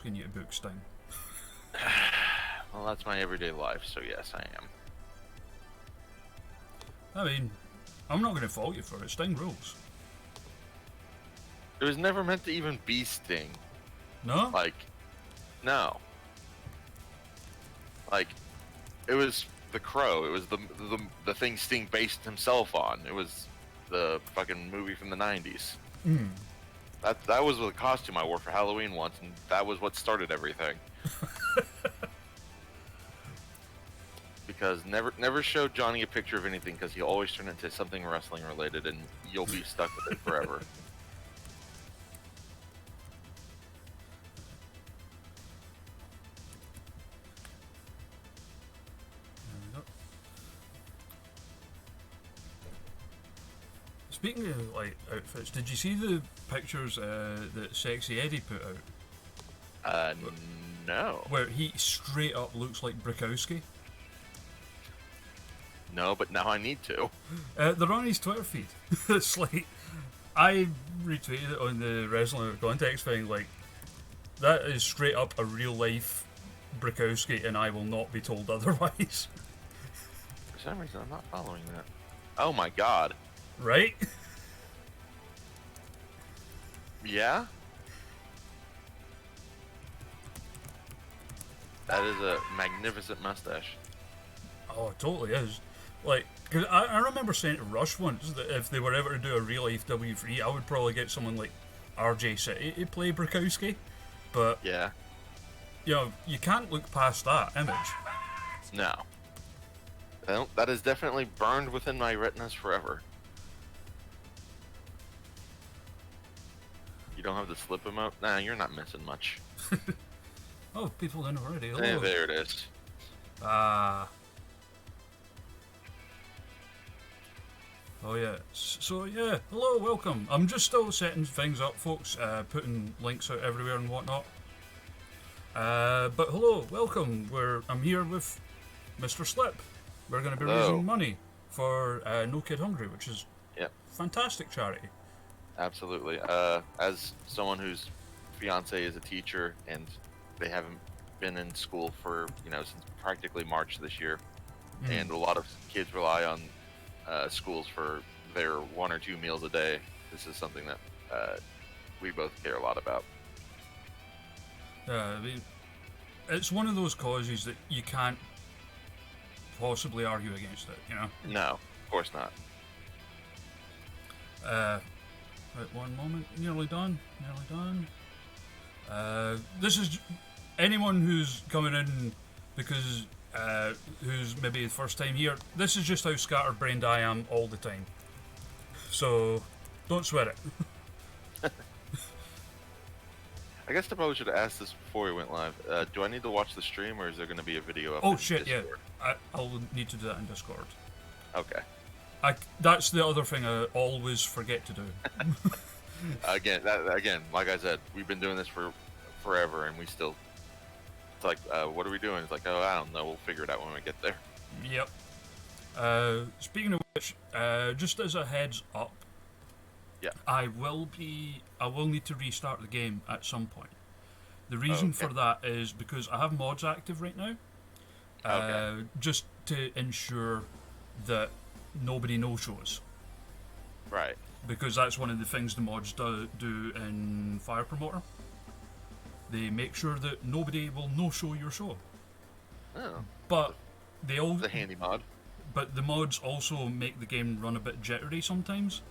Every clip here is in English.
asking you to book Sting. Well, that's my everyday life, so yes, I am. I mean, I'm not going to fault you for it. Sting rules. It was never meant to even be Sting. No? Like, no. Like, it was the Crow. It was the thing Sting based himself on. It was the fucking movie from the 90s. Mm. That was the costume I wore for Halloween once, and that was what started everything. Because never show Johnny a picture of anything, because he'll always turn into something wrestling related, and you'll be stuck with it forever. Speaking of like outfits, did you see the pictures that Sexy Eddie put out? No. Where he straight up looks like Brikowski. No, but now I need to. They're on his Twitter feed. It's like, I retweeted it on the Wrestling Context thing, like, that is straight up a real life Brikowski, and I will not be told otherwise. For some reason, I'm not following that. Oh my god. Right? Yeah? That is a magnificent mustache. Oh, it totally is. Like, cause I remember saying to Rush once that if they were ever to do a real life W3, I would probably get someone like RJ City to play Brikowski. But, Yeah. you know, you can't look past that image. No. That is definitely burned within my retinas forever. You don't have the slip emote? Nah, you're not missing much. Oh, people in already. Hey, Hello. there it is. Ah. Oh yeah. So yeah, hello, welcome. I'm just still setting things up, folks, putting links out everywhere and whatnot. But hello, welcome. I'm here with Mr. Slip. We're going to be Hello. raising money for No Kid Hungry, which is Yep. fantastic charity. Absolutely. As someone whose fiance is a teacher and they haven't been in school for, since practically March this year, and a lot of kids rely on schools for their 1 or 2 meals a day, this is something that we both care a lot about. I mean, it's one of those causes that you can't possibly argue against it, you know? No, of course not. Right, one moment. Nearly done. This is anyone who's coming in because who's maybe the first time here. This is just how scatterbrained I am all the time. So don't sweat it. I guess I probably should have asked this before we went live. Do I need to watch the stream, or is there going to be a video up Oh in shit! Discord? Yeah, I'll need to do that in Discord. Okay. That's the other thing I always forget to do. Again, like I said, we've been doing this for forever, and we still. It's like, what are we doing? It's like, oh, I don't know. We'll figure it out when we get there. Yep. Speaking of which, just as a heads up, Yeah. I will need to restart the game at some point. The reason Okay. for that is because I have mods active right now. Okay. Just to ensure that nobody no-shows. Right. Because that's one of the things the mods do in Fire Promoter. They make sure that nobody will no-show your show. Oh. But they all. It's a handy mod. But the mods also make the game run a bit jittery sometimes.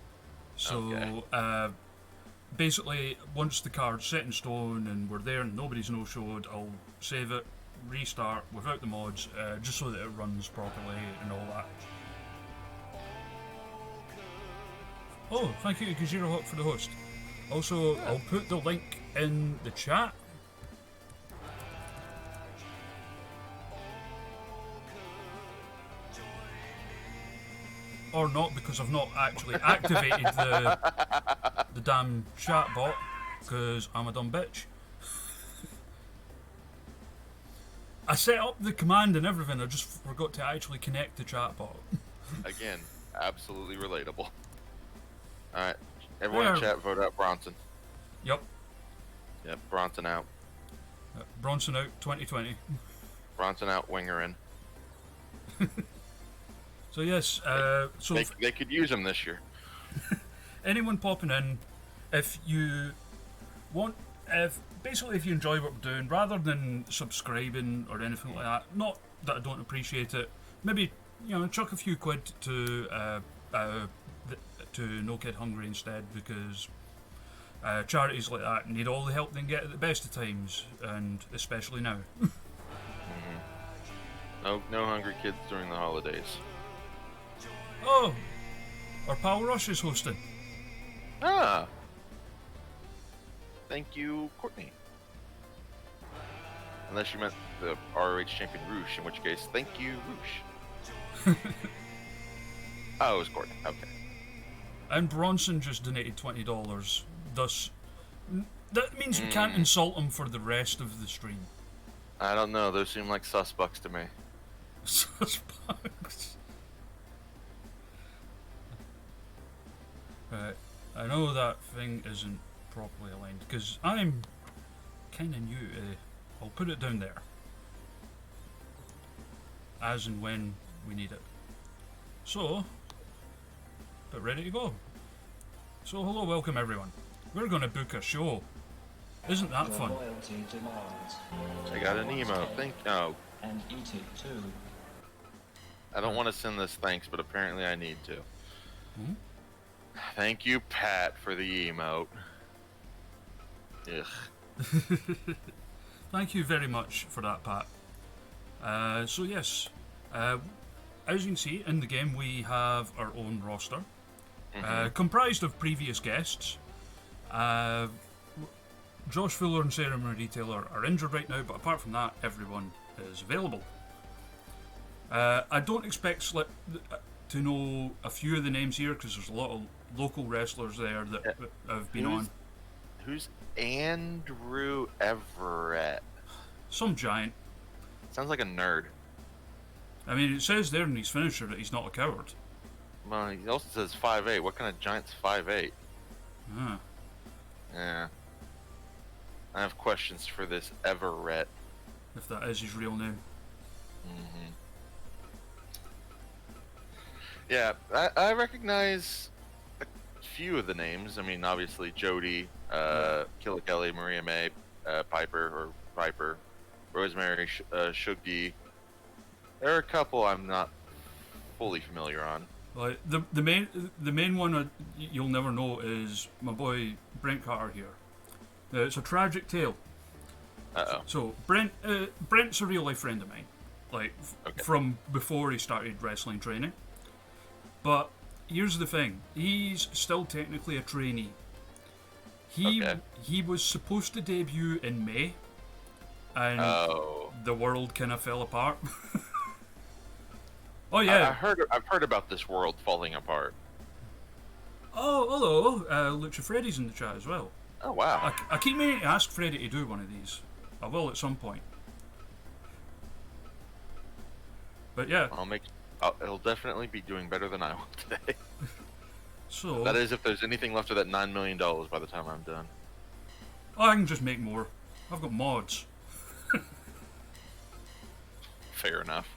So, basically, once the card's set in stone and we're there and nobody's no-showed, I'll save it, restart without the mods, just so that it runs properly and all that. Oh, thank you, Gajiro Hawk, for the host. Also, I'll put the link in the chat. Or not, because I've not actually activated the damn chat bot, because I'm a dumb bitch. I set up the command and everything, I just forgot to actually connect the chat bot. Again, absolutely relatable. Alright, everyone in chat vote out Bronson. Yep. Yep, Bronson out. Bronson out 2020. Bronson out, Winger in. So yes, so they could use him this year. anyone popping in, if you want, if you enjoy what we're doing, rather than subscribing or anything like that, not that I don't appreciate it, maybe chuck a few quid to No Kid Hungry instead, because charities like that need all the help they can get at the best of times, and especially now. No hungry kids during the holidays. Oh, our pal Rush is hosting. Ah. Thank you, Courtney. Unless you meant the ROH champion Roosh, in which case, thank you, Roosh. Oh, it was Courtney. Okay. And Bronson just donated $20. Thus, that means we can't insult him for the rest of the stream. I don't know. Those seem like suspects to me. Suspects. Right. I know that thing isn't properly aligned because I'm kind of new to. I'll put it down there. As and when we need it. So, but ready to go. So hello, welcome everyone. We're going to book a show. Isn't that fun? I got an email. And eat it too. I don't want to send this thanks, but apparently I need to. Hmm? Thank you, Pat, for the emote. Ugh. Thank you very much for that, Pat. So yes, as you can see in the game, we have our own roster, comprised of previous guests. Josh Fuller and Sarah Marie Taylor are injured right now, but apart from that, everyone is available. I don't expect Slip to know a few of the names here because there's a lot of local wrestlers there that have been on. Who's Andrew Everett? Some giant. Sounds like a nerd. I mean, it says there in his finisher that he's not a coward. Well, he also says 5'8". What kind of giant's 5'8"? Ah. Yeah. I have questions for this Everett. If that is his real name. Yeah, I recognize a few of the names. I mean, obviously Jody, Killikelly, Maria May, Piper, Rosemary, Shugdi. There are a couple I'm not fully familiar on. Like the main one you'll never know is my boy Brent Carter here. It's a tragic tale. So Brent's a real life friend of mine, like from before he started wrestling training. But here's the thing: he's still technically a trainee. He was supposed to debut in May, and the world kind of fell apart. Oh yeah, I've heard about this world falling apart. Oh hello, Lucha Freddy's in the chat as well. Oh wow! I keep meaning to ask Freddy to do one of these. I will at some point. But yeah, He'll definitely be doing better than I will today. So that is, if there's anything left of that $9 million by the time I'm done. I can just make more. I've got mods. Fair enough.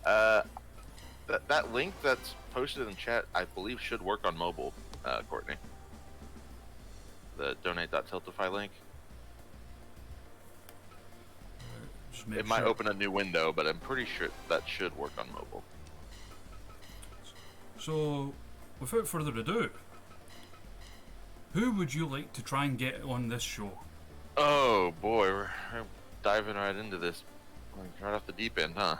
That link that's posted in chat, I believe, should work on mobile, Courtney. The donate.tiltify link. It might open a new window, but I'm pretty sure that should work on mobile. So, without further ado, who would you like to try and get on this show? Oh boy, we're diving right into this, right off the deep end, huh?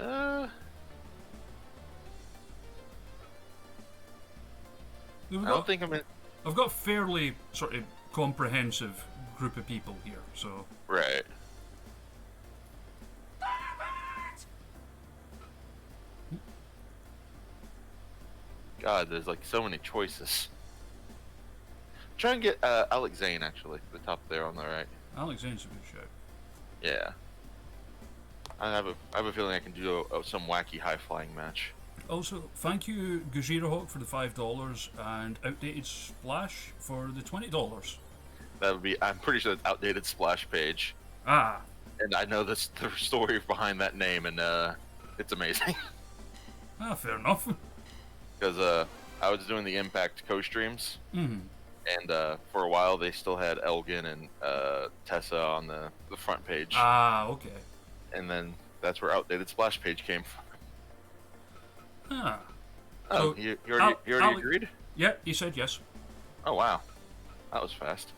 I've got a fairly sort of comprehensive group of people here, so right. God, there's like so many choices. Try and get Alex Zane, actually, the top there on the right. Alex Zane's a good shout. Yeah. I have a feeling I can do some wacky high-flying match. Also, thank you, Gajira Hawk, for the $5 and Outdated Splash for the $20. That would be. I'm pretty sure it's outdated splash page. Ah. And I know the story behind that name, and it's amazing. Ah, fair enough. Because I was doing the Impact co-streams, Mm. and for a while they still had Elgin and Tessa on the front page. Ah, okay. And then that's where outdated splash page came from. Ah. Oh, So, you already agreed? Yeah, he said yes. Oh, wow. That was fast.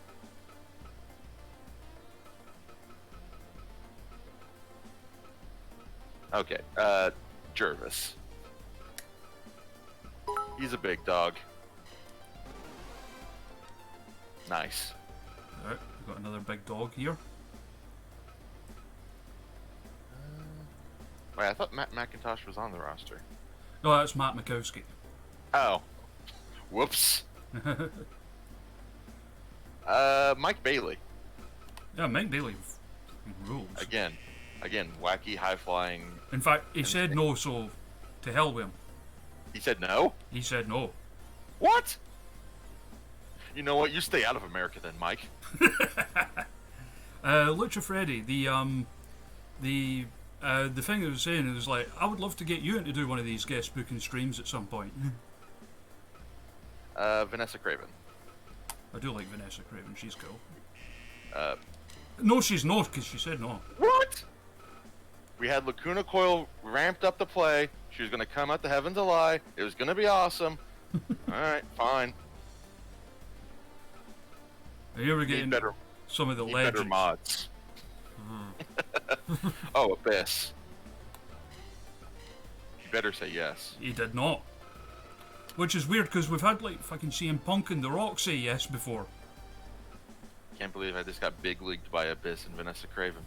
Okay, Jarvis. He's a big dog. Nice. Alright, we've got another big dog here. Wait, I thought Matt McIntosh was on the roster. No, that's Matt Mikowski. Oh. Whoops. Mike Bailey. Yeah, Mike Bailey rules. Again, wacky, high-flying... In fact, he said no, so to hell with him. He said no? He said no. What? You know what? You stay out of America then, Mike. Lucha Freddy, the thing I was saying is like, I would love to get you in to do one of these guest booking streams at some point. Vanessa Craven. I do like Vanessa Craven, she's cool. Uh, No, she's not, because she said no. What? We had Lacuna Coil ramped up to play. She was going to come out to Heaven to Lie. It was going to be awesome. Alright, fine. And here we're getting some of the legends. Better mods. Oh, Abyss. You better say yes. He did not. Which is weird, because we've had like fucking CM Punk and The Rock say yes before. Can't believe I just got big leagued by Abyss and Vanessa Craven.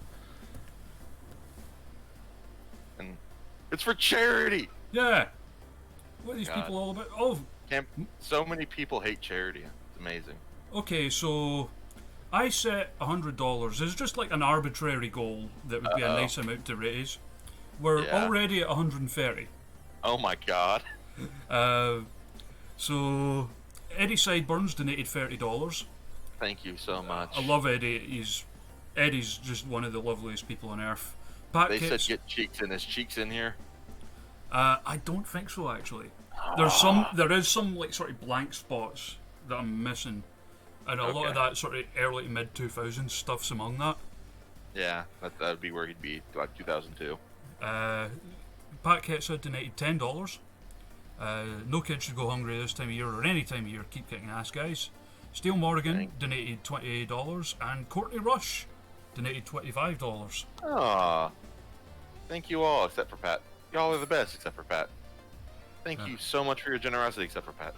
And it's for charity! Yeah. What are these God. people all about? Oh, So many people hate charity. It's amazing. okay, so I set $100. It's just like an arbitrary goal that would be a nice amount to raise. We're already at 130. Oh my god. So Eddie Sideburns donated $30. Thank you so much. I love Eddie. Eddie's just one of the loveliest people on earth. Pat They Kitts, said get cheeks in. Is cheeks in here? I don't think so actually. There is some like sort of blank spots that I'm missing, and a lot of that sort of early to mid 2000s stuff's among that. Yeah, that would be where he'd be, like 2002. Pat Kitts had donated $10. No kids should go hungry this time of year or any time of year. Keep kicking ass, guys. Steele Morgan donated $28, and Courtney Rush donated $25. Aw. Thank you all, except for Pat. Y'all are the best, except for Pat. Thank you so much for your generosity, except for Pat.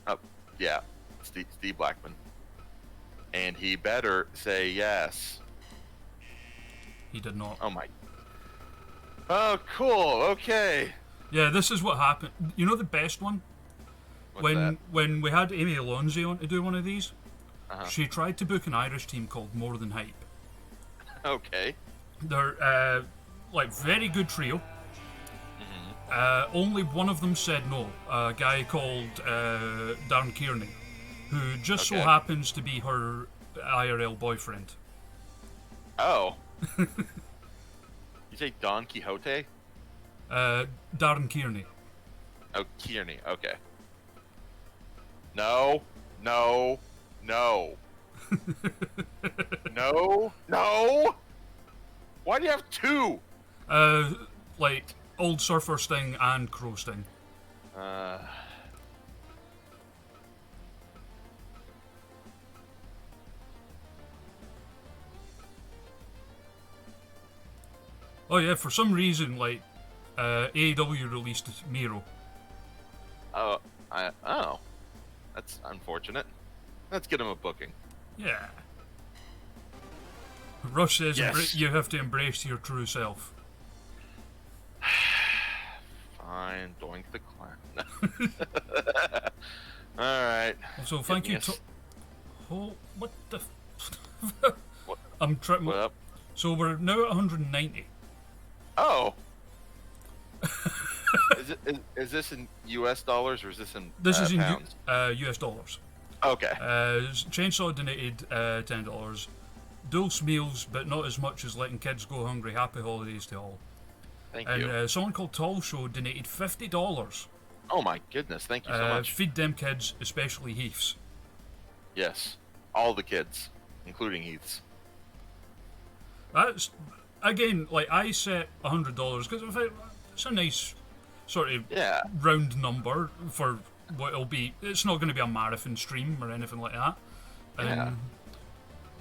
Oh, yeah. Steve Blackman. And he better say yes. He did not. Oh my. Oh, cool. Okay. Yeah, this is what happened. You know the best one? What's that? When we had Amy Alonzi on to do one of these, Uh-huh. she tried to book an Irish team called More Than Hype. Okay. They're like very good trio. Only one of them said no. A guy called Darren Kearney, who just so happens to be her IRL boyfriend. Oh. You say Don Quixote? Darren Kearney. Oh, Kearney. Okay. No. No. No. No. No. Why do you have two? Like Old Surfer Sting and Crow Sting. Oh yeah, for some reason, like AEW released Miro. Oh, that's unfortunate. Let's get him a booking. Yeah. Rush says Yes. you have to embrace your true self. Fine, doink the clown. All right. So thank you. Yes. Oh, what the? What? I'm trying. What up? So we're now at 190. Oh. Is this in U.S. dollars or is this in This is in pounds? US dollars. Okay. Chainsaw donated $10. Dulce meals, but not as much as letting kids go hungry. Happy holidays to all. Thank you. And someone called Tall Show donated $50. Oh my goodness, thank you so much. Feed them kids, especially Heath's. Yes. All the kids, including Heath's. That's, again, like, I set $100 because it's a nice sort of round number for what it'll be. It's not going to be a marathon stream or anything like that. Yeah.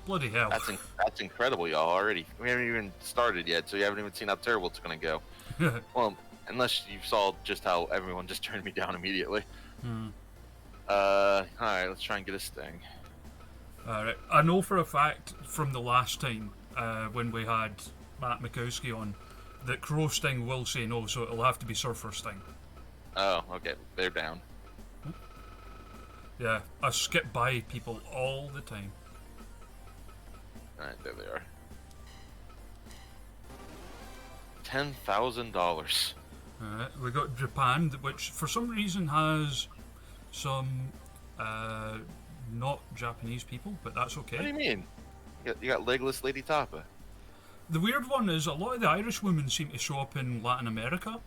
Bloody hell. That's incredible, y'all, already. We haven't even started yet, so you haven't even seen how terrible it's going to go. Well, unless you saw just how everyone just turned me down immediately. Alright, let's try and get a sting. Alright, I know for a fact from the last time when we had Matt Mikowski on that Crow Sting will say no, so it'll have to be Surfer Sting. Oh, okay, they're down. Yeah, I skip by people all the time. Alright, there they are. $10,000. We got Japan, which for some reason has some not Japanese people, but that's okay. What do you mean? You got legless Lady Tapa. The weird one is a lot of the Irish women seem to show up in Latin America.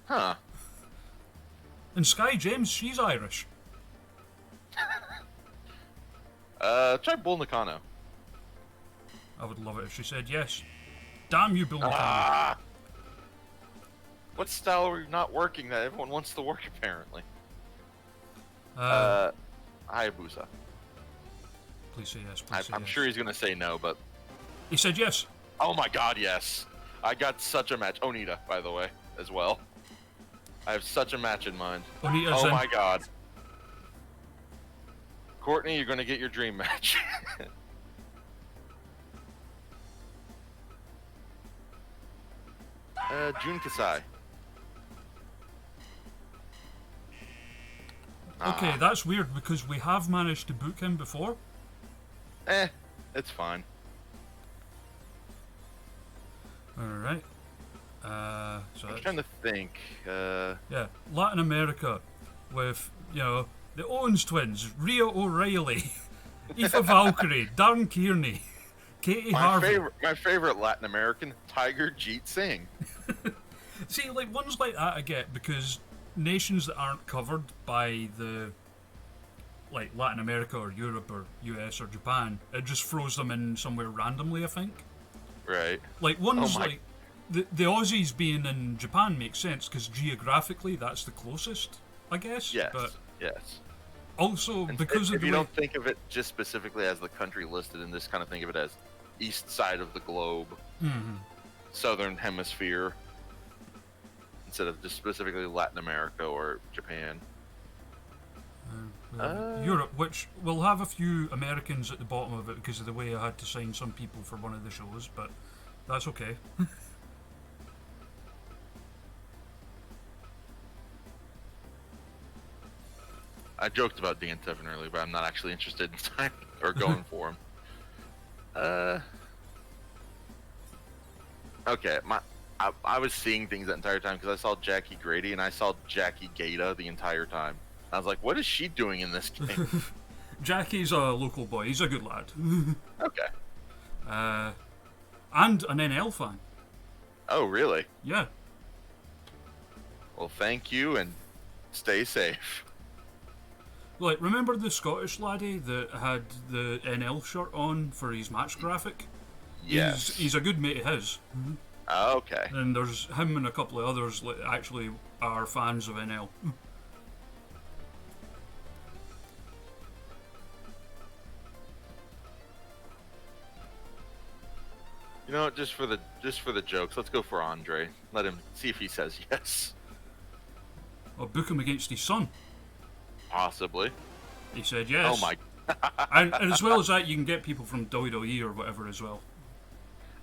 Huh. And Sky James, she's Irish. Try Bull Nakano. I would love it if she said yes. Damn you, Bill Nakano. Ah! What style are we not working that everyone wants to work, apparently? Hayabusa. Please say yes, please say I'm yes. sure he's going to say no, but... He said yes. Oh my god, yes. I got such a match. Onita, by the way, as well. I have such a match in mind. Onita's oh my god. Courtney, you're going to get your dream match. Jun Kasai. Okay, that's weird because we have managed to book him before. It's fine. Alright. So I'm trying to think. yeah, Latin America with, you know, the Owens twins, Rhea O'Reilly, Aoife Valkyrie, Darren Kearney, Katie Harvey. My favorite Latin American, Tiger Jeet Singh. See, like, ones like that I get because nations that aren't covered by the, like, Latin America or Europe or US or Japan, it just throws them in somewhere randomly, I think. Right. Like, ones like, the Aussies being in Japan makes sense because geographically that's the closest, I guess. Yes, But yes. also, because if you don't think of it just specifically as the country listed in this, kind of think of it as east side of the globe, southern hemisphere, instead of just specifically Latin America or Japan. Europe, which will have a few Americans at the bottom of it because of the way I had to sign some people for one of the shows, but that's okay. I joked about Dan Tevin earlier, but I'm not actually interested in signing or going for him. Okay, I was seeing things that entire time because I saw Jackie Grady and I saw Jackie Gata the entire time. I was like, what is she doing in this game? Jackie's a local boy. He's a good lad. Okay. And an NL fan. Oh, really? Yeah. Well, thank you and stay safe. Like, remember the Scottish laddie that had the NL shirt on for his match graphic? Yes. He's a good mate of his. Okay. And there's him and a couple of others that actually are fans of NL. You know what? Just for the jokes, let's go for Andre. Let him see if he says yes. Or book him against his son. Possibly. He said yes. Oh my. and as well as that, you can get people from WWE or whatever as well.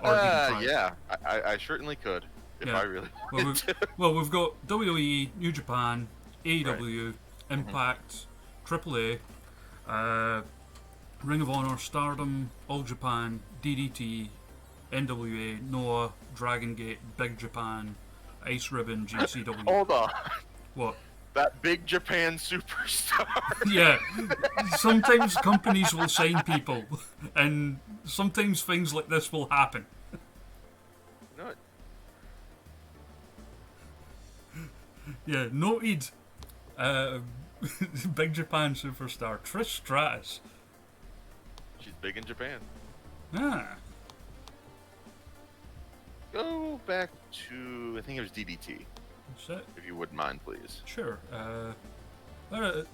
Or you can try. Yeah, I certainly could if I really wanted to. Well, we've got WWE, New Japan, AEW, Impact, AAA, Ring of Honor, Stardom, All Japan, DDT, NWA, Noah, Dragon Gate, Big Japan, Ice Ribbon, GCW. Hold on. What? That big Japan superstar. Yeah. Sometimes companies will sign people, and sometimes things like this will happen. You know what? Yeah, noted. Big Japan superstar Trish Stratus. She's big in Japan. Ah. Go back to, I think it was DDT, That's it. if you wouldn't mind, please. Sure. Another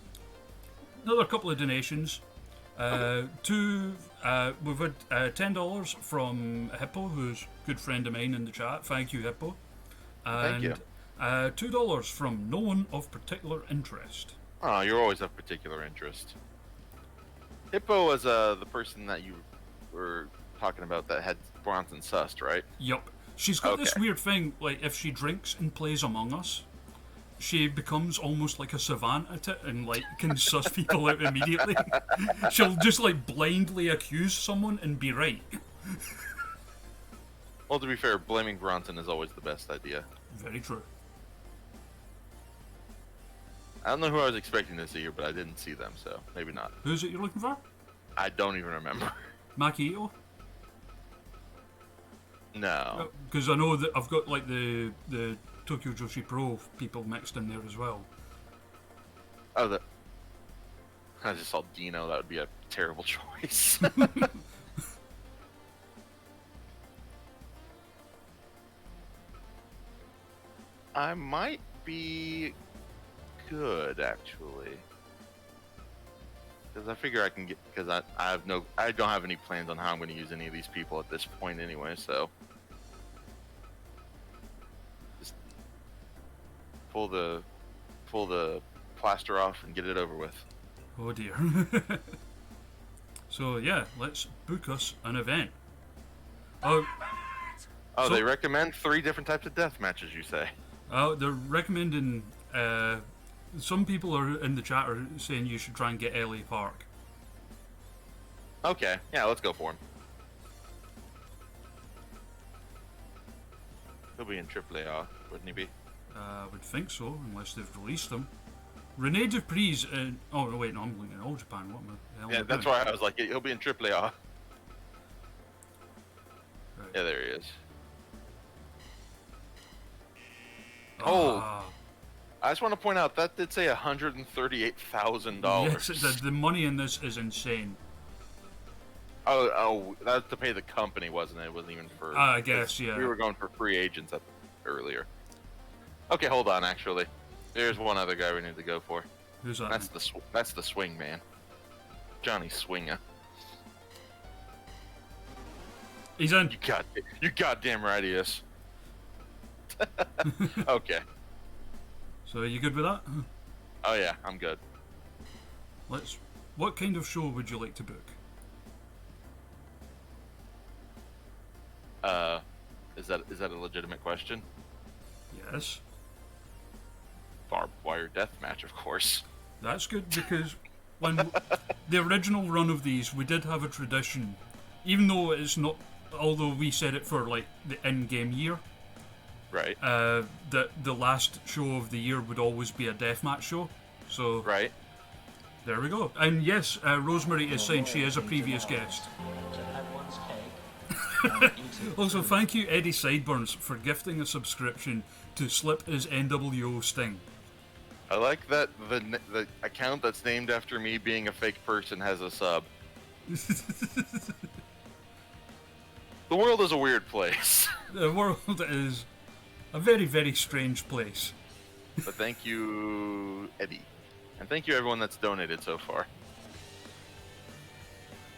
couple of donations. We've had $10 from Hippo, who's a good friend of mine in the chat. Thank you, Hippo. And, Thank you. $2 from no one of particular interest. Oh, you're always of particular interest. Hippo was the person that you were talking about that had Bronson sussed, right? Yup. She's got this Okay. weird thing, like if she drinks and plays Among Us, she becomes almost like a savant at it and like can suss people out immediately. She'll just like blindly accuse someone and be right. Well, to be fair, blaming Bronson is always the best idea. Very true. I don't know who I was expecting to see here, but I didn't see them, so maybe not. Who's it you're looking for? I don't even remember. Makito? No. Because I know that I've got like the Tokyo Joshi Pro people mixed in there as well. Oh, I just saw Dino. That would be a terrible choice. I might be good, actually. Because I figure I can get, because I don't have any plans on how I'm going to use any of these people at this point anyway, so. Just pull the plaster off and get it over with. Oh dear. So yeah, let's book us an event. Oh, Oh, So- they recommend 3 different types of death matches, you say? they're recommending. Some people are in the chat are saying you should try and get LA Park. Okay, yeah, let's go for him. He'll be in AAA, wouldn't he be? I would think so, unless they've released them. Rene Dupree's. Oh no, wait, no, I'm looking at All Japan. What the hell? Yeah, am I that's doing? why I was like, he'll be in AAA. Right. Yeah, there he is. Oh. Ah, I just want to point out that did say $138,000. yes, the money in this is insane. Oh, that was to pay the company, wasn't it? It wasn't even for. I guess, yeah. We were going for free agents up earlier. Okay, hold on. Actually, there's one other guy we need to go for. Who's that? That's the swing man, Johnny Swinger. He's in. You goddamn right he is. Okay. So are you good with that? Oh yeah, I'm good. Let's. What kind of show would you like to book? Is that a legitimate question? Yes. Barbed wire death match, of course. That's good because when the original run of these, we did have a tradition, even though it's not. Although we said it for like the in-game year, Right. that the last show of the year would always be a deathmatch show. So Right. there we go. And yes, Rosemary is saying she is a previous guest. To have one's cake and eat it Also, too. thank you Eddie Sideburns for gifting a subscription to Slip is NWO Sting. I like that the account that's named after me being a fake person has a sub. The world is a weird place. The world is a very, very strange place. But thank you, Eddie. And thank you everyone that's donated so far.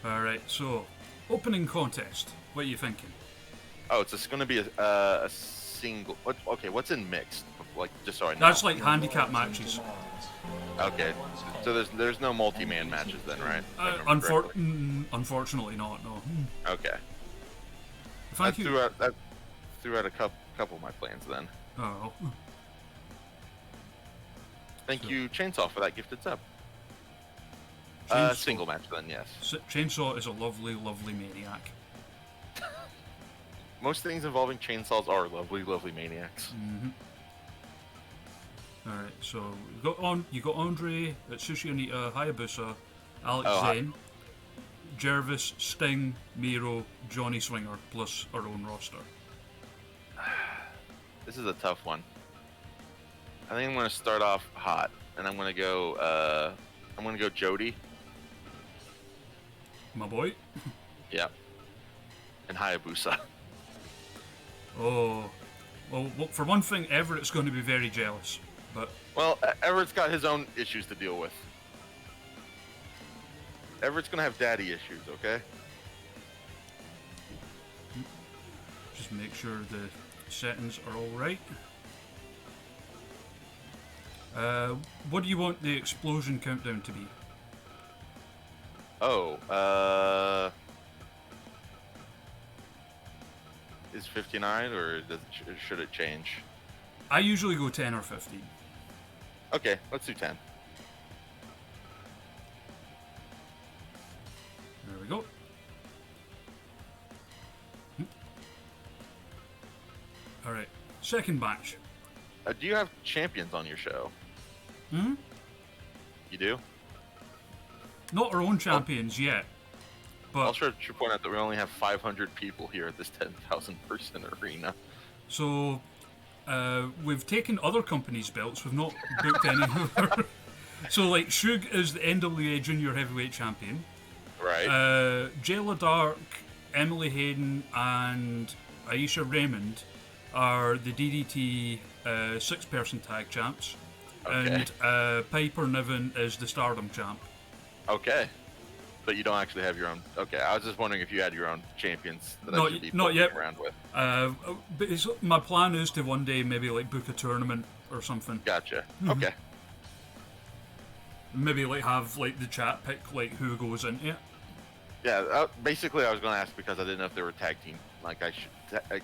Alright, so, opening contest. What are you thinking? Oh, it's just going to be a single... what's in mixed? Like, just so I know. That's like handicap matches. Okay, so there's no multi-man matches then, right? If I remember correctly. Unfortunately not, no. Okay. Thank you. That threw out a couple of my plans then. Oh, Thank you, Chainsaw, for that gifted sub. Chainsaw. Single match then, yes. Chainsaw is a lovely, lovely maniac. Most things involving chainsaws are lovely, lovely maniacs. Mm-hmm. Alright, so you got Andre, Sushi Anita, Hayabusa, Alex Oh, Zane, Jarvis, Sting, Miro, Johnny Swinger, plus our own roster. This is a tough one. I think I'm going to start off hot, and I'm going to go. Jody. My boy. Yeah. And Hayabusa. Oh, well, for one thing, Everett's going to be very jealous. But Well, Everett's got his own issues to deal with. Everett's going to have daddy issues, okay? just make sure the settings are all right. What do you want the explosion countdown to be? Oh, is 59 or should it change? I usually go 10 or 15. Okay, let's do 10. There we go. Alright, second batch. Do you have champions on your show? Hmm? You do? Not our own champions yet. But Also, should point out that we only have 500 people here at this 10,000 person arena. so we've taken other companies' belts. We've not booked any. So like Shug is the NWA Junior Heavyweight Champion. Right. Jayla Dark, Emily Hayden, and Aisha Raymond are the DDT six-person tag champs. Okay. And Piper Niven is the Stardom champ. Okay. But you don't actually have your own. Okay, I was just wondering if you had your own champions that I should be not poking yet. around with. But my plan is to one day maybe like book a tournament or something. Gotcha. Mm-hmm. Okay. Maybe like have like the chat pick like who goes into it. Yeah. Basically, I was going to ask because I didn't know if there were tag team, like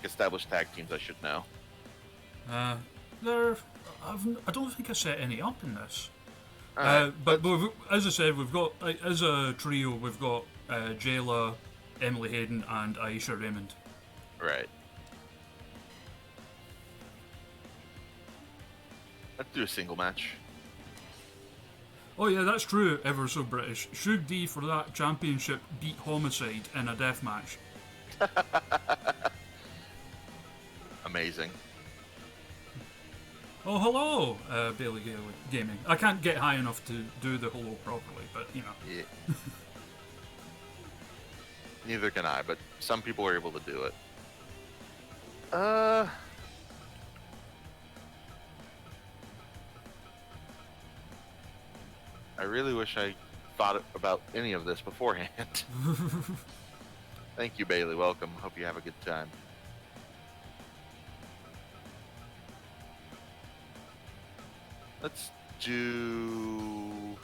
established tag teams. I should know. I don't think I set any up in this. Alright, But as I said, we've got as a trio, we've got Jayla, Emily Hayden, and Aisha Raymond. Right. Let's do a single match. Oh yeah, that's true. Ever so British. Shug D for that championship beat Homicide in a death match. Amazing. Oh hello, Bailey Gaming. I can't get high enough to do the hello properly, but you know. Yeah. Neither can I, but some people are able to do it. I really wish I thought about any of this beforehand. Thank you, Bailey. Welcome. Hope you have a good time. Let's do...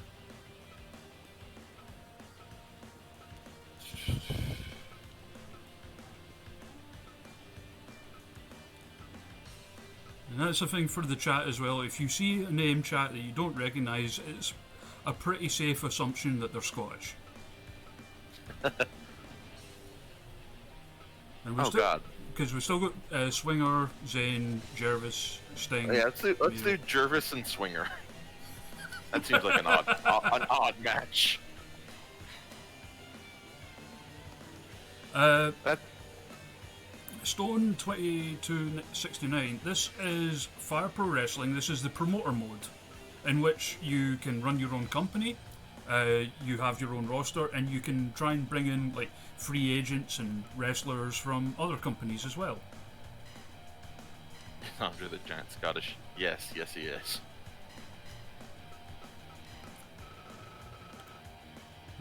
And that's the thing for the chat as well. If you see a name chat that you don't recognise, it's a pretty safe assumption that they're Scottish. And Oh, God. Because we still got Swinger, Zane, Jarvis, Sting. Yeah, let's do Jarvis and Swinger. That seems like an odd match. Stone 2269. This is Fire Pro Wrestling. This is the promoter mode, in which you can run your own company. You have your own roster, and you can try and bring in like free agents and wrestlers from other companies as well. Andre the Giant Scottish. Yes, he is.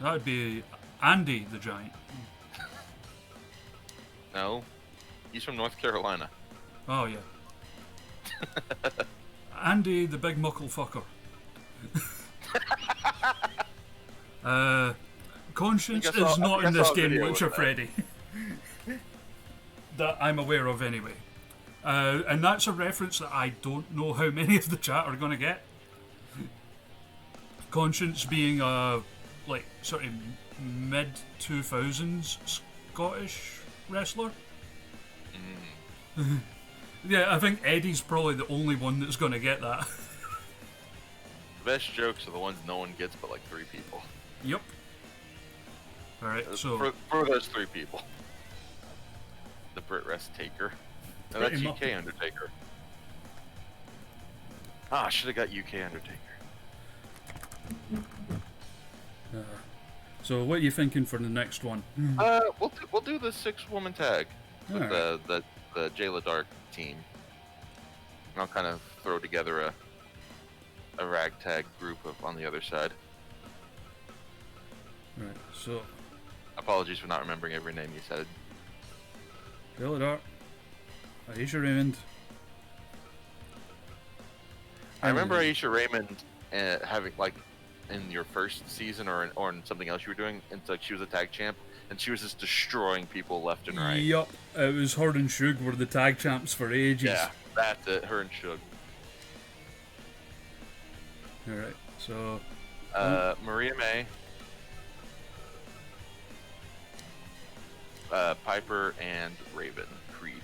That would be Andy the Giant. No, he's from North Carolina. Oh yeah. Andy the Big Muckle Fucker. Conscience is not in this game, Witcher Freddy. That I'm aware of anyway. And that's a reference that I don't know how many of the chat are going to get. Conscience being a like sort of mid 2000s Scottish wrestler. Yeah, I think Eddie's probably the only one that's going to get that. best jokes are the ones no one gets but like 3 people. Yep. Alright, so... For those 3 people. The Brit Rest Taker. No, that's UK Undertaker. Ah, I should have got UK Undertaker. So what are you thinking for the next one? We'll do the 6-woman tag with Alright. the Jayla Dark team. And I'll kind of throw together a ragtag group on the other side. Right, so... Apologies for not remembering every name you said. Jayla Dark, Aisha Raymond. I remember Aisha Raymond having, like, in your first season or in something else you were doing, and like she was a tag champ, and she was just destroying people left and right. Yup, it was her and Shug were the tag champs for ages. Yeah, that's it, her and Shug. Alright, so... Maria May, Piper, and Raven Creed.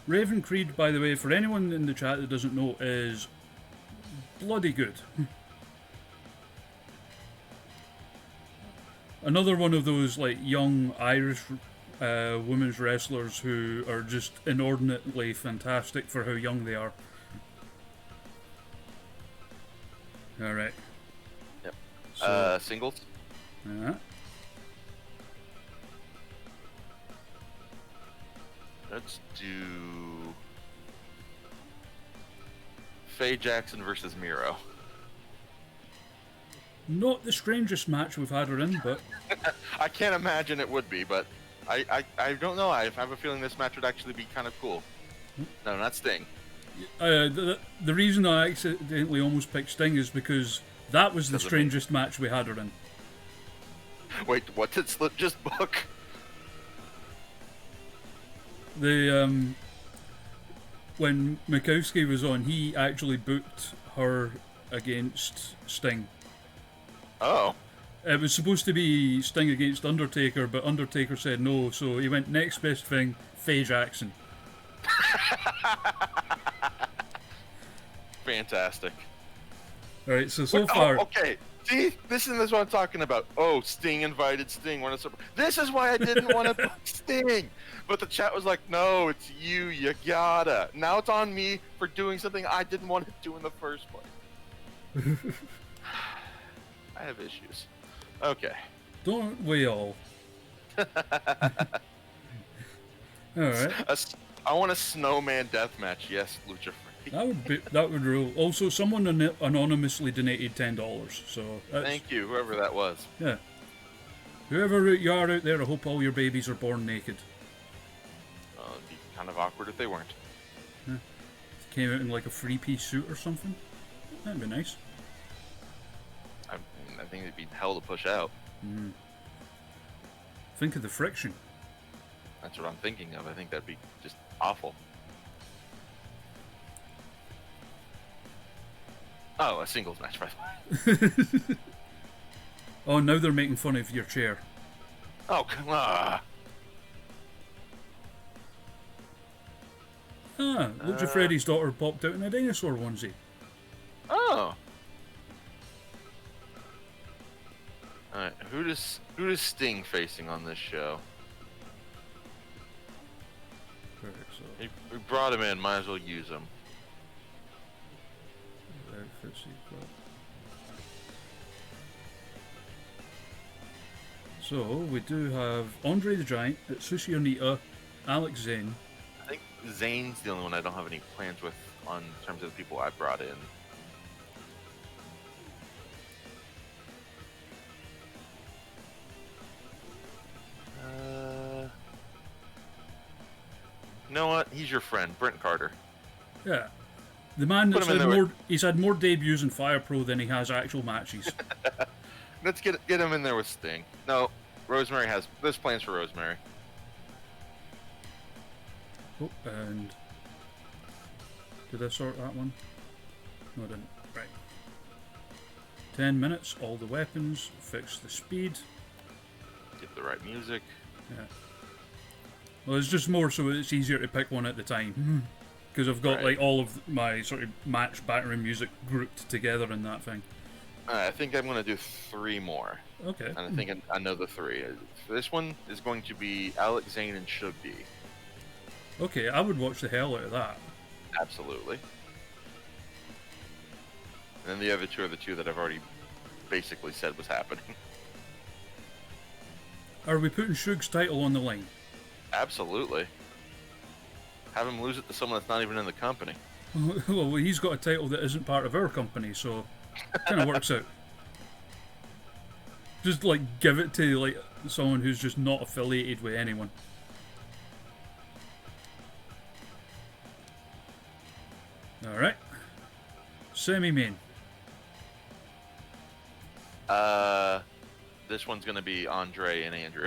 Raven Creed, by the way, for anyone in the chat that doesn't know, is bloody good. Another one of those like young Irish women's wrestlers who are just inordinately fantastic for how young they are. Alright. Yep. So, Singles. yeah. Let's do Faye Jackson versus Miro. Not the strangest match we've had her in, but... I can't imagine it would be, but I don't know. I have a feeling this match would actually be kind of cool. No, not Sting. The reason I accidentally almost picked Sting is because that was the strangest match we had her in. Wait, what did Slip just book? When Mikowski was on, he actually booked her against Sting. Oh. It was supposed to be Sting against Undertaker, but Undertaker said no, so he went next best thing, Faye Jackson. Fantastic. Alright, so far... Oh, okay. See, this is what I'm talking about. Oh, Sting invited Sting. This is why I didn't want to book Sting. But the chat was like, no, it's you. You gotta. Now it's on me for doing something I didn't want to do in the first place. I have issues. Okay. Don't we all? Alright. I want a snowman deathmatch. Yes, Lucha Free. That would rule. Also, someone anonymously donated $10, so... Thank you, whoever that was. Yeah. Whoever you are out there, I hope all your babies are born naked. It'd be kind of awkward if they weren't. Yeah. Came out in like a 3-piece suit or something. That'd be nice. I think it'd be hell to push out. Mm. Think of the friction. That's what I'm thinking of. I think that'd be just awful. Oh, a singles match, by the way. Oh, now they're making fun of your chair. Oh, come on. Lucha Freddy's daughter popped out in a dinosaur onesie. Oh. Alright, who does Sting facing on this show? Perfect, so... We brought him in, might as well use him. So, we do have Andre the Giant, Atsushi Onita, Alex Zane. I think Zane's the only one I don't have any plans with on terms of the people I brought in. You know what? He's your friend, Brent Carter. Yeah. The man that's he's had more debuts in Fire Pro than he has actual matches. Let's get him in there with Sting. No, Rosemary there's plans for Rosemary. Oh, and did I sort that one? No, I didn't. Right. 10 minutes, all the weapons, fix the speed. Get the right music. Yeah. Well, it's just more so it's easier to pick one at the time. Because I've got like all of my sort of match background music grouped together in that thing. I think I'm going to do 3 more. Okay. And I think I know the 3. This one is going to be Alex Zane and Should Be. Okay, I would watch the hell out of that. Absolutely. And then the other 2 are the 2 that I've already basically said was happening. Are we putting Suge's title on the line? Absolutely. Have him lose it to someone that's not even in the company. Well, he's got a title that isn't part of our company, so it kind of works out. Just like give it to like someone who's just not affiliated with anyone. Alright. Semi-main. This one's gonna be Andre and Andrew.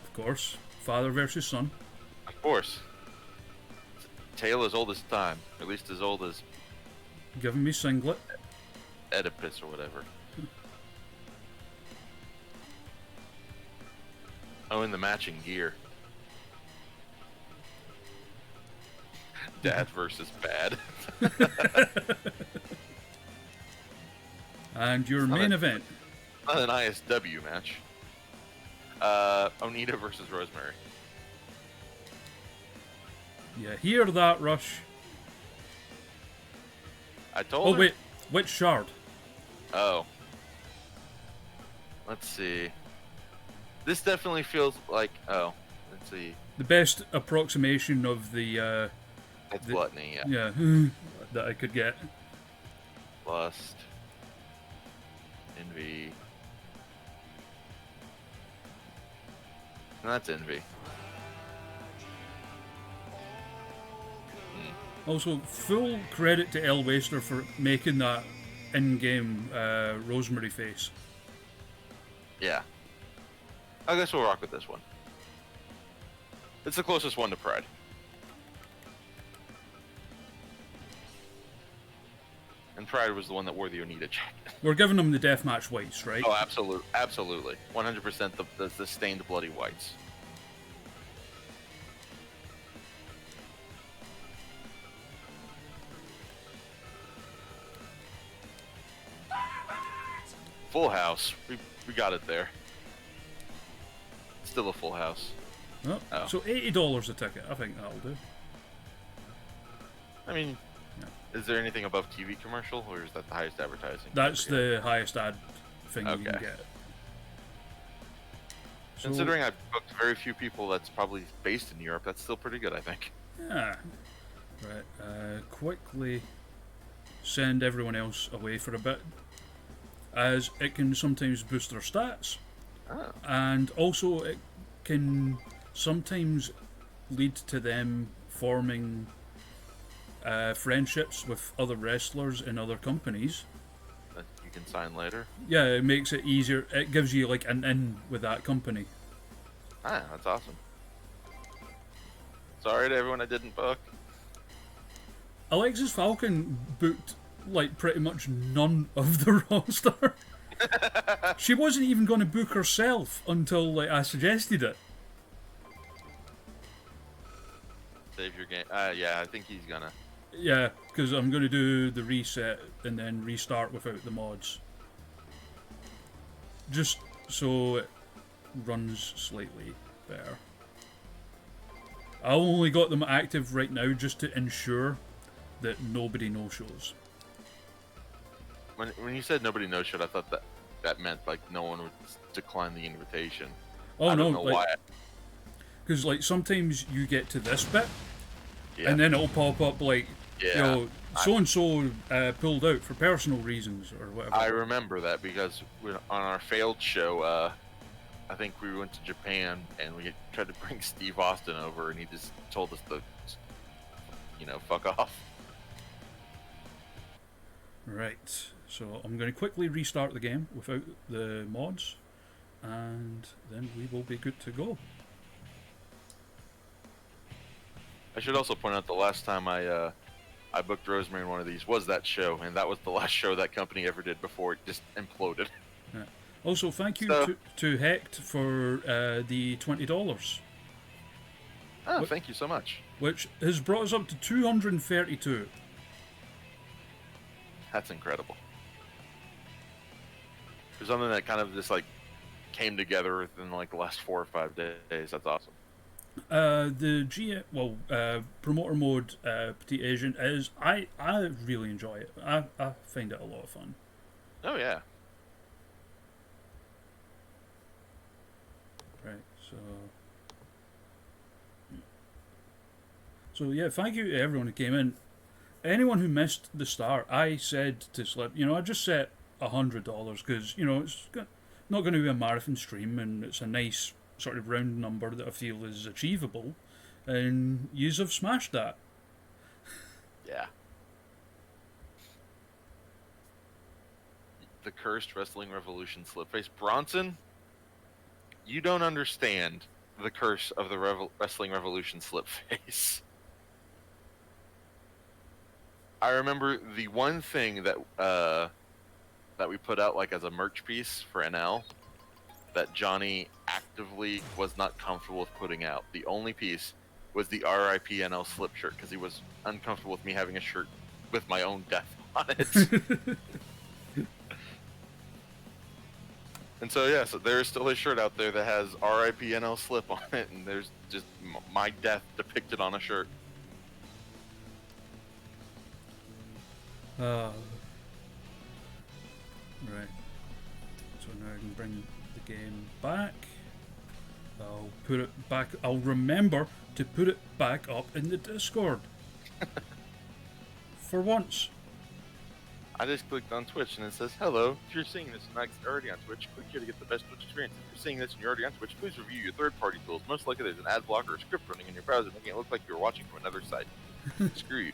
Of course. Father versus son. Of course. Tale as old as time. At least as old as Giving me singlet. Oedipus or whatever. Oh, and the matching gear. Dad versus bad. And your main event. Not an ISW match. Onita versus Rosemary. Yeah, hear that, Rush. I told Oh, her. wait. Which shard? Oh. Let's see. This definitely feels like... Oh. Let's see. The best approximation of the, It's gluttony, yeah. yeah, that I could get. Lust. Envy. No, that's envy. Also, full credit to El Waster for making that in-game Rosemary face. Yeah. I guess we'll rock with this one. It's the closest one to Pride. And Pride was the one that wore the Onita jacket. We're giving them the deathmatch whites, right? Oh, absolutely. 100% the stained bloody whites. Full house. We got it there. Still a full house. Oh, Oh. So $80 a ticket. I think that'll do. I mean, is there anything above TV commercial, or is that the highest advertising? That's the highest ad thing you can Okay. get. So, Considering I booked very few people that's probably based in Europe, that's still pretty good, I think. yeah. Right. Quickly send everyone else away for a bit, as it can sometimes boost their stats, Oh. and also it can sometimes lead to them forming friendships with other wrestlers in other companies. That you can sign later. Yeah, it makes it easier. It gives you like an in with that company. Ah, that's awesome. Sorry to everyone I didn't book. Alexis Falcon booked like pretty much none of the roster. She wasn't even going to book herself until like I suggested it. Save your game. Yeah, I think he's gonna. Yeah, because I'm going to do the reset and then restart without the mods. Just so it runs slightly better. I only got them active right now just to ensure that nobody no-shows. When you said nobody no shit, I thought that meant like no one would decline the invitation. Oh I no, don't know why. because like sometimes you get to this bit Yeah. and then it'll pop up like, Yeah. you know, so and so pulled out for personal reasons or whatever. I remember that because on our failed show, I think we went to Japan and we tried to bring Steve Austin over, and he just told us to, fuck off. Right, so I'm going to quickly restart the game without the mods, and then we will be good to go. I should also point out the last time I booked Rosemary in one of these was that show, and that was the last show that company ever did before it just imploded. Yeah. Also, thank you So- to Hecht for the $20, Oh, thank you so much. which has brought us up to 232. That's incredible. There's something that kind of just like came together within like the last 4 or 5 days. That's awesome. Promoter mode, Petite Asian is I really enjoy it. I find it a lot of fun. Oh yeah. Right, so yeah, thank you to everyone who came in. Anyone who missed the start, I said to Slip, I just set $100 because it's not going to be a marathon stream, and it's a nice sort of round number that I feel is achievable, and yous have smashed that. Yeah. The cursed wrestling revolution slipface. Bronson, you don't understand the curse of the wrestling revolution slipface. I remember the one thing that we put out like as a merch piece for NL that Johnny actively was not comfortable with putting out. The only piece was the RIP NL slip shirt because he was uncomfortable with me having a shirt with my own death on it. And so yeah, so there is still a shirt out there that has RIP NL slip on it, and there's just my death depicted on a shirt. Right. So now I can bring the game back. I'll put it back. I'll remember to put it back up in the Discord. For once. I just clicked on Twitch and it says, hello, if you're seeing this and not already on Twitch, click here to get the best Twitch experience. If you're seeing this and you're already on Twitch, please review your third-party tools. Most likely there's an ad blocker or script running in your browser making it look like you're watching from another site. Screw you.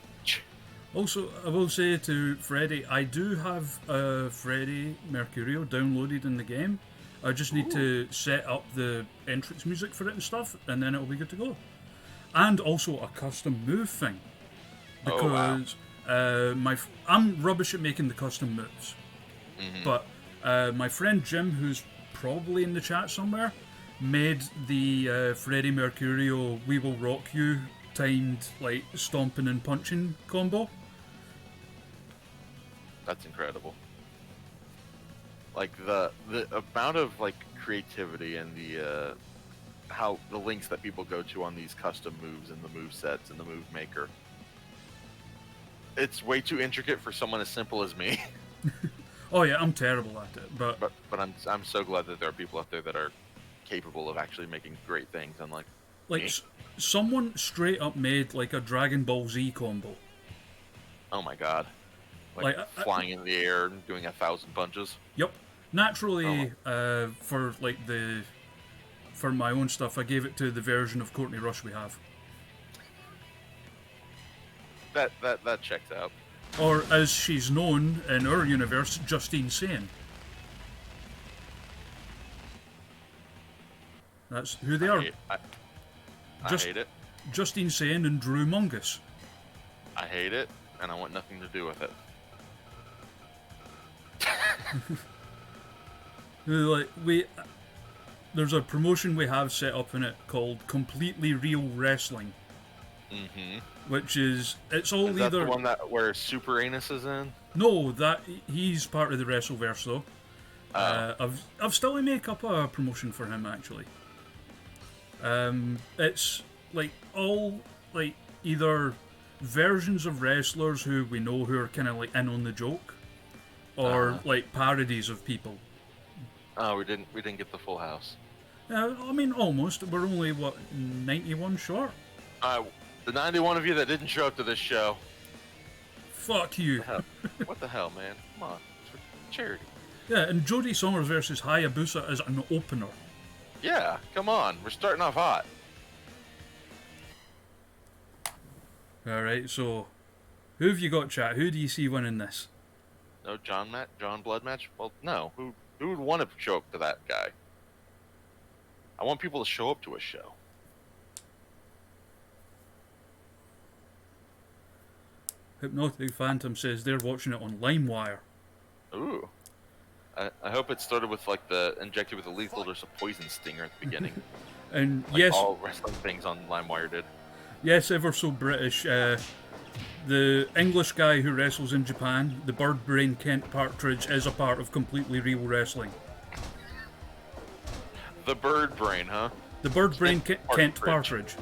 Also, I will say to Freddy, I do have Freddy Mercurio downloaded in the game. I just need to set up the entrance music for it and stuff, and then it'll be good to go. And also a custom move thing. Because I'm rubbish at making the custom moves. But my friend Jim, who's probably in the chat somewhere, made the Freddy Mercurio We Will Rock You timed like stomping and punching combo. That's incredible. Like the amount of like creativity and the how the links that people go to on these custom moves and the move sets and the move maker. It's way too intricate for someone as simple as me. Oh yeah, I'm terrible at it, but I'm so glad that there are people out there that are capable of actually making great things. And like someone straight up made like a Dragon Ball Z combo. Oh my god. Like flying in the air and doing 1,000 punches. Yep. Naturally, for my own stuff, I gave it to the version of Courtney Rush we have. That checks out. Or as she's known in our universe, Justine Sane. That's who they are. I hate it. Justine Sane and Drew Mungus. I hate it, and I want nothing to do with it. There's a promotion we have set up in it called Completely Real Wrestling. Which is it's all is either that the one that where Super Anus is in? No, that he's part of the Wrestleverse though. I've still to make up a promotion for him actually. It's like all like either versions of wrestlers who we know who are kind of like in on the joke, or like parodies of people. Oh, we didn't get the full house. I mean, almost. We're only 91 short. The 91 of you that didn't show up to this show. Fuck you. What the hell, man? Come on, it's for charity. Yeah, and Jody Somers versus Hayabusa is an opener. Yeah, come on, we're starting off hot. Alright, so who have you got, chat? Who do you see winning this? No John Blood match? Well, no. Who would want to show up to that guy? I want people to show up to a show. Hypnotic Phantom says they're watching it on LimeWire. Ooh. I hope it started with like the injected with a lethal dose of poison stinger at the beginning. And Like yes, all wrestling things on LimeWire did. yes, ever so British. The English guy who wrestles in Japan, the bird brain Kent Partridge, is a part of completely real wrestling. The bird brain, huh? The bird brain Kent Partridge.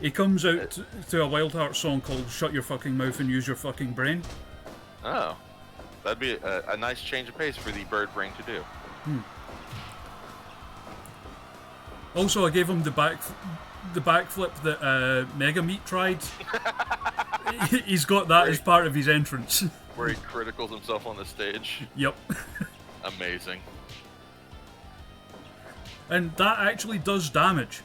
He comes out to a Wild Heart song called "Shut Your Fucking Mouth and Use Your Fucking Brain." Oh, that'd be a nice change of pace for the bird brain to do. Also, I gave him the backflip that Mega Meat tried. He's got that as part of his entrance. Where he criticals himself on the stage. Yep. Amazing. And that actually does damage.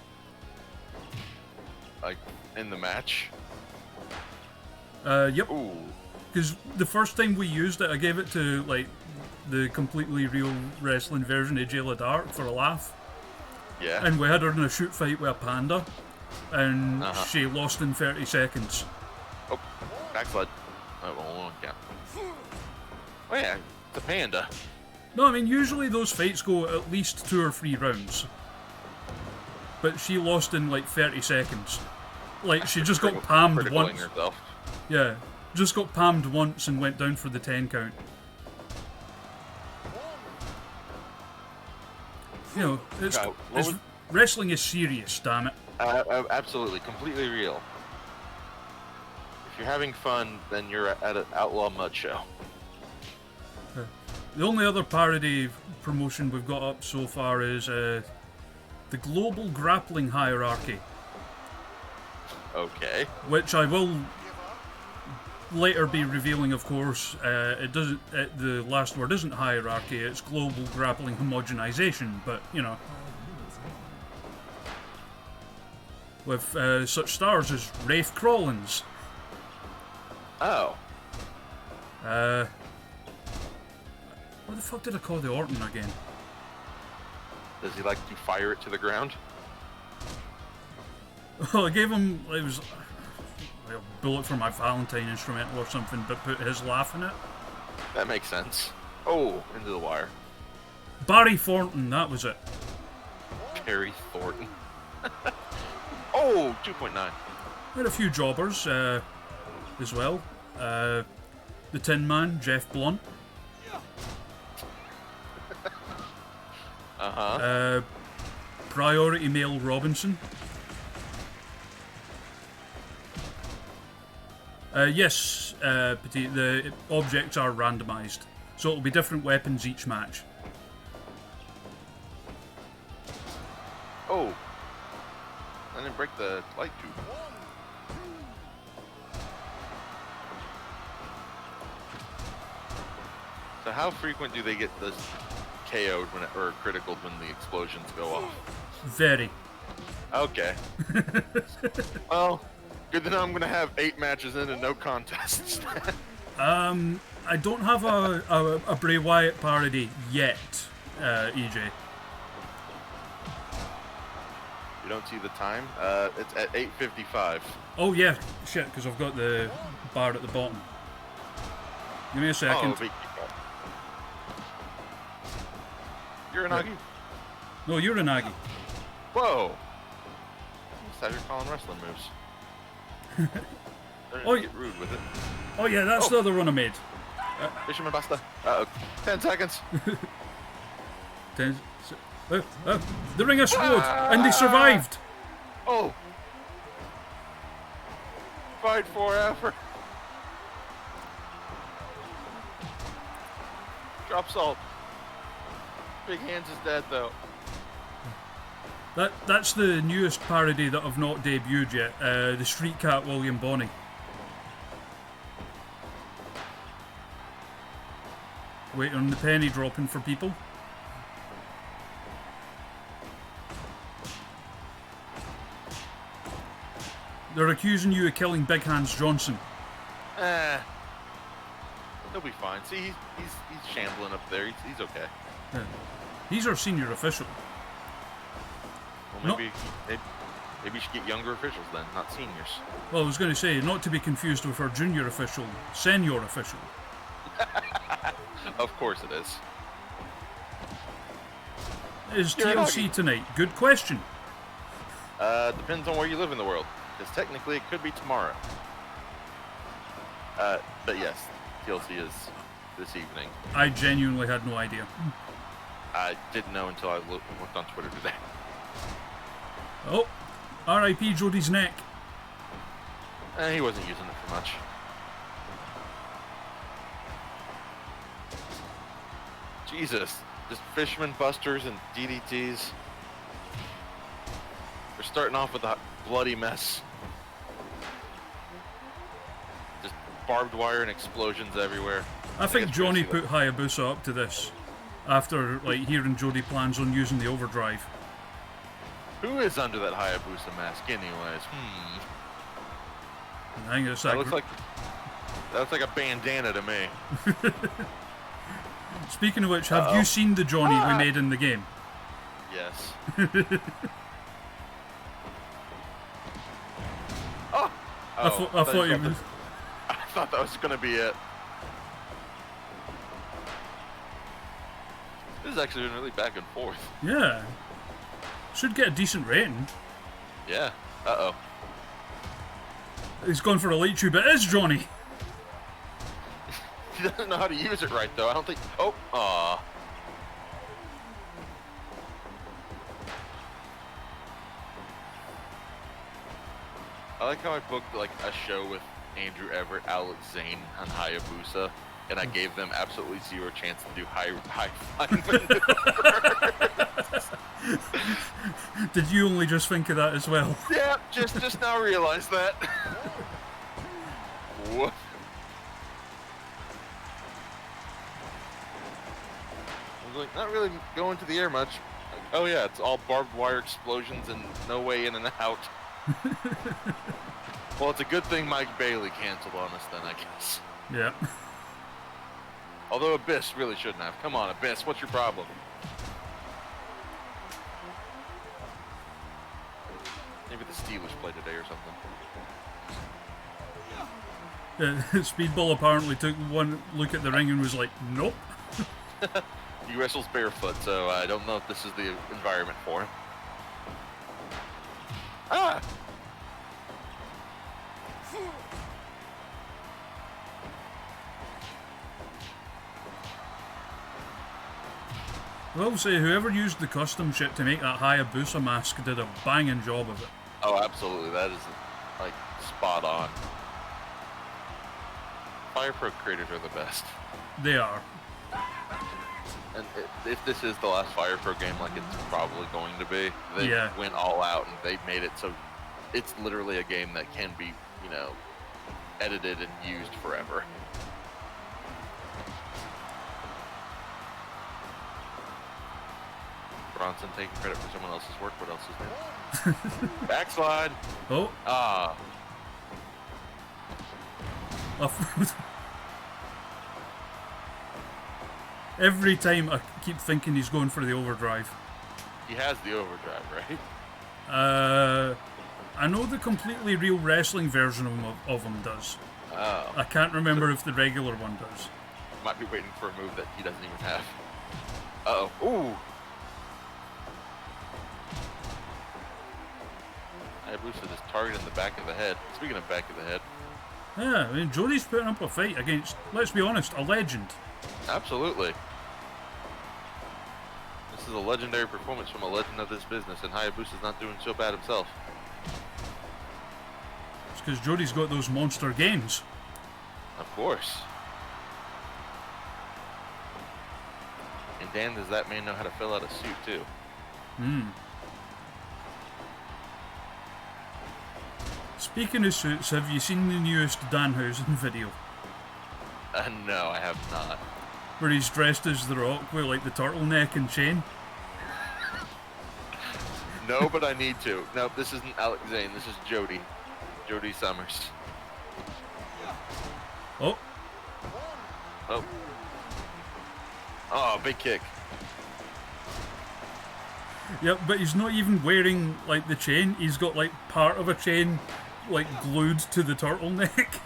Like, in the match? Yep. Ooh. Because the first time we used it, I gave it to, like, the completely real wrestling version of Jayla Dark for a laugh. Yeah. And we had her in a shoot fight with a panda. And she lost in 30 seconds. Oh, backslide. Oh, well, yeah. Oh yeah, it's a panda. No, I mean, usually those fights go at least 2 or 3 rounds. But she lost in like 30 seconds. Like, she just got pammed once. Herself. Yeah, just got pammed once and went down for the 10 count. You know, wrestling is serious, damn it. Absolutely, completely real. If you're having fun, then you're at an Outlaw Mud show. The only other parody promotion we've got up so far is the Global Grappling Hierarchy. Okay. Which I will later be revealing, of course. It doesn't. The last word isn't hierarchy. It's global grappling homogenization. But you know, with such stars as Rafe Crawlins. Oh. What the fuck did I call the Orton again? Does he like to fire it to the ground? Well, I gave him. It was a bullet for my Valentine instrumental or something, but put his laugh in it. That makes sense. Oh, into the wire. Barry Thornton, that was it. Barry Thornton. Oh, 2.9. Had a few jobbers as well. The Tin Man, Jeff Blunt. Priority Mail Robinson. Yes, Petit, the objects are randomised, so it'll be different weapons each match. Oh, I didn't break the light tube. So how frequent do they get this KO'd or critical when the explosions go off? Very. Okay. Well, good to know I'm going to have 8 matches in and no contests. I don't have a Bray Wyatt parody yet, EJ. You don't see the time? It's at 8:55. Oh yeah, shit, because I've got the bar at the bottom. Give me a second. Oh, you're a Nagi? No, you're a Nagi. Whoa! That's how you're calling wrestling moves. Don't get rude with it. Oh yeah, that's the other one I made. Fisherman Buster. Uh-oh. 10 seconds. 10. The ring exploded, and they survived. Oh. Fight forever. Drop salt. Big Hands is dead though. That's the newest parody that I've not debuted yet. The Street Cat William Bonney. Wait on the penny dropping for people. They're accusing you of killing Big Hands Johnson. He'll be fine. See, he's shambling up there. He's okay. Yeah. He's our senior official. Well, maybe you should get younger officials then, not seniors. Well, I was going to say, not to be confused with our junior official, senior official. Of course it is. is You're TLC tonight? Good question. Depends on where you live in the world. Because technically it could be tomorrow. But yes, TLC is this evening. I genuinely had no idea. I didn't know until I looked on Twitter today. Oh, R.I.P. Jody's neck. He wasn't using it for much. Jesus, just Fisherman Busters and DDTs. We're starting off with a bloody mess. Just barbed wire and explosions everywhere. I think Johnny put Hayabusa up to this after hearing Jody plans on using the overdrive. Who is under that Hayabusa mask, anyways? I think it's that looks like a bandana to me. Speaking of which, have you seen the Johnny we made in the game? Yes. I thought you was. I thought that was gonna be it. This has actually been really back and forth. Yeah. Should get a decent rating. Yeah. Uh-oh. He's gone for a light tube. It is Johnny. He doesn't know how to use it right, though. I don't think... Oh, aw. I like how I booked, a show with Andrew Everett, Alex Zane, and Hayabusa, and I gave them absolutely zero chance to do high flying maneuvers. Did you only just think of that as well? Yeah, just now realized that. Whoop. I was not really going to the air much. Oh yeah, it's all barbed wire explosions and no way in and out. Well, it's a good thing Mike Bailey canceled on us then, I guess. Yeah. Although Abyss really shouldn't have. Come on, Abyss, what's your problem? Maybe the Steelers play today or something. Speedball apparently took one look at the ring and was like, nope. He wrestles barefoot, so I don't know if this is the environment for him. Ah! I will say, whoever used the custom ship to make that Hayabusa mask did a banging job of it. Oh, absolutely. That is, spot on. Fire Pro creators are the best. They are. And if this is the last Fire Pro game, like it's probably going to be, they went all out and they made it so it's literally a game that can be, edited and used forever. Bronson taking credit for someone else's work. What else is there? Backslide. Oh. Ah. Every time I keep thinking he's going for the overdrive. He has the overdrive, right? I know the completely real wrestling version of him does. Oh. I can't remember if the regular one does. Might be waiting for a move that he doesn't even have. Uh-oh. Ooh. Hayabusa just targeting the back of the head. Speaking of back of the head. Yeah, I mean, Jody's putting up a fight against, let's be honest, a legend. Absolutely. This is a legendary performance from a legend of this business, and Hayabusa's not doing so bad himself. It's because Jody's got those monster games. Of course. And damn, does that man know how to fill out a suit, too. Speaking of suits, have you seen the newest Danhausen video? No, I have not. Where he's dressed as The Rock with the turtleneck and chain? No, but I need to. No, this isn't Alex Zane. This is Jody. Jody Summers. Oh. Oh. Oh, big kick. Yep, but he's not even wearing, the chain. He's got, part of a chain, glued to the turtleneck.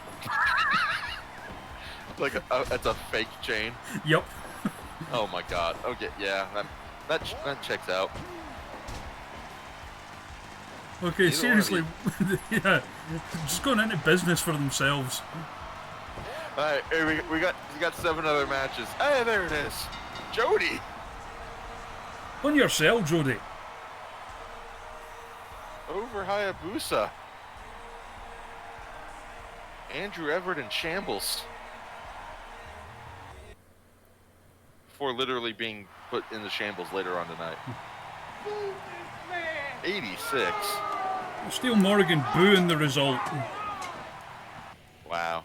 It's a fake chain? Yep. Oh my god. Okay, yeah. That checks out. Okay, Neither seriously, yeah, just going into business for themselves. All right, hey, we got 7 other matches. Hey, there it is, Jody. On your cell, Jody. Over Hayabusa. Andrew Everett in shambles. Before literally being put in the shambles later on tonight. 86. Steel Morgan booing the result. Wow.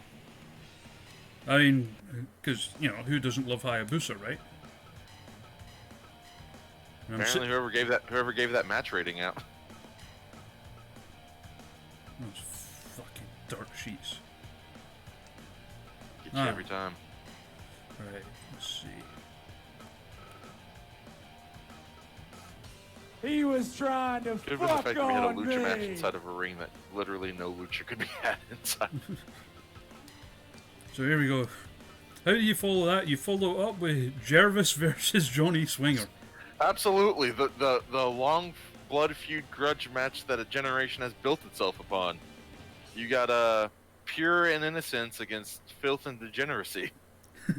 I mean, because, you know, who doesn't love Hayabusa, right? Apparently whoever gave that match rating out. Those fucking dirt sheets. Gets you every time. Alright, let's see. He was trying to Could have been the fact that we had a lucha match inside of a ring that literally no lucha could be had inside. So here we go. How do you follow that? You follow up with Jarvis versus Johnny Swinger. Absolutely, the long blood feud grudge match that a generation has built itself upon. You got pure and innocence against filth and degeneracy.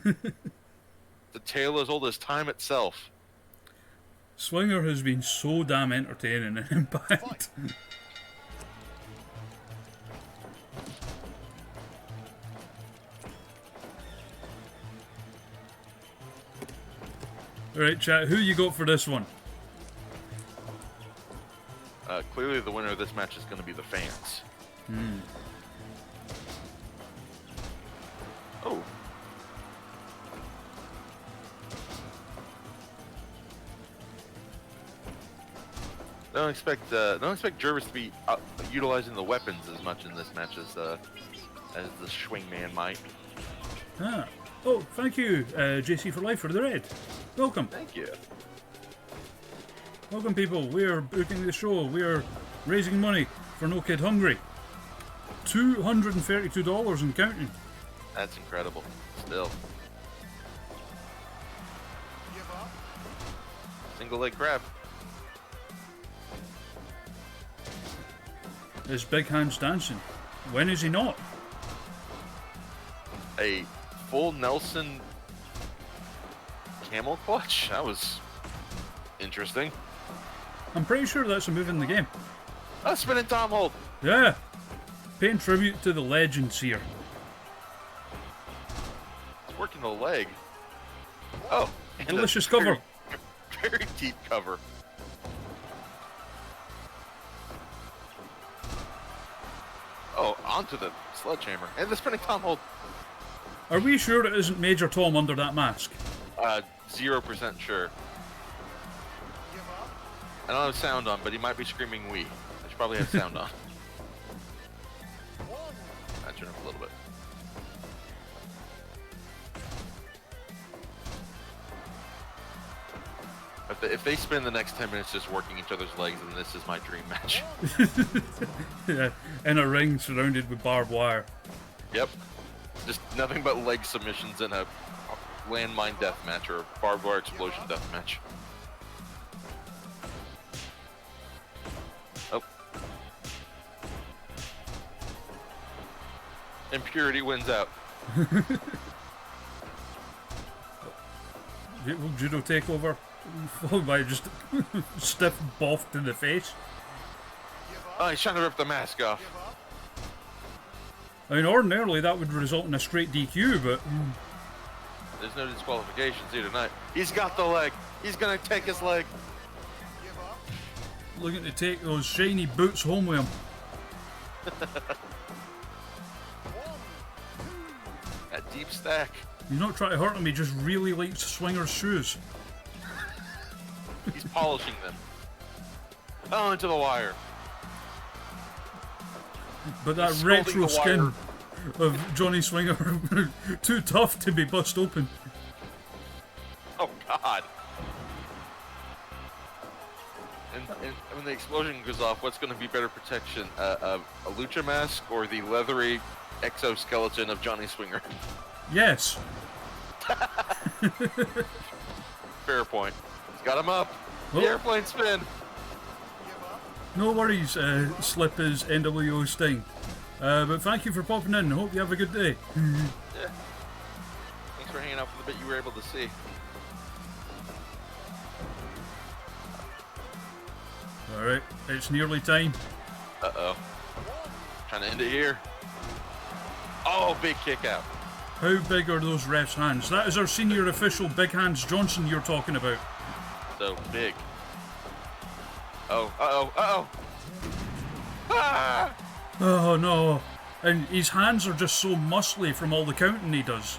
The tale as old as time itself. Swinger has been so damn entertaining in Impact. Alright, chat, who you got for this one? Clearly the winner of this match is going to be the fans. Oh. Don't expect Jarvis to be utilizing the weapons as much in this match as the Swing Man might. Ah. Oh, thank you, JC for Life for the Red. Welcome. Thank you. Welcome, people. We are booking the show. We are raising money for No Kid Hungry. $232 and counting. That's incredible. Still. Single leg grab. Is Big Hands dancing? When is he not? A full Nelson camel clutch? That was interesting. I'm pretty sure that's a move in the game. A spinning Tom hold. Yeah. Paying tribute to the legends here. It's working the leg. Oh. And Delicious cover. Very deep cover. Oh, onto the sledgehammer. And the spinning Tom hold. Are we sure it isn't Major Tom under that mask? 0% sure. I don't have sound on, but he might be screaming "we." I should probably have sound on. I turn up a little bit. If they spend the next 10 minutes just working each other's legs, then this is my dream match. Yeah, in a ring surrounded with barbed wire. Yep. Just nothing but leg submissions in a landmine death match or a barbed wire explosion death match. Oh. Impurity wins out. Will judo take over? Followed by just stiff boff to the face. Oh, he's trying to rip the mask off. I mean, ordinarily that would result in a straight DQ, but... There's no disqualifications here tonight. He's got the leg. He's going to take his leg. Looking to take those shiny boots home with him. That deep stack. He's not trying to hurt him, he just really likes Swinger's shoes. He's polishing them. Oh, into the wire. But that He's retro scalding the skin of Johnny Swinger, too tough to be bust open. Oh, God. And when the explosion goes off, what's going to be better protection? A lucha mask or the leathery exoskeleton of Johnny Swinger? Yes. Fair point. He's Got him up. Oh. The airplane spin. No worries, Slip is NWO Sting. But thank you for popping in. Hope you have a good day. Yeah. Thanks for hanging out for the bit you were able to see. Alright, it's nearly time. Uh-oh. Trying to end it here. Oh, big kick out. How big are those refs' hands? That is our senior official, Big Hands Johnson, you're talking about. So big. Oh, uh-oh, uh-oh. Ah! Oh no. And his hands are just so muscly from all the counting he does.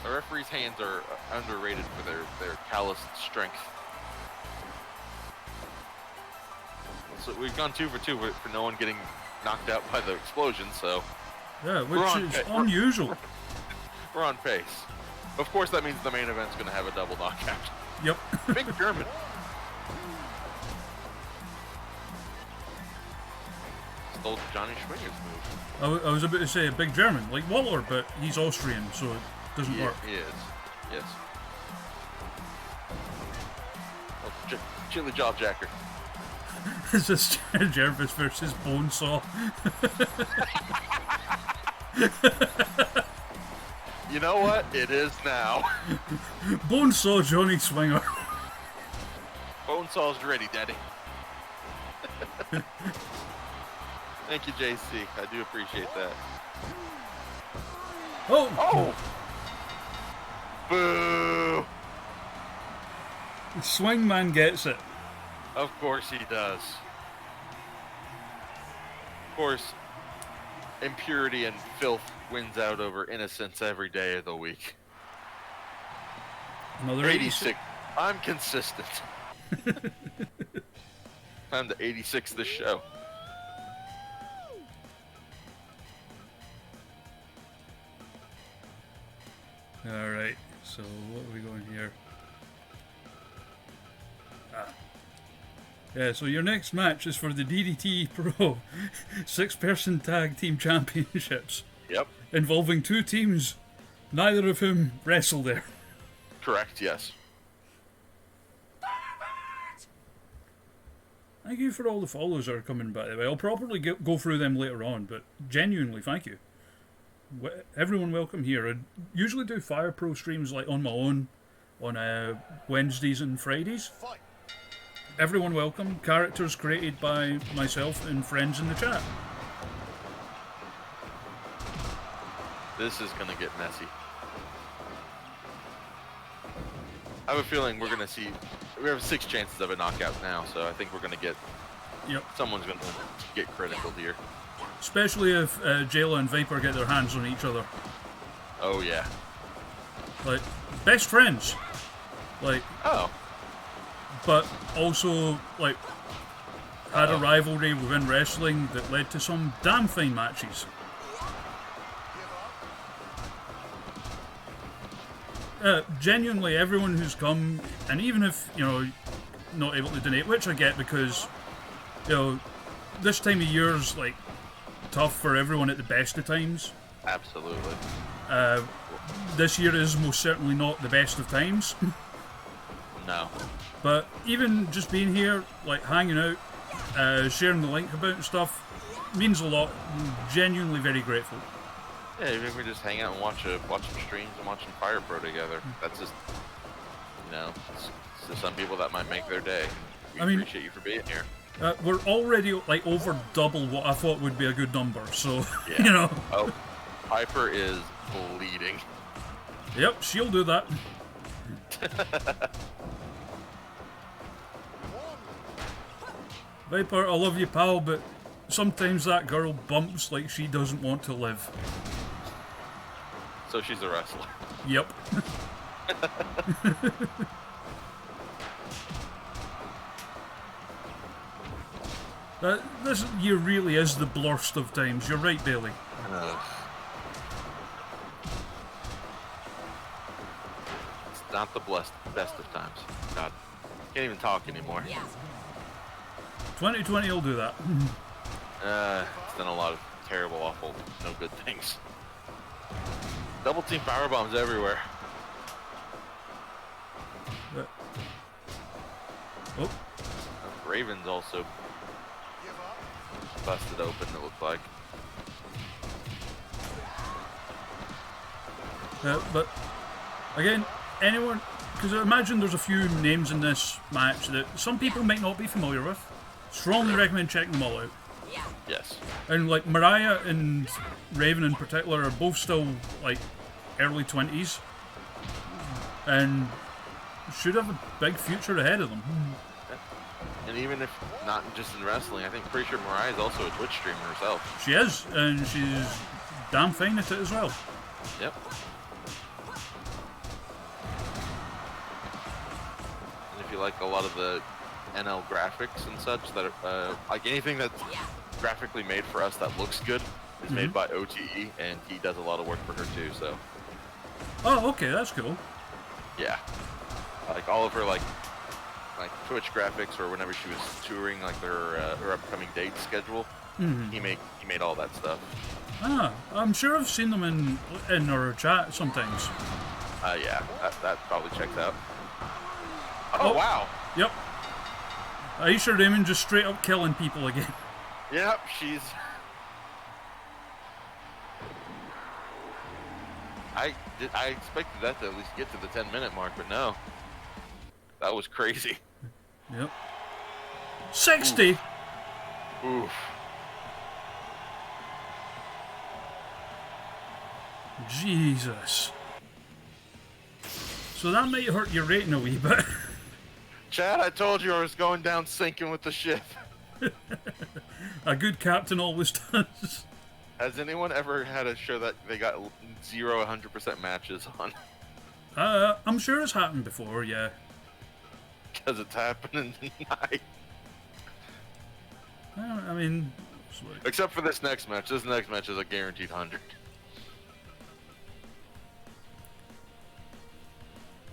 The referee's hands are underrated for their calloused strength. So we've gone 2 for 2 for no one getting knocked out by the explosion, so... Yeah, which is unusual. We're on pace. Of course, that means the main event's going to have a double knockout. Yep. Big German. Stole Johnny Schwinger's move. I was about to say a big German, like Waller, but he's Austrian, so it doesn't work. He is. Yes. Oh, Chili Jaw Jacker. Is this Jarvis versus Bonesaw? You know what? It is now. Bonesaw Johnny Swinger. Bonesaw's ready, Daddy. Thank you, JC. I do appreciate that. Oh! Boo! Swingman gets it. Of course he does. Of course, impurity and filth wins out over innocence every day of the week. Another 86. I'm consistent. Time to 86 this show. Alright, so what are we going here? Yeah, so your next match is for the DDT Pro 6-person Tag Team Championships. Yep. Involving 2 teams, neither of whom wrestle there. Correct, yes. Thank you for all the follows that are coming, by the way. I'll probably go through them later on, but genuinely, thank you. Everyone welcome here. I usually do Fire Pro streams like on my own on Wednesdays and Fridays. Everyone welcome. Characters created by myself and friends in the chat. This is going to get messy. I have a feeling we're going to see... We have 6 chances of a knockout now, so I think we're going to get... Yep. Someone's going to get critical here. Especially if Jayla and Viper get their hands on each other. Oh, yeah. Like, best friends. Like... Oh. But also, like, had a rivalry within wrestling that led to some damn fine matches. Genuinely, everyone who's come, and even if, you know, not able to donate, which I get because, you know, this time of year's, like, tough for everyone at the best of times. Absolutely. This year is most certainly not the best of times. No. But even just being here, like, hanging out, sharing the link about and stuff, means a lot. I'm genuinely very grateful. Yeah, even if we just hang out and watch some streams and watch some Fire Pro together. That's just, you know, it's to some people that might make their day. We appreciate you for being here. We're already, like, over double what I thought would be a good number, so, Yeah. you know. Oh, Piper is bleeding. Yep, she'll do that. Viper, I love you, pal, but sometimes that girl bumps like she doesn't want to live. So she's a wrestler. Yep. This year really is the blurst of times. You're right, Bailey. It's not the best of times. God, can't even talk anymore. 2020 will do that. It's done a lot of terrible, awful, no good things. Double team power bombs everywhere. Oh. Raven's also busted open, it looked like. But again, anyone, because I imagine there's a few names in this match that some people might not be familiar with. Strongly recommend checking them all out. Yes. And like Mariah and Raven in particular are both still like early 20s and should have a big future ahead of them. And even if not just in wrestling, I think pretty sure Mariah's also a Twitch streamer herself. She is, and she's damn fine at it as well. Yep. And if you like a lot of the NL graphics and such, that are, like anything that's graphically made for us that looks good is made by OTE, and he does a lot of work for her too. So. Oh, okay, that's cool. Yeah. Like all of her like Twitch graphics, or whenever she was touring, like her upcoming date schedule, he made all that stuff. Ah, I'm sure I've seen them in our chat sometimes. Yeah, that probably checks out. Oh wow. Yep. Aisha Raymond just straight up killing people again. Yep, she's. I expected that to at least get to the 10-minute mark, but no. That was crazy. Yep. 60. Oof. Jesus. So that might hurt your rating a wee bit. Chad, I told you I was going down sinking with the ship. A good captain always does. Has anyone ever had a show that they got 100% matches on? I'm sure it's happened before, yeah. Because it's happening tonight. I mean... Except for this next match. This next match is a guaranteed 100.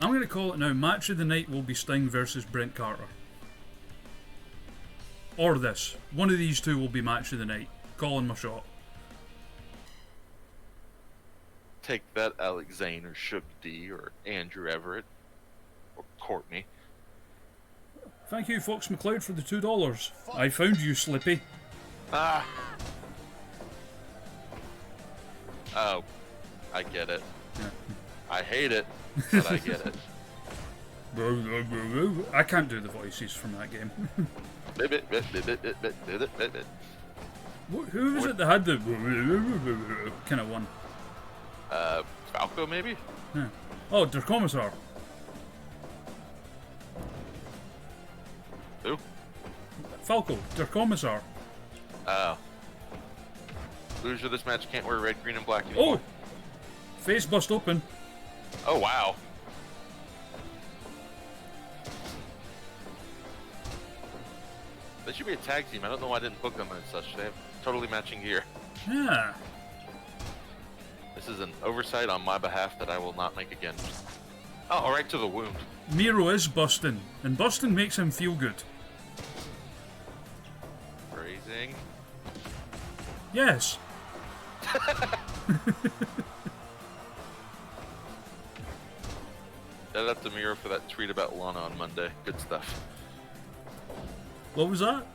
I'm going to call it now. Match of the night will be Sting versus Brent Carter. Or this. One of these two will be match of the night. Calling my shot. Take that, Alex Zane or Suge D or Andrew Everett or Courtney. Thank you, Fox McLeod, for the $2. I found you, Slippy. Ah! Oh, I get it. Yeah. I hate it, but I get it. I can't do the voices from that game. Who was it that had the kind of one? Falco, maybe? Yeah. Oh, Der Kommissar. Who? Falco, Der Kommissar. Oh. Loser this match can't wear red, green, and black anymore. Oh! Face bust open. Oh, wow. They should be a tag team. I don't know why I didn't book them as such. They have totally matching gear. Yeah. This is an oversight on my behalf that I will not make again. Oh, right to the wound. Miro is busting, and busting makes him feel good. Phrasing. Yes. Shout out to Miro for that tweet about Lana on Monday. Good stuff. What was that?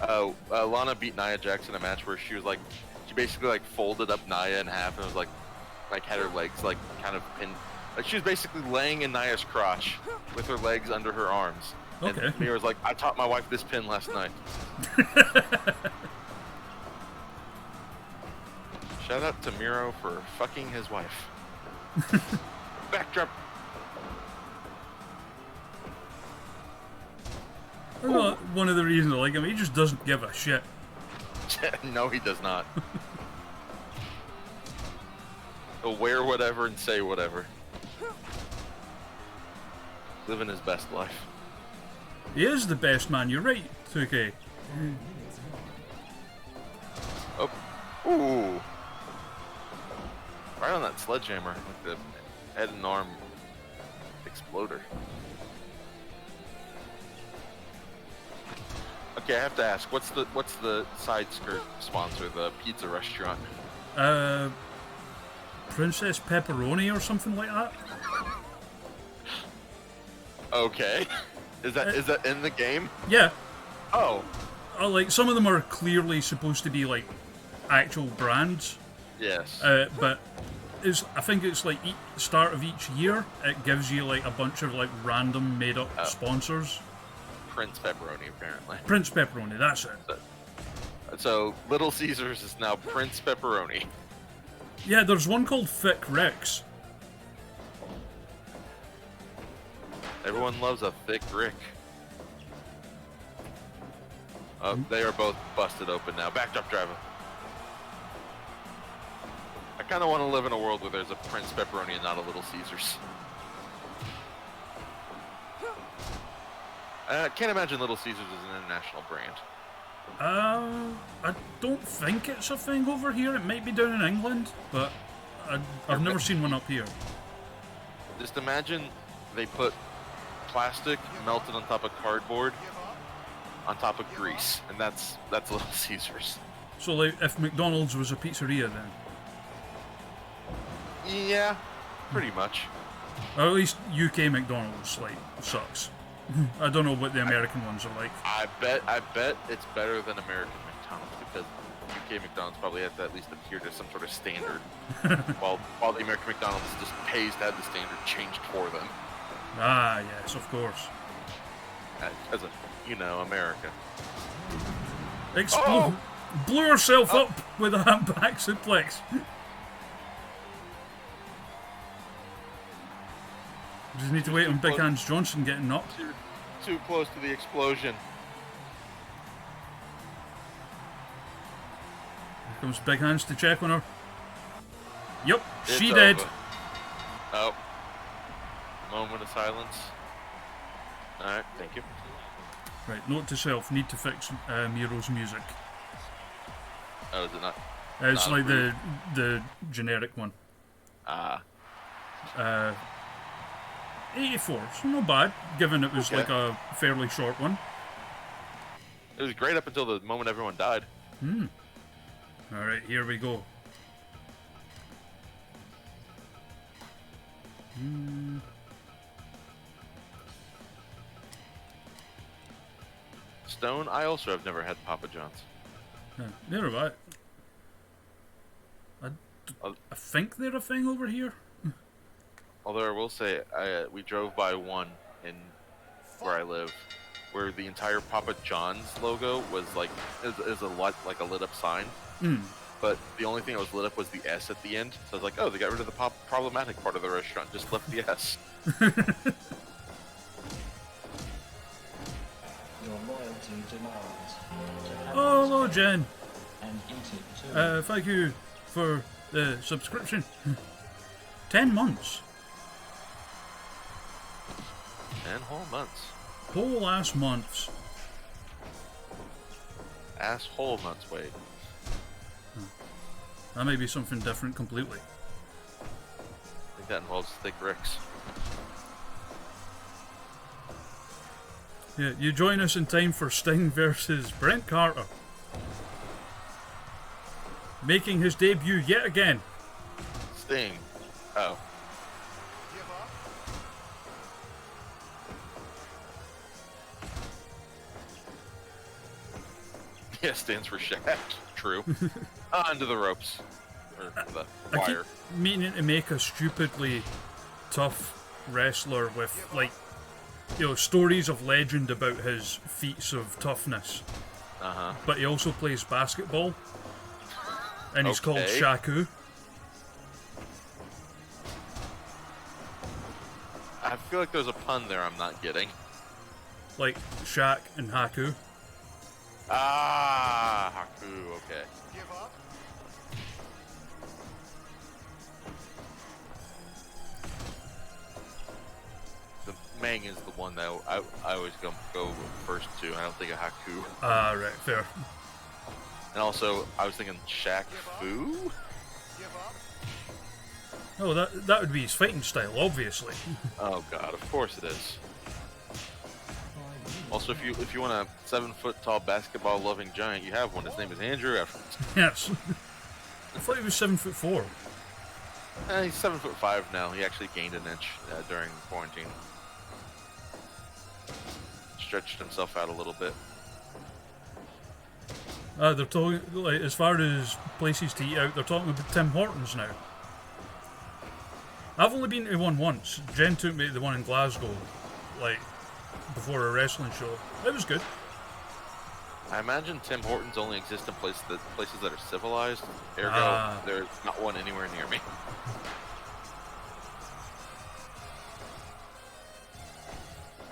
Oh, Lana beat Nia Jax in a match where she was like, she basically like folded up Nia in half and was like had her legs like kind of pinned. Like she was basically laying in Nia's crotch with her legs under her arms. Okay. And Miro's like, I taught my wife this pin last night. Shout out to Miro for fucking his wife. Backdrop. Well, one of the reasons I like him, he just doesn't give a shit. No, he does not. He'll wear whatever and say whatever. Living his best life. He is the best man, you're right, 2K. Oh. Ooh. Right on that sledgehammer with the head and arm exploder. Okay, I have to ask, what's the side skirt sponsor, the pizza restaurant? Princess Pepperoni or something like that? Okay. Is that in the game? Yeah. Oh. Like, some of them are clearly supposed to be, like, actual brands. Yes. But I think it's, like, start of each year, it gives you, like, a bunch of, like, random made-up sponsors. Prince Pepperoni, apparently. Prince Pepperoni, that's it. So Little Caesars is now Prince Pepperoni. Yeah, there's one called Thick Rick's. Everyone loves a thick Rick. They are both busted open now. Backdrop driver. I kind of want to live in a world where there's a Prince Pepperoni and not a Little Caesars. I can't imagine Little Caesars is an international brand. I don't think it's a thing over here. It might be down in England, but I've never seen one up here. Just imagine they put plastic melted on top of cardboard on top of grease, and that's Little Caesars. So, like, if McDonald's was a pizzeria, then? Yeah, pretty much. Or at least UK McDonald's, like, sucks. I don't know what the American ones are like. I bet it's better than American McDonald's, because UK McDonald's probably has to at least adhere to some sort of standard, while the American McDonald's just pays to have the standard changed for them. Ah, yes, of course. As a, America. Blew herself up with a back suplex. Just need to wait on Big Hands Johnson getting knocked. Too close to the explosion. Here comes Big Hands to check on her. Yep, she It's did. over. Oh. Moment of silence. Alright, thank you. Right, note to self, need to fix Miro's music. Oh, is it not? It's not like the generic one. 84, so not bad, given it was like a fairly short one. It was great up until the moment everyone died. Alright, here we go. Stone, I also have never had Papa John's. They're right. I think they're a thing over here. Although I will say, we drove by one in where I live, where the entire Papa John's logo was like is a lot like a lit up sign. But the only thing that was lit up was the S at the end. So I was like, oh, they got rid of the problematic part of the restaurant, just left the S. Your loyalty demands. Oh, hello, Jen. And eat it too. Thank you for the subscription. 10 months. 10 whole months. Whole ass months. Asshole months, wait. That may be something different completely. I think that involves thick Ricks. Yeah, you join us in time for Sting versus Brent Carter. Making his debut yet again. Sting. Oh. Yeah, stands for Shaq. True. Onto the ropes. Or the I keep wire. meaning to make a stupidly tough wrestler with, like, stories of legend about his feats of toughness. But he also plays basketball. And he's called Shaku. I feel like there's a pun there I'm not getting. Like Shaq and Haku. Ah, Haku, okay. The Mang is the one that I always go first to. I don't think of Haku. Ah, right, fair. And also, I was thinking Shaq Fu? Oh, that would be his fighting style, obviously. Oh god, of course it is. Also, if you want a 7-foot-tall basketball-loving giant, you have one. His name is Andrew Efforts. Yes. I thought he was 7'4". He's 7'5" now. He actually gained an inch during quarantine. stretched himself out a little bit. They're talking, like, as far as places to eat out, they're talking about Tim Hortons now. I've only been to one once. Jen took me to the one in Glasgow, like, before a wrestling show. It was good. I imagine Tim Hortons only exist in places that are civilized. Ergo, there's not one anywhere near me.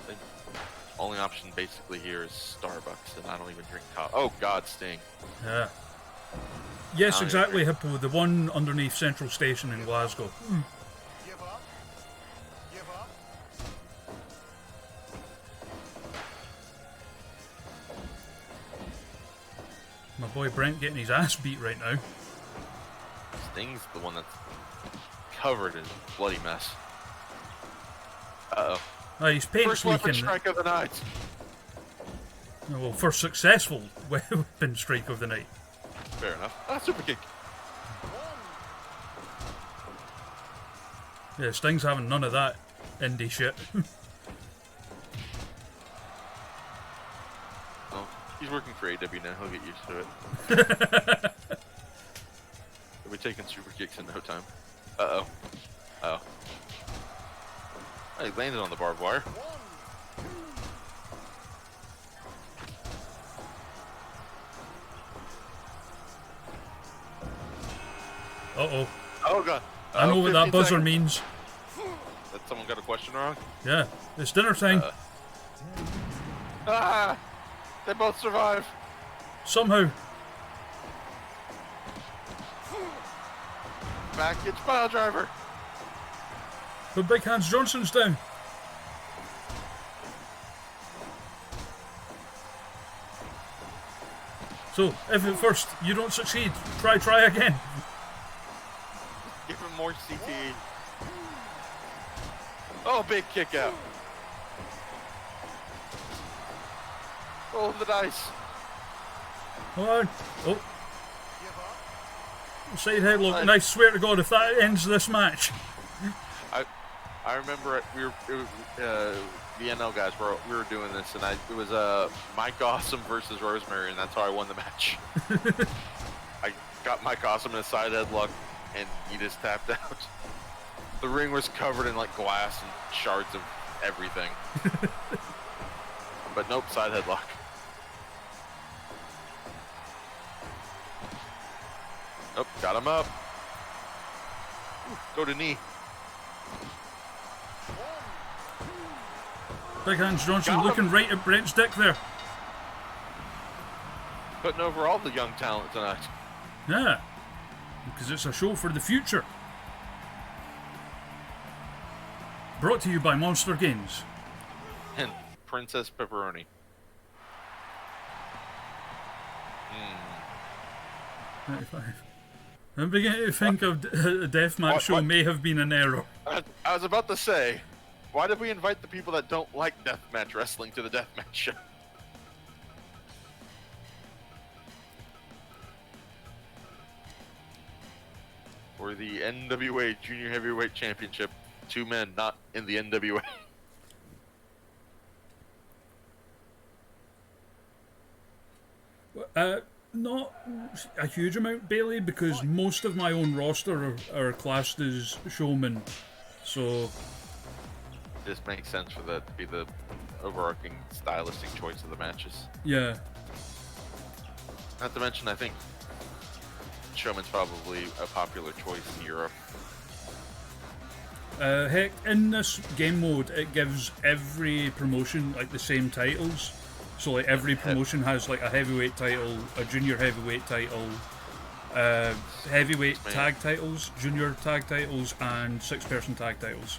The only option basically here is Starbucks, and I don't even drink coffee. Oh God, Sting. Yeah. Yes, exactly, Hippo. The one underneath Central Station in Glasgow. Give up. Give up. My boy Brent getting his ass beat right now. Sting's the one that's covered in bloody mess. Uh-oh. He's paint First weapon leaking. strike of the night. Well, first successful weapon strike of the night. Fair enough. Super kick. Yeah, Sting's having none of that indie shit. Oh, he's working for AW now. He'll get used to it. He'll be taking super kicks in no time. Uh-oh. Oh. He landed on the barbed wire. Uh-oh. Oh God. I know what that 15 buzzer seconds. means. That someone got a question wrong? Yeah, it's dinner time. They both survive. Somehow. Package pile driver. But Big Hands Johnson's down. So, if at first you don't succeed, try again. Give him more CTE. Oh, big kick out. Roll the dice. Come on. Oh. Side headlock. And I swear to God, if that ends this match. I remember the NL guys we were doing this, and it was Mike Awesome versus Rosemary, and that's how I won the match. I got Mike Awesome in a side headlock, and he just tapped out. The ring was covered in like glass and shards of everything. But nope, side headlock. Nope, got him up. Ooh, go to knee. Big Hands Johnson looking right at Brent's dick there. Putting over all the young talent tonight. Yeah, because it's a show for the future. Brought to you by Monster Games. And Princess Pepperoni. 95. I'm beginning to think a deathmatch show may have been an error. I was about to say, why did we invite the people that don't like deathmatch wrestling to the deathmatch show? For the NWA Junior Heavyweight Championship, 2 men not in the NWA. Not a huge amount, Bailey, because most of my own roster are classed as showmen, so... This makes sense for that to be the overarching stylistic choice of the matches. Yeah. Not to mention, I think showman's probably a popular choice in Europe. Heck, in this game mode, it gives every promotion like the same titles. So like every promotion has like a heavyweight title, a junior heavyweight title, heavyweight tag titles, junior tag titles, and 6-person tag titles.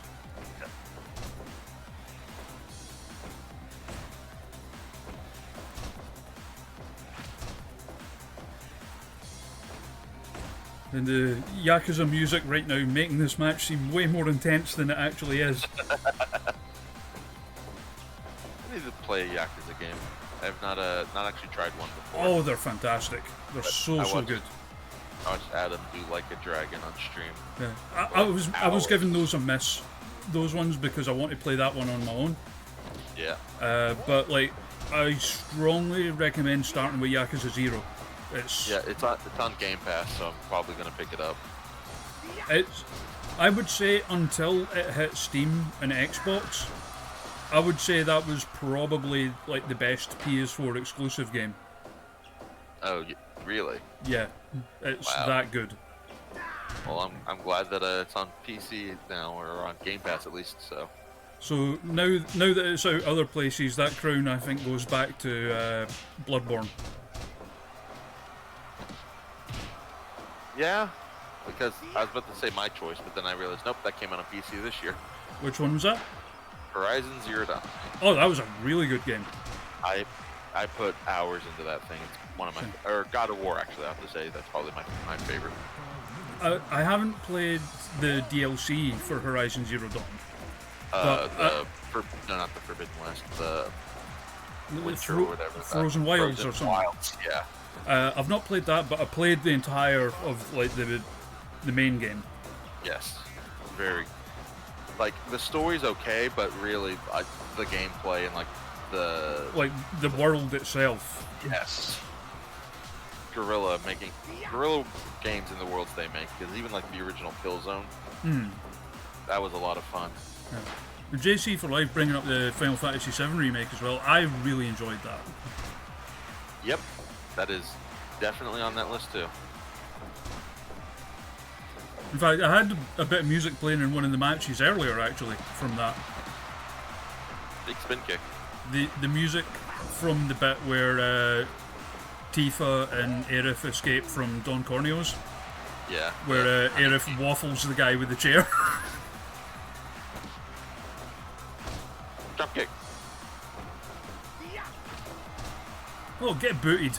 And the Yakuza music right now making this match seem way more intense than it actually is. I need to play a Yakuza game. I have not actually tried one before. Oh, they're fantastic. They're so good. I watched Adam do Like a Dragon on stream. Yeah. I was giving those a miss, those ones, because I want to play that one on my own. Yeah. But like, I strongly recommend starting with Yakuza 0. It's It's on Game Pass, so I'm probably gonna pick it up. I would say until it hit Steam and Xbox, I would say that was probably like the best PS4 exclusive game. Oh, really? Yeah, it's Wow. that good. Well, I'm glad that it's on PC now, or on Game Pass at least. So now that it's out other places, that crown I think goes back to Bloodborne. Yeah, because I was about to say my choice, but then I realized, nope, that came out on PC this year. Which one was that? Horizon Zero Dawn. Oh, that was a really good game. I put hours into that thing. It's one of my, or God of War, actually, I have to say that's probably my favorite. I haven't played the DLC for Horizon Zero Dawn. No, not the Forbidden West, the Winter or whatever. Frozen Wilds or something. Wilds, yeah. I've not played that, but I played the entire of like the main game. Yes, very. Like the story's okay, but really, the gameplay and the world itself. Yes. Guerrilla games in the worlds they make, because even like the original Killzone, that was a lot of fun. Yeah. JC for Life bringing up the Final Fantasy VII remake as well. I really enjoyed that. Yep, that is definitely on that list too. In fact, I had a bit of music playing in one of the matches earlier, actually, from that. Big spin kick. The music from the bit where Tifa and Aerith escape from Don Corneo's. Yeah. Where Aerith waffles the guy with the chair. Drop kick. Oh, get booted.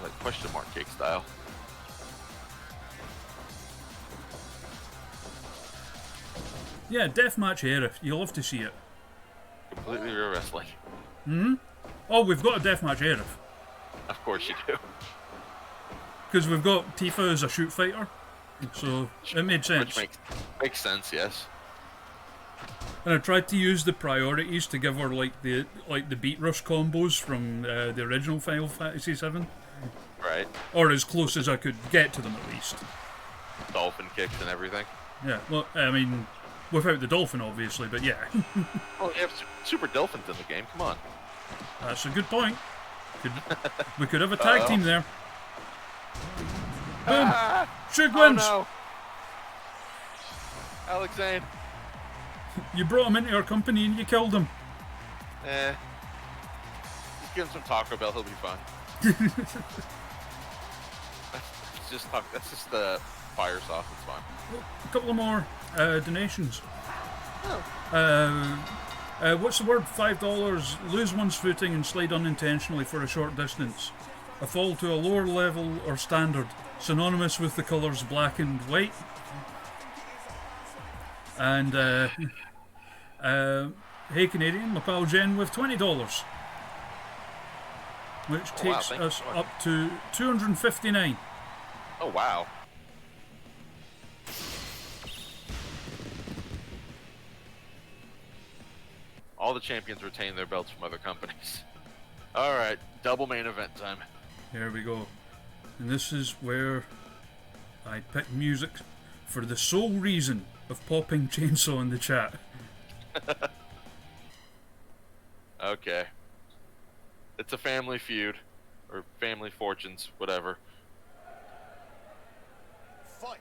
Like question mark kick style. Yeah, Deathmatch Aerith. You'll love to see it. Completely real wrestling. Oh, we've got a Deathmatch Aerith. Of course you do. Because we've got Tifa as a shoot fighter. So it made sense. Which makes sense, yes. And I tried to use the priorities to give her like the beat rush combos from the original Final Fantasy VII. Right. Or as close as I could get to them at least. Dolphin kicks and everything. Yeah, well, I mean, without the dolphin obviously, but yeah. Oh, you have super dolphins in the game, come on. That's a good point. We could have a tag team there. Boom! Shug wins! Oh no! Alex Zane. You brought him into our company and you killed him. Just give him some Taco Bell, he'll be fine. That's just the fire sauce, it's fine. A couple of more donations. What's the word? $5. Lose one's footing and slide unintentionally for a short distance. A fall to a lower level or standard, synonymous with the colours black and white. And hey Canadian, my pal Jen with $20, which takes us up to 259. Oh wow. All the champions retain their belts from other companies. Alright, double main event time. Here we go. And this is where I pick music for the sole reason of popping Chainsaw in the chat. Okay. It's a family feud. Or family fortunes, whatever. Fight.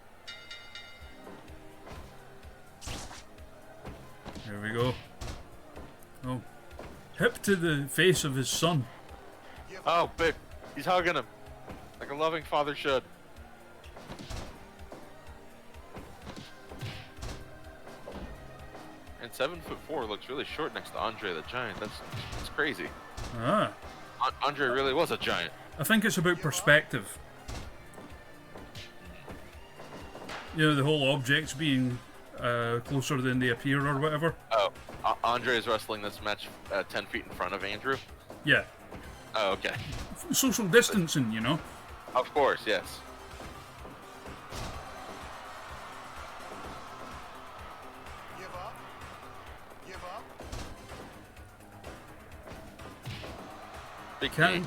Here we go. Oh. Hip to the face of his son. Oh, babe. He's hugging him. Like a loving father should. And 7'4" looks really short next to Andre the Giant. That's crazy. Ah. Andre really was a giant. I think it's about perspective. You know, the whole objects being closer than they appear or whatever. Oh, Andre is wrestling this match 10 feet in front of Andrew? Yeah. Oh, okay. Social distancing, you know. Of course, yes. Give up. Give up. Big Can, game.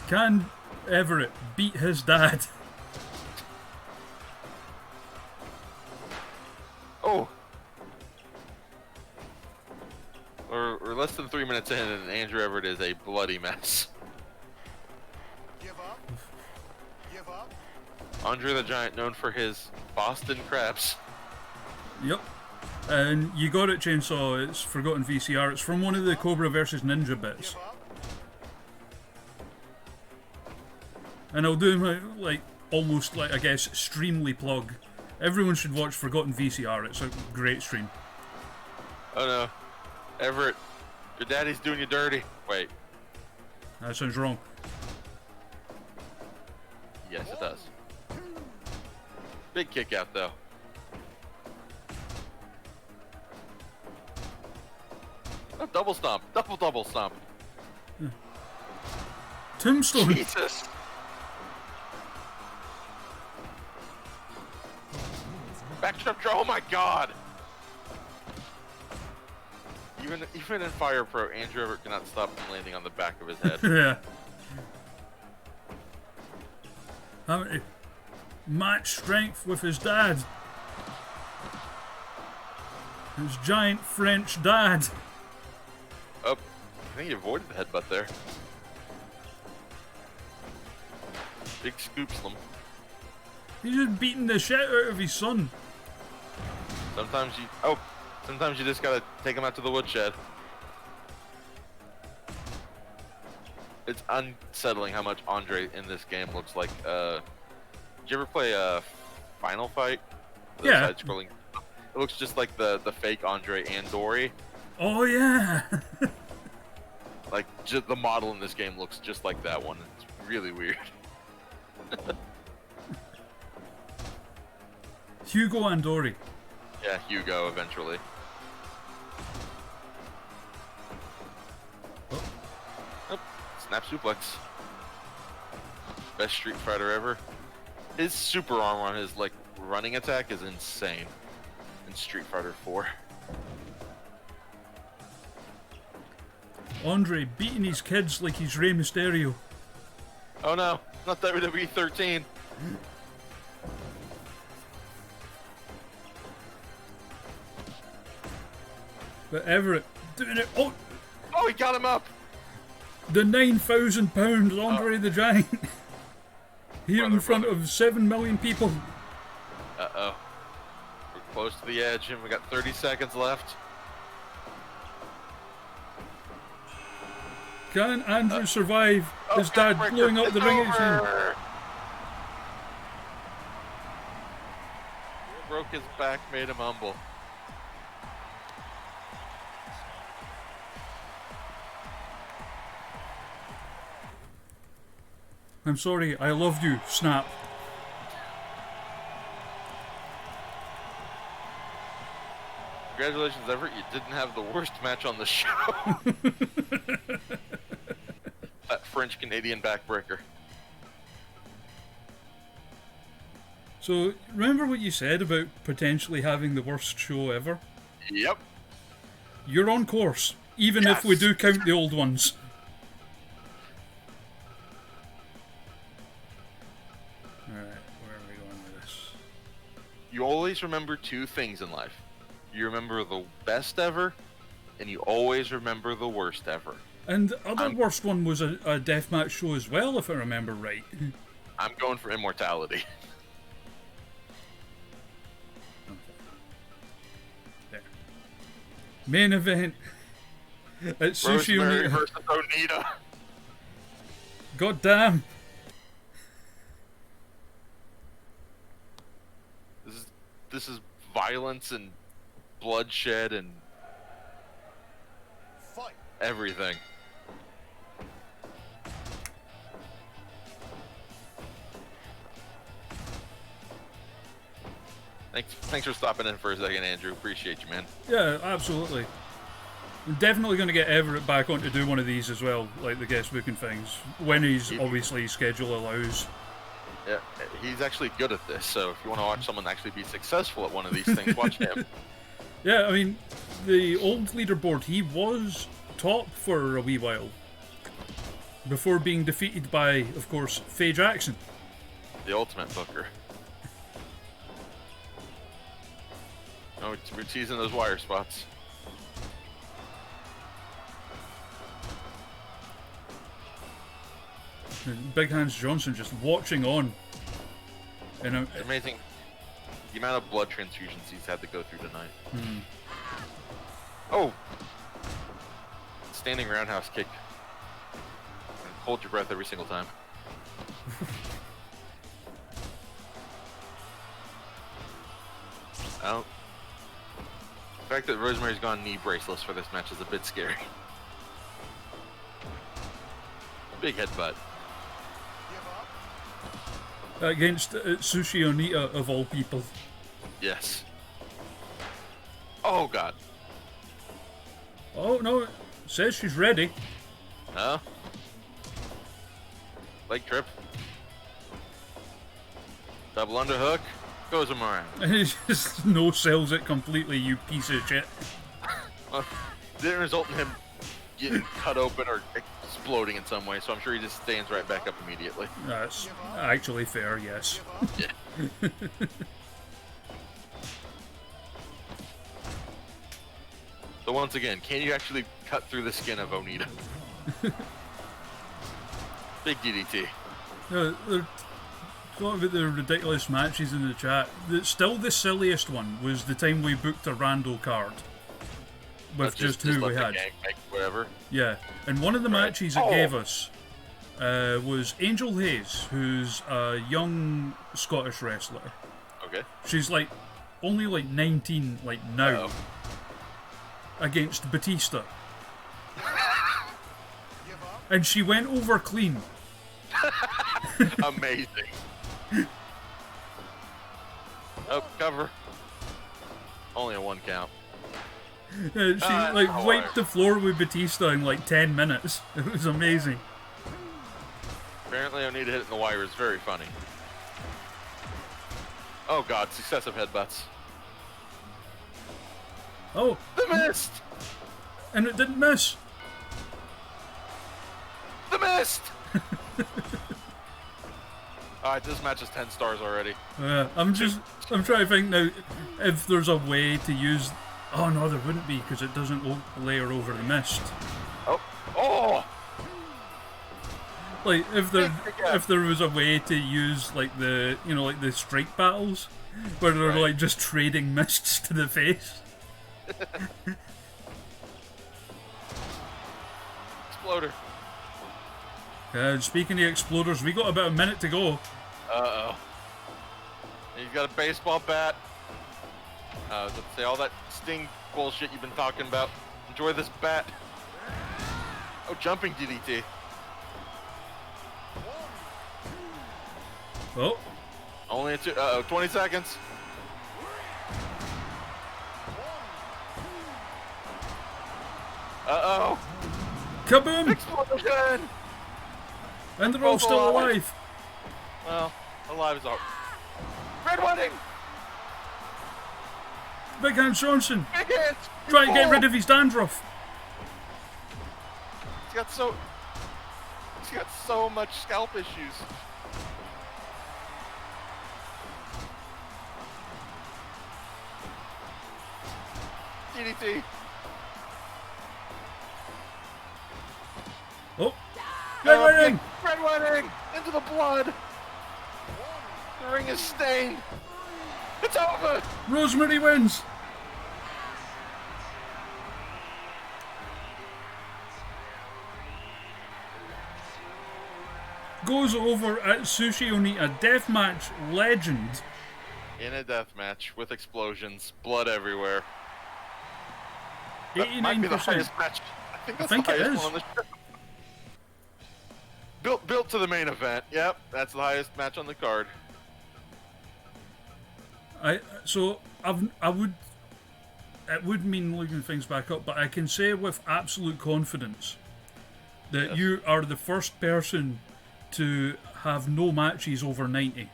can Everett beat his dad? Oh. We're less than 3 minutes in, and Andrew Everett is a bloody mess. Give up. Give up. Andre the Giant, known for his Boston crabs. Yep. And you got it, Chainsaw. It's Forgotten VCR. It's from one of the Cobra vs. Ninja bits. Give up. And I'll do my, like, almost like, I guess, streamly plug. Everyone should watch Forgotten VCR. It's a great stream. Oh no. Everett, your daddy's doing you dirty. Wait. That sounds wrong. Yes, it does. Big kick out, though. Oh, double stomp. Double stomp. Tombstone. Jesus. Backstrap draw. Oh my god. Even in Fire Pro, Andrew Everett cannot stop from landing on the back of his head. Yeah. How many match strength with his dad? His giant French dad. Oh, I think he avoided the headbutt there. Big scoop slim. He's just beating the shit out of his son. Sometimes you just gotta take him out to the woodshed. It's unsettling how much Andre in this game looks like. Did you ever play Final Fight? The Yeah. side-scrolling. It looks just like the fake Andre and Dory. Oh yeah. Like the model in this game looks just like that one. It's really weird. Hugo and Dory. Yeah, Hugo eventually. Oh, snap suplex. Best Street Fighter ever. His super armor on his like running attack is insane in Street Fighter 4. Andre beating his kids like he's Rey Mysterio. Oh no, not WWE 13. But Everett doing it. Oh, Oh, he got him up. the 9,000 pound Andre the Giant. Here in Brother, front brother. of 7 million people. Uh-oh. We're close to the edge and we got 30 seconds left. Can Andrew survive his Oh, dad Godbreaker, blowing up the it's ring at him? over. Broke his back, made him humble. I'm sorry, I love you, Snap. Congratulations, Everett. You didn't have the worst match on the show. That French-Canadian backbreaker. So, remember what you said about potentially having the worst show ever? Yep. You're on course, even if we Yes. do count the old ones. Alright, where are we going with this? You always remember two things in life. You remember the best ever, and you always remember the worst ever. And the other worst one was a deathmatch show as well, if I remember right. I'm going for immortality. There. Main event. It's Sushi Rosemary Onita. versus Onita. God damn. This is violence and bloodshed and Fight. everything. Thanks for stopping in for a second, Andrew. Appreciate you, man. Yeah, absolutely. I'm definitely going to get Everett back on to do one of these as well, like the guest booking things, when he's obviously his schedule allows. Yeah, he's actually good at this. So if you want to watch someone actually be successful at one of these things, watch him. Yeah, I mean, the old leaderboard, he was top for a wee while. before being defeated by, of course, Faye Jackson. The ultimate booker. Oh, we're teasing those wire spots. Big Hands Johnson just watching on. And Amazing the amount of blood transfusions he's had to go through tonight. Oh! Standing roundhouse kick. Hold your breath every single time. Oh. The fact that Rosemary's gone knee braceless for this match is a bit scary. Big headbutt. against Sushi Onita of all people. Yes. Oh god. Oh no, it says she's ready. Huh? Leg trip. Double underhook. Goes him around. And he just no-sells it completely, you piece of shit. Didn't result in him getting cut open or exploding in some way, so I'm sure he just stands right back up immediately. That's actually fair, yes. Yeah. So once again, can you actually cut through the skin of Onita? Big DDT. They're talking about the ridiculous matches in the chat. Still the silliest one was the time we booked a rando card. With just who we had. Whatever. Yeah, and one of the matches it gave us was Angel Hayes, who's a young Scottish wrestler. Okay. She's like only like 19 like now. Against Batista. And she went over clean. Amazing. Oh, cover. Only a 1 count. She wiped the floor with Batista in like 10 minutes. It was amazing. Apparently Onita hitting the wire is very funny. Oh god, successive headbutts. Oh. The mist! And it didn't miss. The mist! Alright, this match is 10 stars already. I'm trying to think now if there's a way to use... Oh no, there wouldn't be because it doesn't layer over the mist. Oh! Oh! Like if there was a way to use like the like the strike battles where they're like just trading mists to the face. Exploder. Speaking of exploders, we got about a minute to go. Uh-oh. He's got a baseball bat. Let's say all that Sting bullshit you've been talking about. Enjoy this bat. Oh, jumping DDT. Oh. Only a 20 seconds. Uh-oh. Kaboom! Explosion! And they're all still alive. Well, alive is all. Red wedding! Big Hand Johnson! Big hit! Try to get rid of his dandruff. He's got so much scalp issues. DDT. Oh! Red wedding! Red wedding! Into the blood! The ring is stained! It's over! Rosemary wins! Goes over at Sushi Onita, deathmatch legend. In a death match with explosions, blood everywhere. That might be the 89%. highest match. I think it the highest is. one on the show. Built to the main event. Yep, that's the highest match on the card. It would mean looking things back up, but I can say with absolute confidence that you are the first person to have no matches over 90.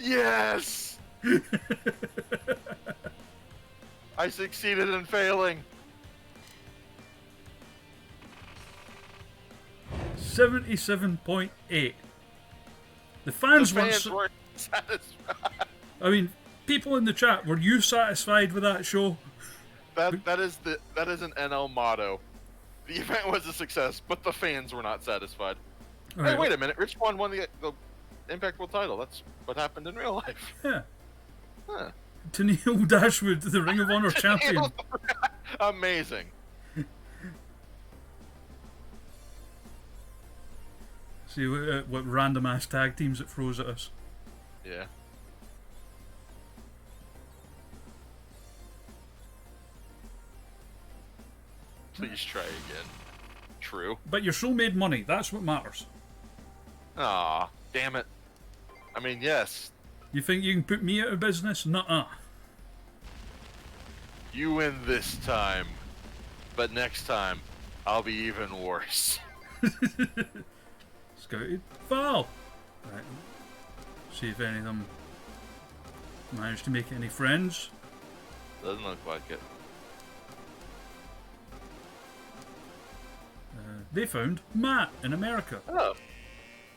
Yes! I succeeded in failing. 77.8. The fans Fans weren't. weren't satisfied. I mean, people in the chat, were you satisfied with that show? That is an NL motto. The event was a success, but the fans were not satisfied. All Hey, right. wait a minute. Rich Swann won the Impact World title. That's what happened in real life. Yeah. Huh. To Neil Dashwood, the Ring of Honor champion. Amazing. See what random ass tag teams it throws at us. Yeah. Please try again. True. But your show made money. That's what matters. Aw, damn it. I mean, yes, You think you can put me out of business? Nuh-uh. you win this time, but next time I'll be even worse. Scouted. Foul! Right. See if any of them managed to make any friends. Doesn't look like it. They found Matt in America. Oh.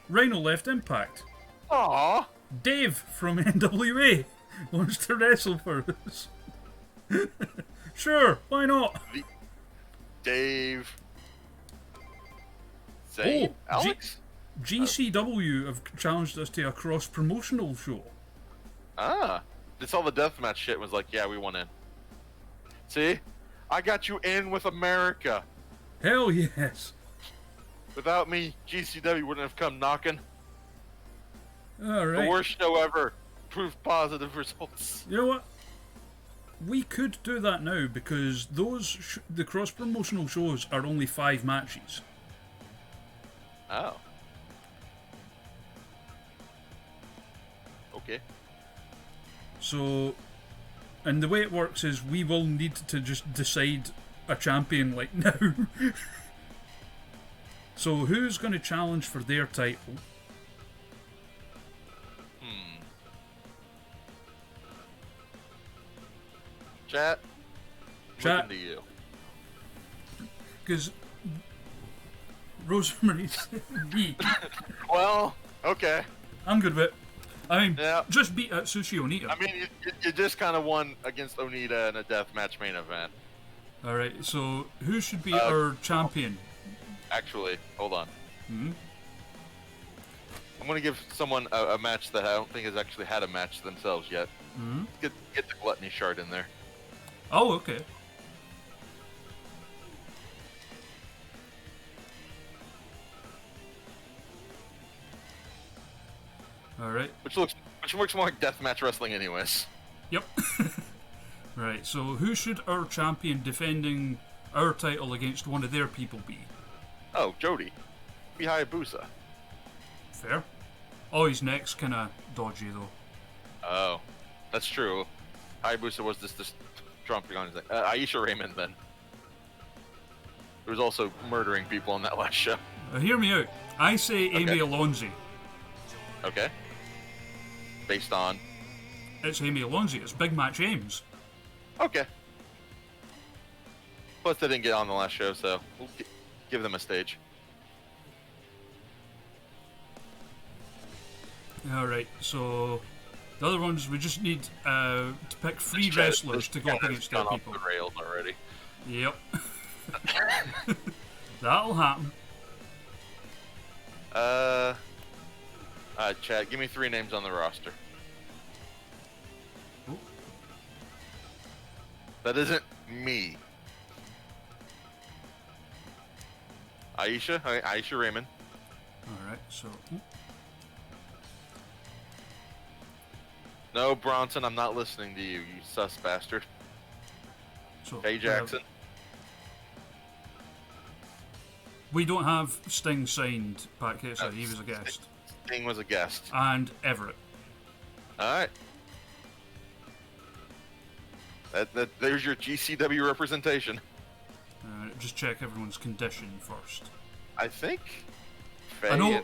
Rhino left Impact. Aw. Dave from NWA wants to wrestle for us. Sure, why not? Dave. Zane? Oh, Alex? GCW have challenged us to a cross-promotional show. Ah. It's all the deathmatch shit was like, yeah, we want in. See? I got you in with America. Hell yes. Without me, GCW wouldn't have come knocking. Alright. The worst show ever. Proof positive results. You know what? We could do that now because the cross-promotional shows are only 5 matches. Oh. Okay. So, and the way it works is we will need to just decide a champion like now. So who's going to challenge for their title? Chat. Chat. Looking to you. Because Rosemary's me. Well, okay. I'm good with it. I mean, Yeah. just beat out Sushi Onita. I mean, you just kind of won against Onita in a deathmatch main event. Alright, so who should be Uh, our champion? Actually, hold on. Hmm? I'm gonna give someone a match that I don't think has actually had a match themselves yet. Hmm? Get the gluttony shard in there. Oh, okay. Alright. Which looks more like deathmatch wrestling, anyways. Yep. Right, so who should our champion defending our title against one of their people be? Oh, Jody. Be Hayabusa. Fair. Oh, his neck's kinda dodgy though. Oh, that's true. Hayabusa was this trumping on his neck. Aisha Raymond then. Who was also murdering people on that last show. Hear me out. I say Amy Okay. Alonzi. Okay. Based on. It's Amy Alonzi. It's Big Match Ames. Okay. Plus, they didn't get on the last show, so we'll give them a stage. Alright, so the other ones, we just need to pick 3 wrestlers to go up against their gone off people. the rails already. Yep. That'll happen. Chad, give me 3 names on the roster. Ooh. That isn't me. Aisha Raymond. Alright, so. No, Bronson, I'm not listening to you, you sus bastard. So Faye Jackson. We don't have Sting signed back here, so he was a guest. Sting was a guest. And Everett. Alright. There's your GCW representation. Just check everyone's condition first. I think Faye.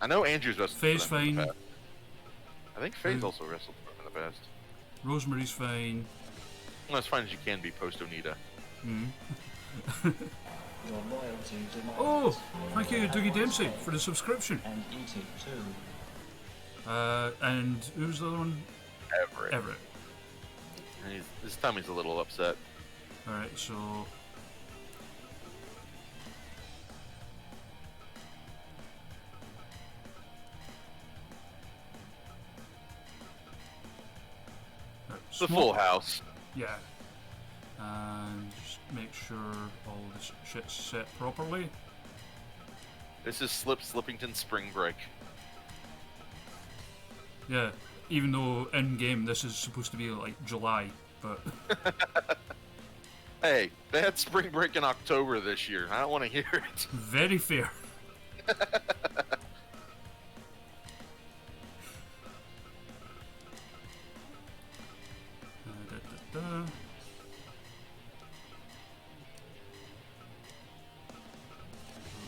I know Andrew's wrestled Faye's for them in the fine. past. I think Faye's also wrestled for them in the past. Rosemary's fine. Well, as fine as you can be post Onita. Your loyalty demands. Oh, thank you, Dougie Dempsey, for the subscription. And eat it too. And who's the other one? Everett. And his tummy's a little upset. Alright, so... It's a full house. Yeah. And just make sure all this shit's set properly. This is Slippington Spring Break. Yeah, even though in-game this is supposed to be like July, but... Hey, they had Spring Break in October this year. I don't want to hear it. Very fair.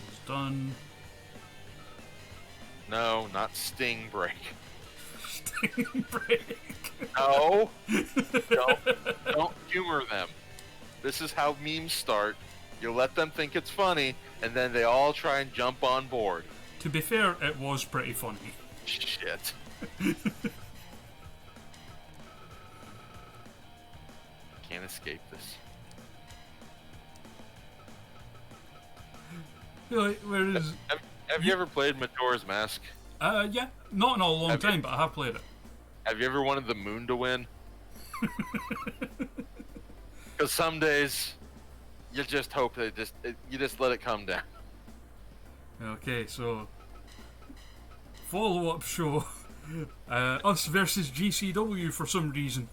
It's done. No, not Sting Break. Sting break. No. Don't humor them. This is how memes start. You let them think it's funny, and then they all try and jump on board. To be fair, it was pretty funny. Shit. Can't escape this. Like, where is... Have you ever played Majora's Mask? Yeah, not in a long Have you- time, but I have played it. Have you ever wanted the moon to win? Because some days, you just hope that you just let it come down. Okay, so... Follow-up show. Us versus GCW for some reason.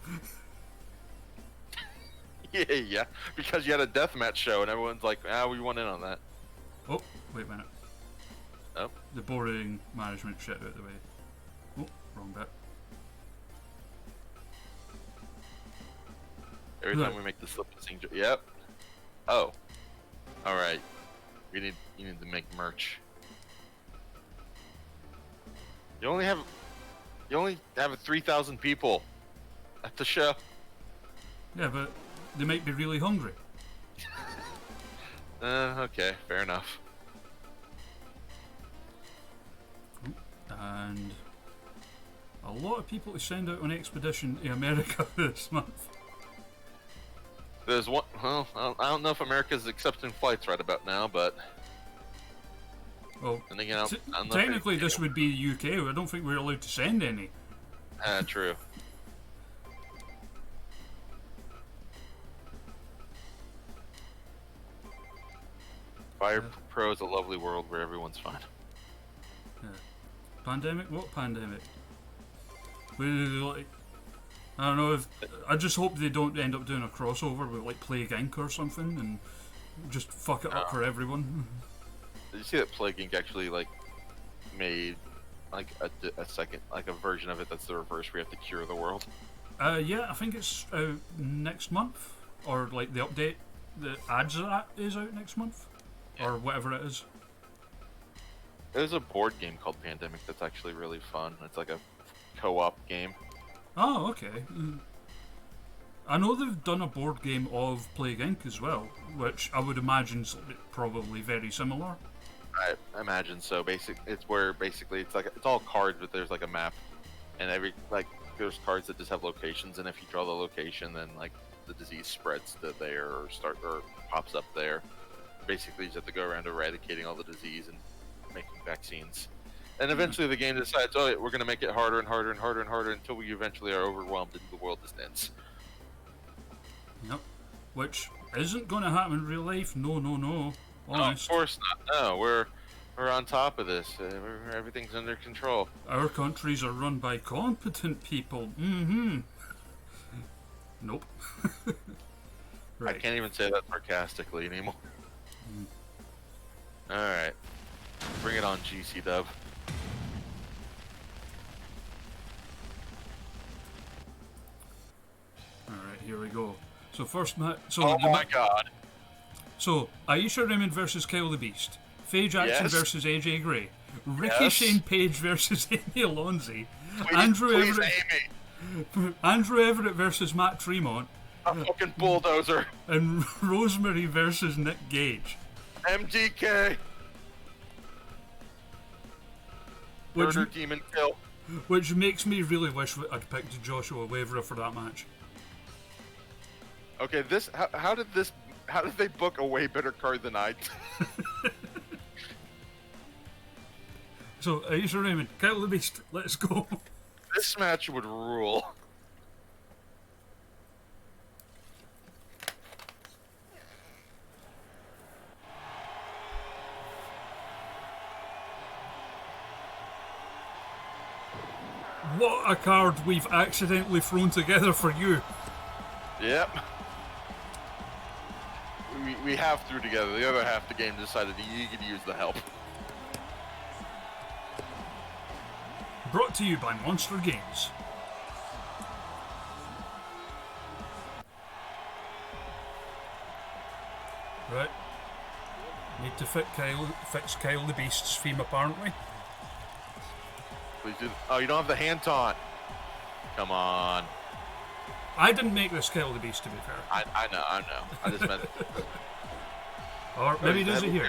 Yeah, because you had a deathmatch show and everyone's like, we want in on that. Oh, wait a minute. Oh. The boring management shit out of the way. Oh, wrong bit. Every time we make the slip and sing. Yep. Oh. All right. You need to make merch. You only have 3,000 people at the show. Yeah, but they might be really hungry. Okay, fair enough. And a lot of people to send out on expedition to America this month. There's one. Well, I don't know if America's accepting flights right about now, but. Well, and again, I don't know technically this would be UK. I don't think we're allowed to send any. True. Fire Pro is a lovely world where everyone's fine. Yeah. Pandemic? What pandemic? Like, I don't know if... I just hope they don't end up doing a crossover with like Plague Inc. or something and just fuck it up for everyone. Did you see that Plague Inc. actually like made like a second, like a version of it that's the reverse where you have to cure the world? Yeah, I think it's out next month, or like the update that adds that is out next month, or whatever it is. There's a board game called Pandemic that's actually really fun. It's like a co-op game. Oh, okay. I know they've done a board game of Plague Inc. as well, which I would imagine is probably very similar. I imagine so. It's where basically it's all cards, but there's like a map, and there's cards that just have locations, and if you draw the location, then like the disease spreads to there or pops up there. Basically, you just have to go around eradicating all the disease and making vaccines. And eventually the game decides, we're going to make it harder and harder and harder and harder until we eventually are overwhelmed and the world just ends. Yep. Which isn't going to happen in real life. No. No, of course not. No, we're on top of this. Everything's under control. Our countries are run by competent people. Mm-hmm. Nope. Right. I can't even say that sarcastically anymore. Alright. Bring it on, GC Dub. Alright, here we go. So first match. Oh my god. So, Aisha Raymond versus Kyle the Beast. Faye Jackson Yes. versus AJ Gray. Ricky Yes. Shane Page versus Amy Alonzi. Please, Amy. Andrew Everett versus Matt Tremont. A fucking bulldozer. And Rosemary versus Nick Gage. MDK. Murder, demon, kill. Which makes me really wish I'd picked Joshua Waverer for that match. Okay, how did they book a way better card than I? So, Aisha Raymond, Kyle the Beast, let's go. This match would rule. What a card we've accidentally thrown together for you. Yep. We half threw together. The other half the game decided you could use the help. Brought to you by Monster Games. Right. Need to fix Kyle the Beast's theme, apparently. Please do. Oh, you don't have the hand taunt. Come on. I didn't make this Kyle the Beast, to be fair. I know. I just meant. Or maybe he does it here.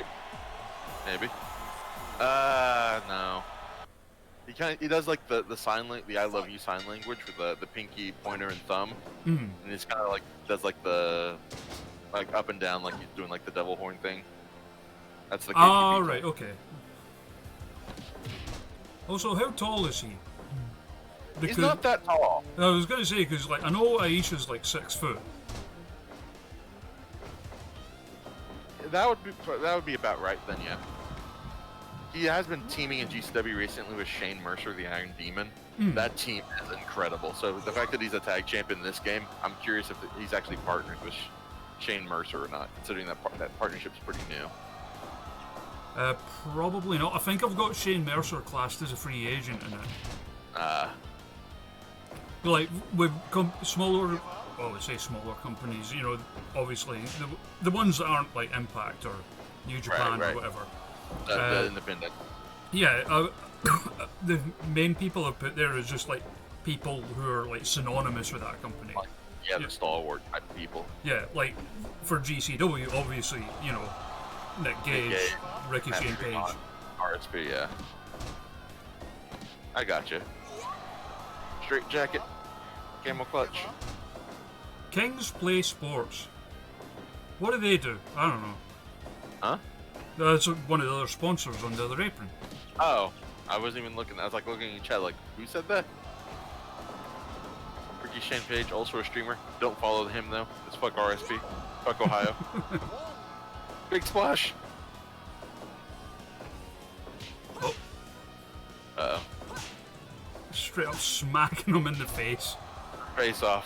Maybe. No. He does like the sign the I love you sign language with the pinky, pointer, and thumb. Mm. And he's kind of like does like the up and down like he's doing like the devil horn thing. That's the. Ah, right, okay. Also, how tall is he? He's not that tall. I was going to say, because like I know Aisha's like 6 foot. That would be about right then, yeah. He has been teaming in GCW recently with Shane Mercer, the Iron Demon. Mm. That team is incredible. So the fact that he's a tag champ in this game, I'm curious if he's actually partnered with Shane Mercer or not, considering that partnership's pretty new. Probably not. I think I've got Shane Mercer classed as a free agent in it. Like, with smaller, well, I say smaller companies, you know, obviously, the ones that aren't like Impact or New Japan right. or whatever. The independent. Yeah, the main people I've put there is just like people who are like synonymous with that company. Yeah, the stalwart type people. Yeah, like for GCW, obviously, you know, Nick Gage, Ricochet, and Page. RSP, yeah. I got you. Straight jacket, camel clutch. Kings Play Sports. What do they do? I don't know. Huh? That's one of the other sponsors on the other apron. Oh, I wasn't even looking. I was like looking in chat, like, who said that? Ricky Shane Page, also a streamer. Don't follow him though. It's fuck RSP. Fuck Ohio. Big splash. Oh. Uh-oh. Straight up smacking him in the face. Face off.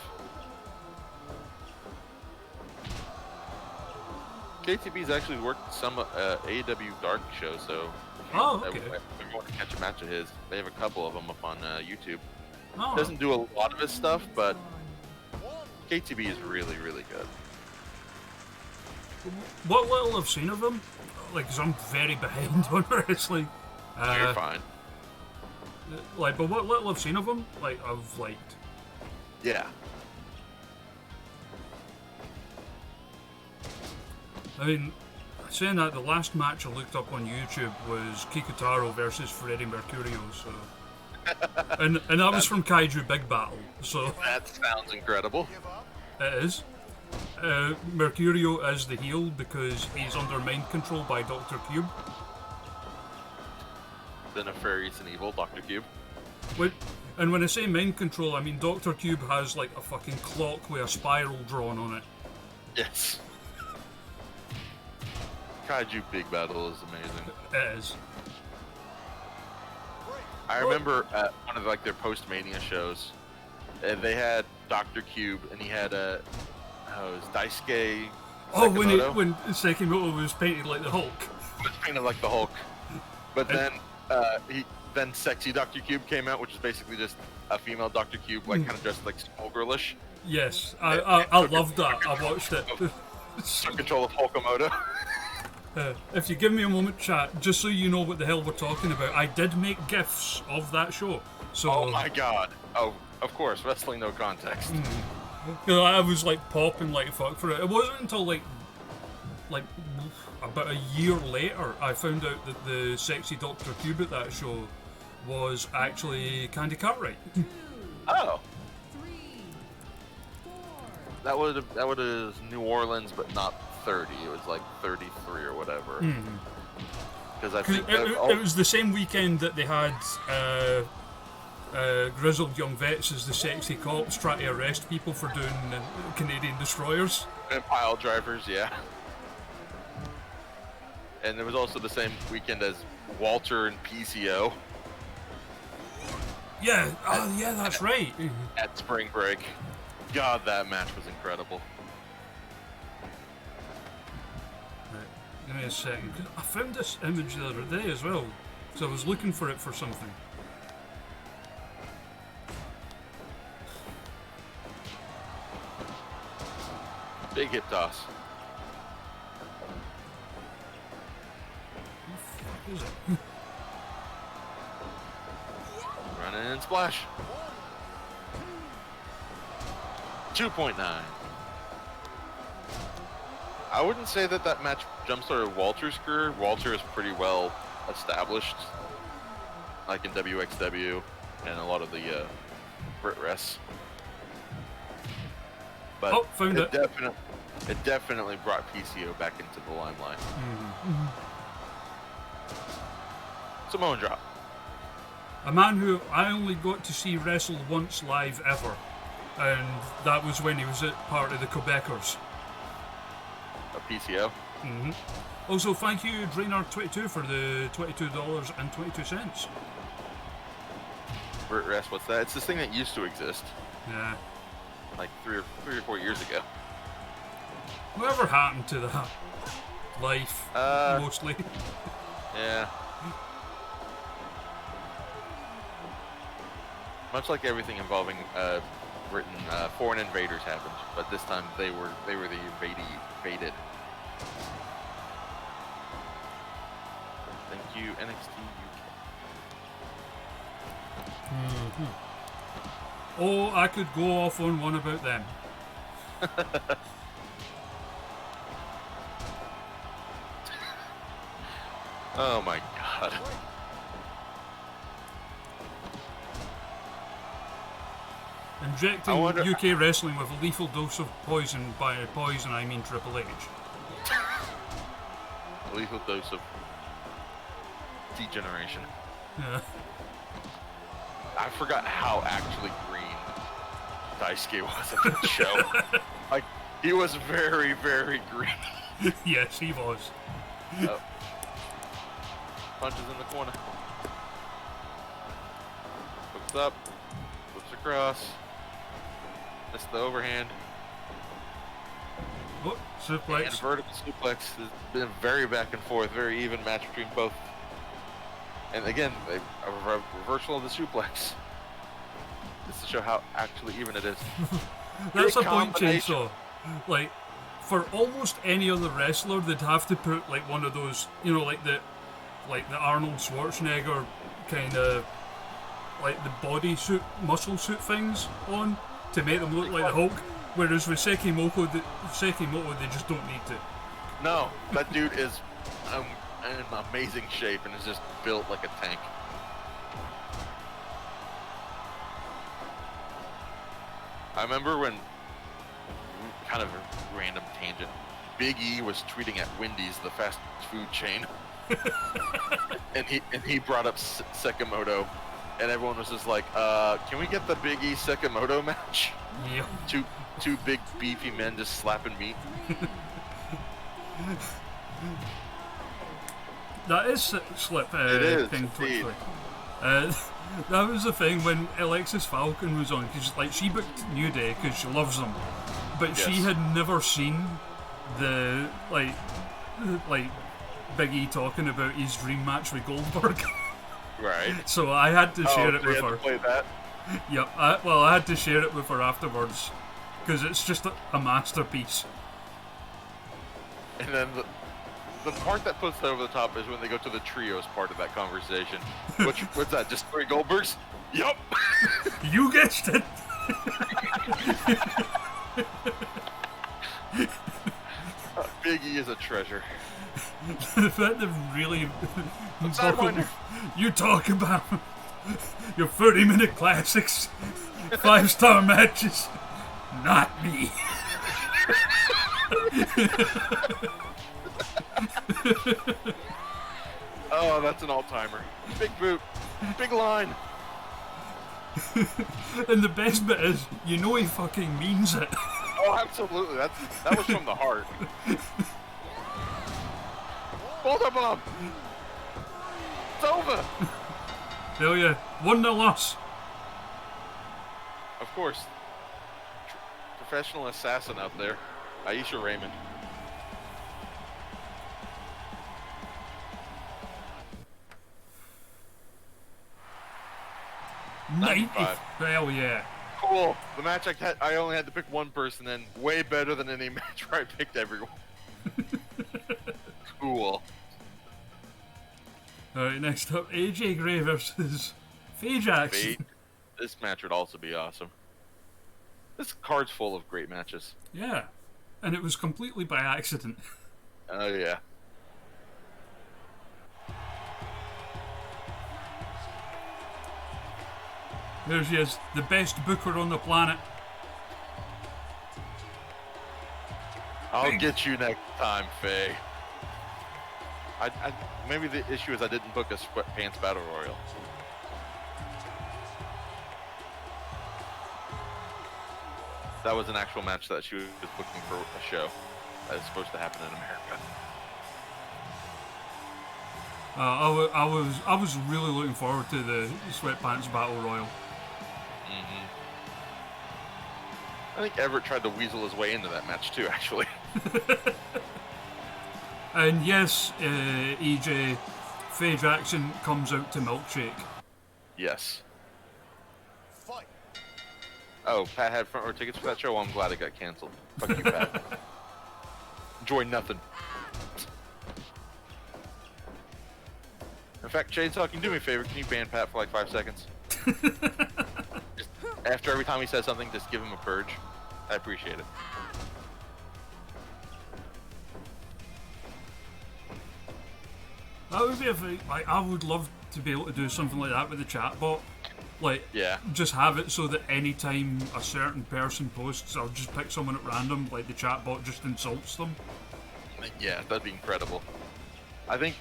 KTB's actually worked some AEW Dark show, so okay. if you want to catch a match of his, they have a couple of them up on YouTube. Oh. Doesn't do a lot of his stuff, but KTB is really, really good. What little I've seen of him, like, cause I'm very behind on wrestling. You're fine. Like, but what little I've seen of him, like, I've liked. Yeah. I mean, saying that, the last match I looked up on YouTube was Kikutaro versus Freddie Mercurio, so... and that was from Kaiju Big Battle, so... That sounds incredible. It is. Mercurio is the heel because he's under mind control by Dr. Cube. The nefarious and evil Dr. Cube. And when I say mind control, I mean Dr. Cube has like a fucking clock with a spiral drawn on it. Yes. Kaiju Big Battle is amazing. It is. I remember at one of like their post-Mania shows, they had Dr. Cube and he had it was Daisuke Sekimoto. when Sekimoto was painted like the Hulk. It was painted like the Hulk. But then Sexy Dr. Cube came out, which is basically just a female Dr. Cube, like kind of dressed like schoolgirlish. Yes, I loved that. I watched it. Took control of Hulkamoto. If you give me a moment, chat, just so you know what the hell we're talking about, I did make GIFs of that show. So, oh my god. Oh, of course, wrestling no context. I was like popping like fuck for it. It wasn't until like about a year later, I found out that the sexy Dr. Cube at that show was actually Candy Cartwright. Oh. That was New Orleans, but not 30. It was like 33 or whatever. Because I think it was the same weekend that they had grizzled young vets as the sexy cops trying to arrest people for doing Canadian destroyers. And pile drivers, yeah. And it was also the same weekend as Walter and PCO. Yeah, yeah, that's right. At spring break. God, that match was incredible. Right, give me a second. 'Cause I found this image the other day as well, so I was looking for it for something. Big hip toss. What is it? Run in and splash. 2.9. I wouldn't say that match jump-started Walter's career. Walter is pretty well established, like in WXW and a lot of the Brit Res. But found it. It definitely brought PCO back into the limelight. Samoan drop. A man who I only got to see wrestle once live ever, and that was when he was at part of the Quebecers. A PCO. Also, thank you, Drainer22, for the $22.22. Brit Res, what's that? It's this thing that used to exist, Yeah. like three or 4 years ago. Whatever happened to that? Life, mostly. Yeah. Much like everything involving Britain, foreign invaders happened, but this time they were the invaded. Thank you, NXT UK. Oh, I could go off on one about them. Oh my god. Injecting UK wrestling with a lethal dose of poison. By poison, I mean Triple H. A lethal dose of degeneration. Yeah. I forgot how actually green Daisuke was at the show. Like, he was very, very green. Yes, he was. Oh. Punches in the corner. Hooks up. Flips across. Missed the overhand. What? Suplex? And vertical suplex has been very back and forth, very even match between both. And again, a reversal of the suplex. Just to show how actually even it is. That's a point chainsaw. Like, for almost any other wrestler, they'd have to put like one of those, you know, like the Arnold Schwarzenegger kind of like the body suit, muscle suit things on to make them look like the Hulk. Whereas with Sekimoto, they just don't need to. No, that dude is in amazing shape and is just built like a tank. I remember when, kind of a random tangent, Big E was tweeting at Wendy's, the fast food chain, and he brought up Sekimoto, and everyone was just like, "Can we get the Big E Sekimoto match?" Yeah. Two big beefy men just slapping meat. That is Slip It is, thing. indeed. That was the thing when Alexis Falcon was on, because like she booked New Day because she loves them, but she Yes. had never seen the like Big E talking about his dream match with Goldberg. Right. So I had to share it so you with had her. to play that? Yep. I had to share it with her afterwards because it's just a masterpiece. And then the part that puts that over the top is when they go to the trios part of that conversation. What's that? Just 3 Goldbergs? Yup. You guessed it. Big E is a treasure. The fact that really you talk about your 30-minute classics, 5-star matches, not me. Oh, that's an all-timer. Big boot, big line. And the best bit is, you know he fucking means it. Oh, absolutely. That was from the heart. Boulder bomb. It's over. Hell yeah. 1-0 loss. Of course. Professional assassin out there. Aisha Raymond. Hell yeah. Cool. The match I only had to pick one person in. Way better than any match where I picked everyone. Cool. Alright, next up, AJ Gray versus Faye Jackson. Faye. This match would also be awesome. This card's full of great matches. Yeah. And it was completely by accident. Oh, yeah. There she is, the best booker on the planet. I'll get you next time, Faye. Maybe the issue is I didn't book a sweatpants battle royal. That was an actual match that she was booking for a show that is supposed to happen in America. I was really looking forward to the sweatpants battle royal. I think Everett tried to weasel his way into that match too, actually. And yes, EJ, Faye Jackson comes out to Milkshake. Yes. Fight. Oh, Pat had front row tickets for that show? Well, I'm glad it got canceled. Fuck you, Pat. Enjoy nothing. In fact, Chainsaw, can you do me a favor? Can you ban Pat for like 5 seconds? Just after every time he says something, just give him a purge. I appreciate it. That would be I would love to be able to do something like that with the chatbot. Like, yeah. Just have it so that anytime a certain person posts, I'll just pick someone at random, like the chatbot just insults them. Yeah, that'd be incredible. I think,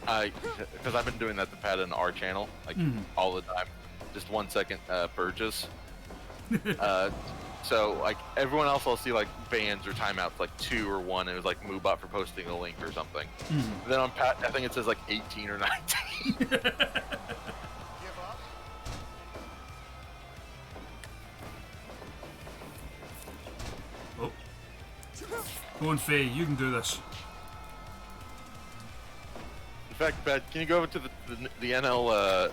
because I've been doing that to Pat in our channel, like, all the time. Just 1 second purges. So, like, everyone else will see, like, bans or timeouts, like 2 or 1, and it was like Moobot for posting a link or something. Then on Pat, I think it says like 18 or 19. Give up. Oh. Go on, Faye, you can do this. In fact, Pat, can you go over to the NL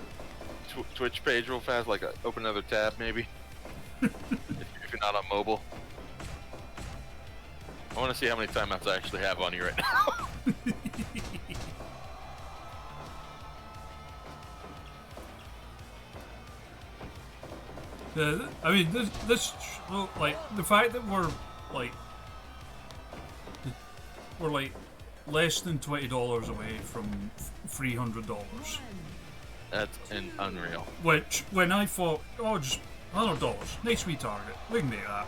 Twitch page real fast? Like, open another tab, maybe? if you're not on mobile. I want to see how many timeouts I actually have on you right now. Yeah, I mean, this well, like, the fact that we're like less than $20 away from $300. That's unreal. Which, when I thought, oh, just $100, nice wee target, we can make that.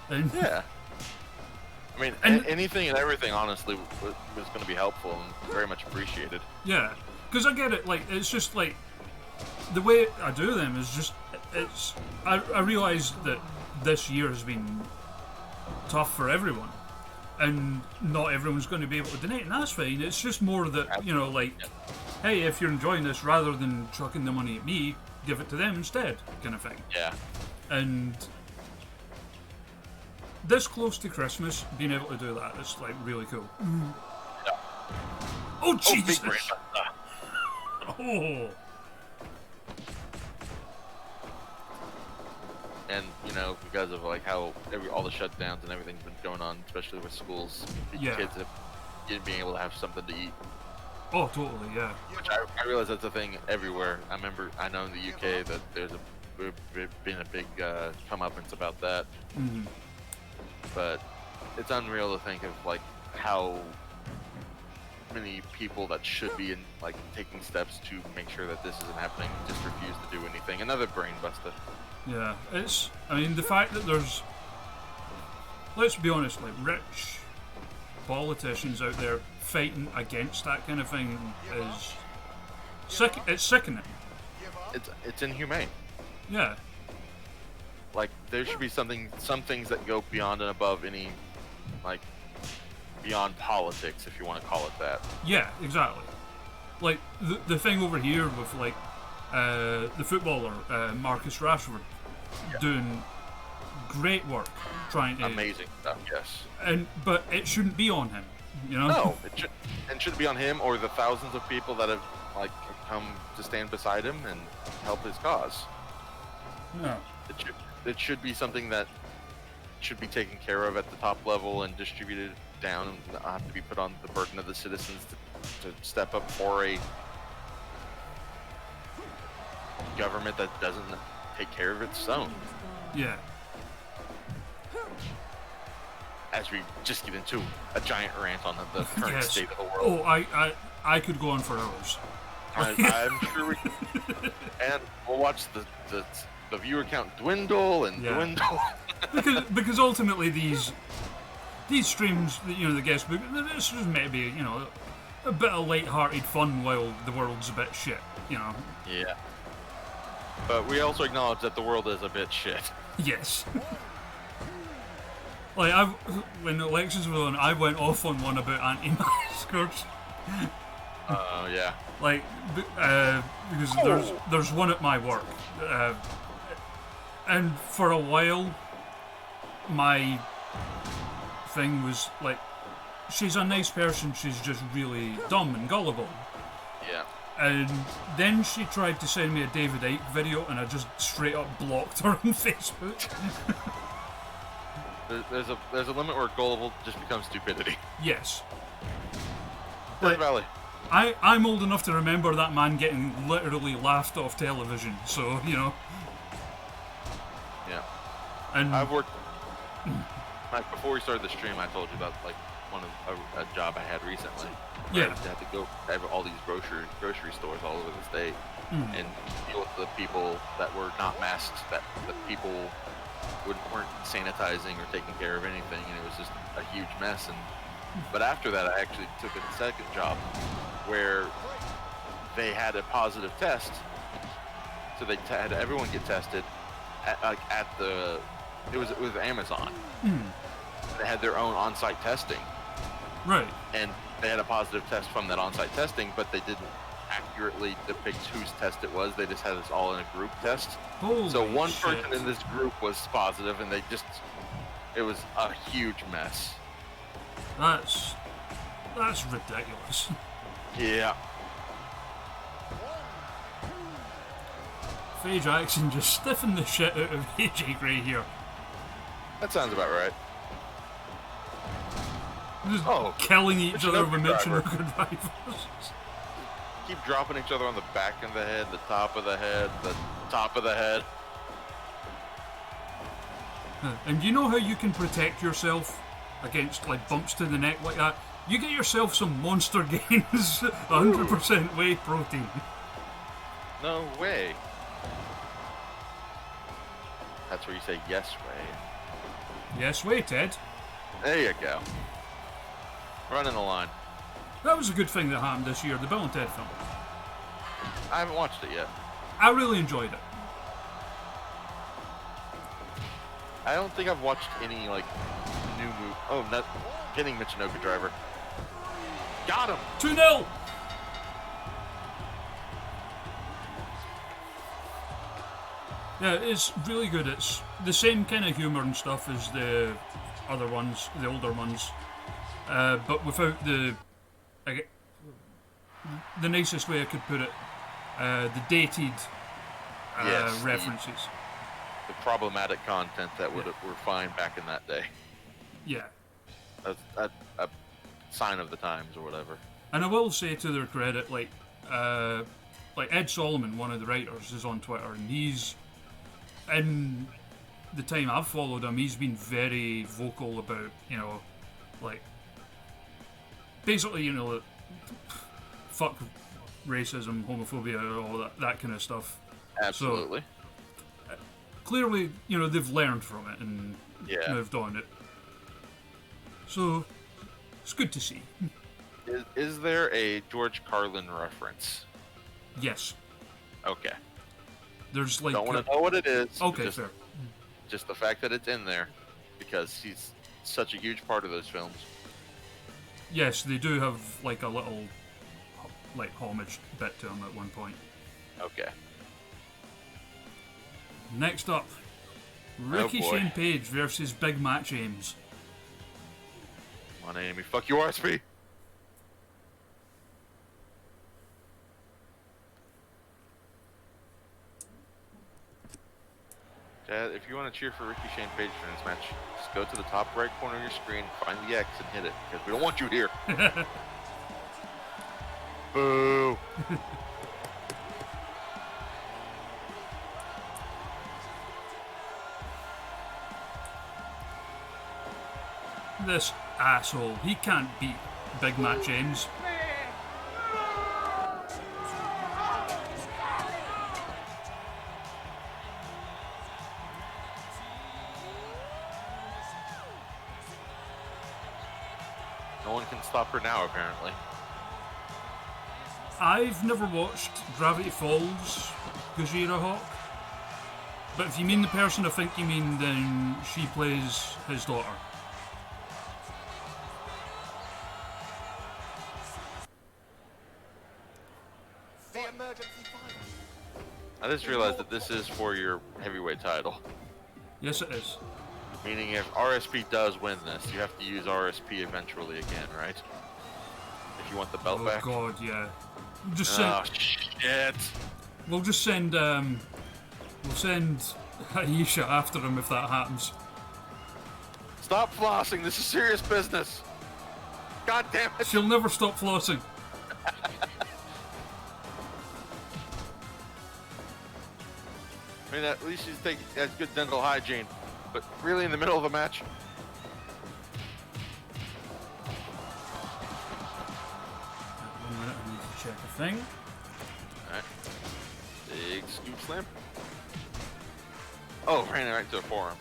And yeah. I mean, anything and everything, honestly, was going to be helpful and very much appreciated. Yeah, because I get it. Like, it's just like the way I do them is just I realize that this year has been tough for everyone, and not everyone's going to be able to donate, and that's fine. It's just more that, you know, like, hey, if you're enjoying this, rather than chucking the money at me, give it to them instead, kind of thing. Yeah. And this close to Christmas, being able to do that, it's like really cool. Yeah. Oh Jesus! Big brain. Oh. And, you know, because of like how all the shutdowns and everything's been going on, especially with schools, Yeah. kids being able to have something to eat. Oh, totally, yeah. Which I realize that's a thing everywhere. I know in the UK that there's been a big comeuppance about that. Mm-hmm. But it's unreal to think of like how many people that should be in like taking steps to make sure that this isn't happening just refuse to do anything. Another brain buster. Yeah, I mean, the fact that there's, let's be honest, like rich politicians out there fighting against that kind of thing is it's sickening. It's inhumane. Yeah. Like there should be some things that go beyond and above any, like, beyond politics, if you want to call it that. Yeah, exactly. Like the thing over here with like the footballer Marcus Rashford doing great work trying to amazing stuff. Yes. But it shouldn't be on him, you know. No, it shouldn't be on him or the thousands of people that have like come to stand beside him and help his cause. No. It should be something that should be taken care of at the top level and distributed down, and not have to be put on the burden of the citizens to step up for a government that doesn't take care of its own. Yeah. As we just get into a giant rant on the current Yes. state of the world. Oh, I could go on for hours. I'm sure we can. And we'll watch the viewer count dwindle and dwindle. because ultimately these streams, you know, the guest book, this is maybe, you know, a bit of light-hearted fun while the world's a bit shit, you know. Yeah. But we also acknowledge that the world is a bit shit. Yes. Like when elections were on, I went off on one about anti-maskers. Yeah. Like because there's one at my work, and for a while my thing was like, she's a nice person, she's just really dumb and gullible. Yeah. And then she tried to send me a David Icke video, and I just straight up blocked her on Facebook. There's a limit where gullible just becomes stupidity. Yes. Death Valley. I'm old enough to remember that man getting literally laughed off television, so, you know. Yeah. And I've worked... Like, before we started the stream, I told you about, like, a job I had recently. Yeah. I had to go to all these grocery stores all over the state and deal with the people that were not masked, that the people weren't sanitizing or taking care of anything, and it was just a huge mess. But after that, I actually took a second job where they had a positive test, so they had everyone get tested it was with Amazon. They had their own on-site testing. Right. And they had a positive test from that on-site testing, but they didn't accurately depict whose test it was. They just had us all in a group test. Holy so one shit. person in this group was positive, and it was a huge mess. That's ridiculous. Yeah. Faye Jackson just stiffened the shit out of AJ Gray here. That sounds about right. Just killing each other with driver. Michinoku drivers. Keep dropping each other on the back of the head, the top of the head, the top of the head. And you know how you can protect yourself against like bumps to the neck like that? You get yourself some Monster Gains 100% whey protein. No way. That's where you say yes way. Yes, way, Ted. There you go. Running the line. That was a good thing that happened this year, the Bill and Ted film. I haven't watched it yet. I really enjoyed it. I don't think I've watched any, like, new movie. Oh, not getting Michinoku driver. Got him! 2-0! Yeah, it's really good. It's the same kind of humour and stuff as the other ones, the older ones, but without the nicest way I could put it, the dated Yes, references. The problematic content that were fine back in that day. Yeah. A sign of the times or whatever. And I will say to their credit, like Ed Solomon, one of the writers, is on Twitter, and he's, in the time I've followed him, he's been very vocal about, you know, like, basically, you know, fuck racism, homophobia, all that kind of stuff. Absolutely. So, clearly, you know, they've learned from it and moved on it. So, it's good to see. Is there a George Carlin reference? Yes. Okay. There's like... Don't want to know what it is. Okay, fair. Just the fact that it's in there, because he's such a huge part of those films. Yes, they do have like a little like homage bit to him at one point. Okay. Next up, Ricky Shane Page versus Big Match Ames. Come on, Amy. Fuck you, RSP. Chad, if you want to cheer for Ricky Shane Page for this match, just go to the top right corner of your screen, find the X, and hit it, because we don't want you here. Boo. This asshole, he can't beat Big Match Ames. No one can stop her now, apparently. I've never watched Gravity Falls, Gojira Hawk. But if you mean the person I think you mean, then she plays his daughter. I just realized that this is for your heavyweight title. Yes, it is. Meaning if RSP does win this, you have to use RSP eventually again, right? If you want the belt back. Oh god, yeah. We'll just send. Oh shit! We'll just send. We'll send Aisha after him if that happens. Stop flossing. This is serious business. God damn it! She'll never stop flossing. I mean, at least she's has good dental hygiene. But really, in the middle of a match. 1 minute, I need to check a thing. Alright. Big scoop slam. Oh, ran right to the forearm.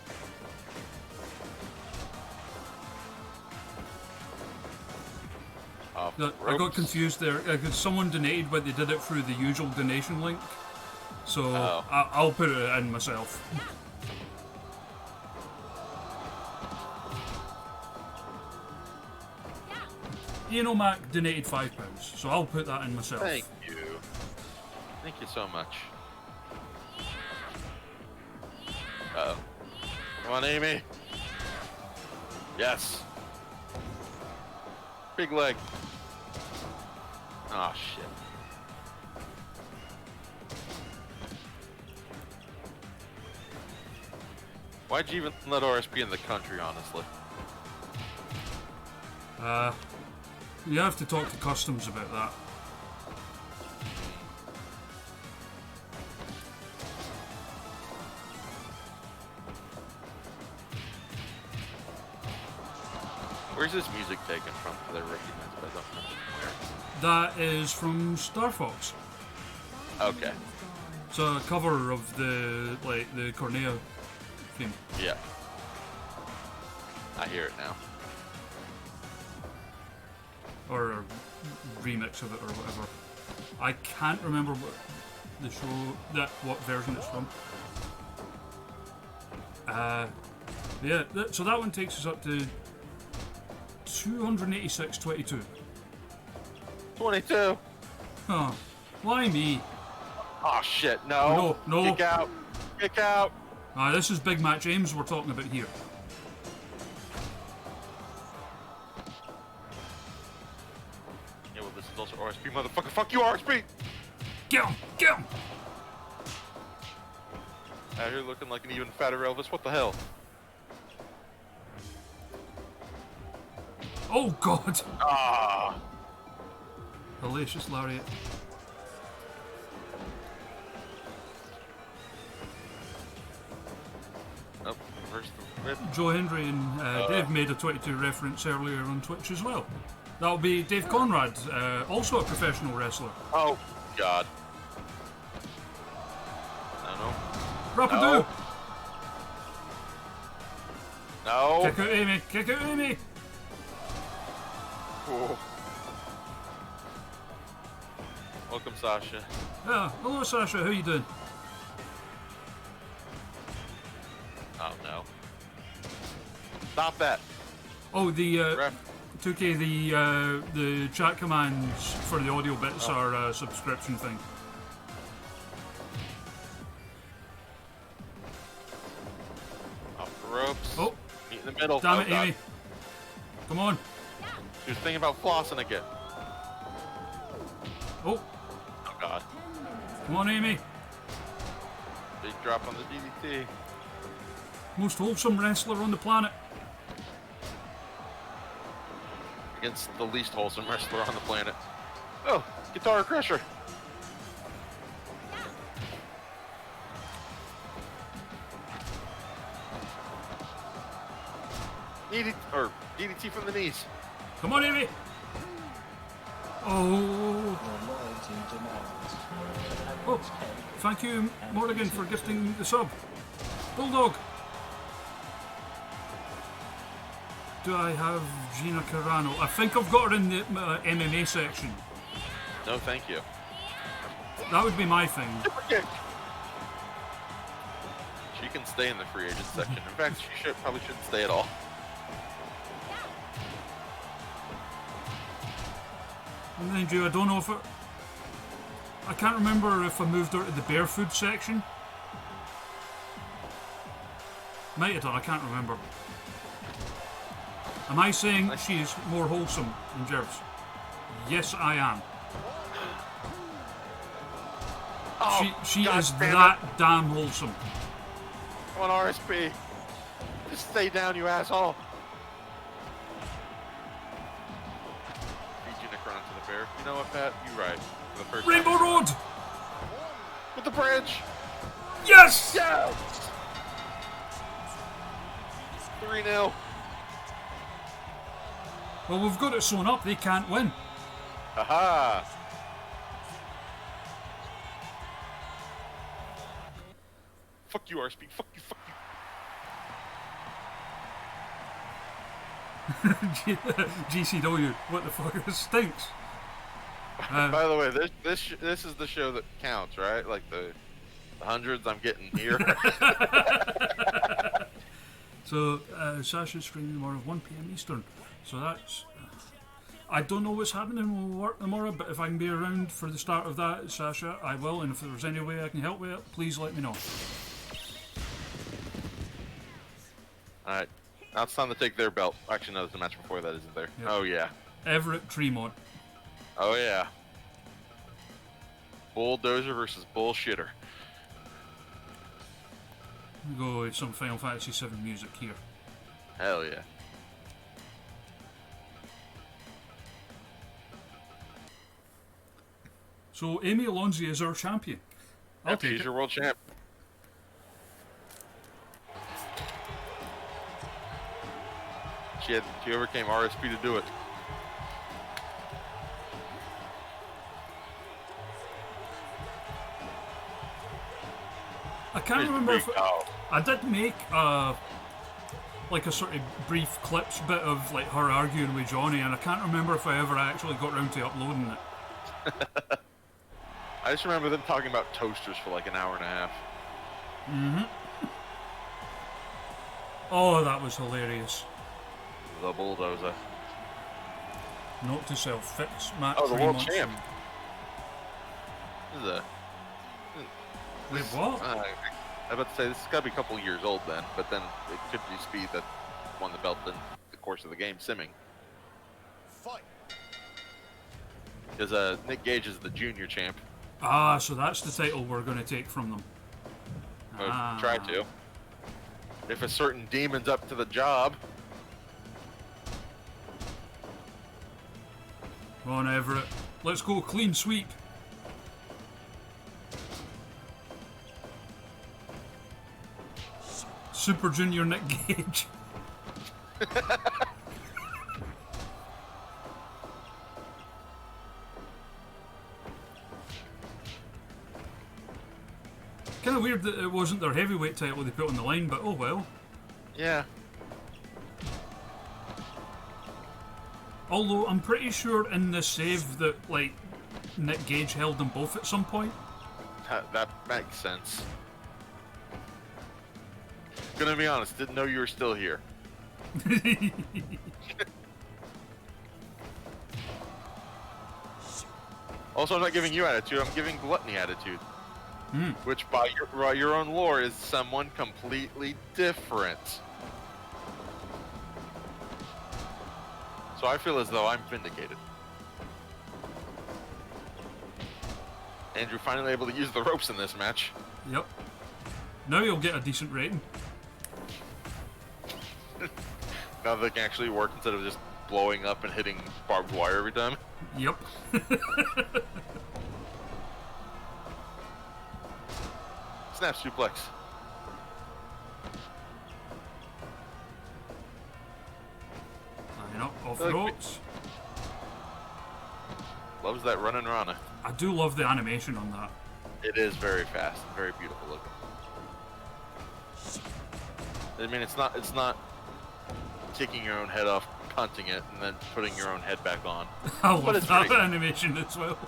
I got confused there because someone donated, but they did it through the usual donation link. So I'll put it in myself. Ian O'Mac donated £5, so I'll put that in myself. Thank you. Thank you so much. Uh-oh. Come on, Amy. Yes. Big leg. Oh, shit. Why'd you even let RSP in the country, honestly? You have to talk to customs about that. Where's this music taken from? Because I recognize it, but I don't remember where. That is from Star Fox. Okay. It's a cover of the Corneo theme. Yeah. I hear it now. Or a remix of it or whatever. I can't remember what the show what version it's from. Yeah, so that one takes us up to 286.22. 22. Huh. Why me? Oh shit, no. No. Kick out. Kick out. This is Big Match Ames we're talking about here. Yeah, well, this is also RSP, motherfucker. Fuck you, RSP. Get him! Get him! Out here looking like an even fatter Elvis. What the hell? Oh god! Ah. Hellacious lariat. Oh, reverse the whip. Joe Hendry and Dave made a 22 reference earlier on Twitch as well. That'll be Dave Conrad, also a professional wrestler. Oh, God. No. Rapido! No. Kick out Amy! Kick out Amy! Cool. Welcome, Sasha. Yeah, hello Sasha, how you doing? Oh, no. Stop that. Oh, the Ref. 2K, the chat commands for the audio bits are a subscription thing. Off the ropes. Oh, Meet in the middle. damn Oh, it, God. Amy! Come on! She was thinking about flossing again. Oh, Oh, God. come on, Amy! Big drop on the DDT. Most wholesome wrestler on the planet. Against the least wholesome wrestler on the planet. Oh, guitar crusher. DDT from the knees. Come on, Amy! Oh, oh, thank you, Morrigan, for gifting the sub. Bulldog! Do I have Gina Carano? I think I've got her in the MMA section. No, thank you. That would be my thing. Super kick. She can stay in the free agent section. In fact, she probably shouldn't stay at all. Mind you, I don't know if I can't remember if I moved her to the bear food section. Might have done, I can't remember. Am I saying she's more wholesome than Jarvis? Yes, I am. Oh, She God is damn that it. damn wholesome. Come on, RSP. Just stay down, you asshole. Beat you Necron to the bear. You know what, Pat? You're right. For the first Rainbow time. Road! With the bridge. Yes! Yes! 3-0. Well, we've got it sewn up, they can't win. Aha! Fuck you, RSP. Fuck you, fuck you. GCW, what the fuck? It stinks. By the way, this is the show that counts, right? Like the hundreds I'm getting here. So, Sasha's streaming tomorrow at 1 PM Eastern. So that's... I don't know what's happening with work tomorrow, but if I can be around for the start of that, Sasha, I will. And if there's any way I can help with it, please let me know. Alright. Now it's time to take their belt. Actually, no, there's a match before that, isn't there? Yep. Oh, yeah. Everett Tremont. Oh, yeah. Bulldozer versus Bullshitter. We'll go with some Final Fantasy VII music here. Hell yeah. So, Amy Alonzi is our champion. I'll take She's it. your world champ. She overcame RSP to do it. I can't remember if I did make like a sort of brief clips bit of like her arguing with Johnny, and I can't remember if I ever actually got around to uploading it. I just remember them talking about toasters for like an hour and a half. Mm-hmm. Oh, that was hilarious. The bulldozer. Note to self: fix Matt. Oh, the world Tremont's- champ. This is a. Wait, what? I was about to say this has got to be a couple years old then, but then it could just be that won the belt in the course of the game simming. Fight. Because Nick Gage is the junior champ. Ah, so that's the title we're going to take from them. Or Ah. try to. If a certain demon's up to the job. Come on, Everett. Let's go clean sweep. Super Junior Nick Gage. of weird that it wasn't their heavyweight title they put on the line, but oh well. Yeah. Although I'm pretty sure in the save that like Nick Gage held them both at some point. That makes sense. Gonna be honest, didn't know you were still here. Also, I'm not giving you attitude, I'm giving Gluttony attitude. Which, by your own lore, is someone completely different. So I feel as though I'm vindicated. Andrew finally able to use the ropes in this match. Yep. Now you'll get a decent rating. Now they can actually work instead of just blowing up and hitting barbed wire every time. Yep. Snap suplex. Line up, off Like- ropes. Loves that running Rana. I do love the animation on that. It is very fast, very beautiful looking. I mean, it's not taking your own head off, punting it, and then putting your own head back on. I But love it's that pretty- animation as well.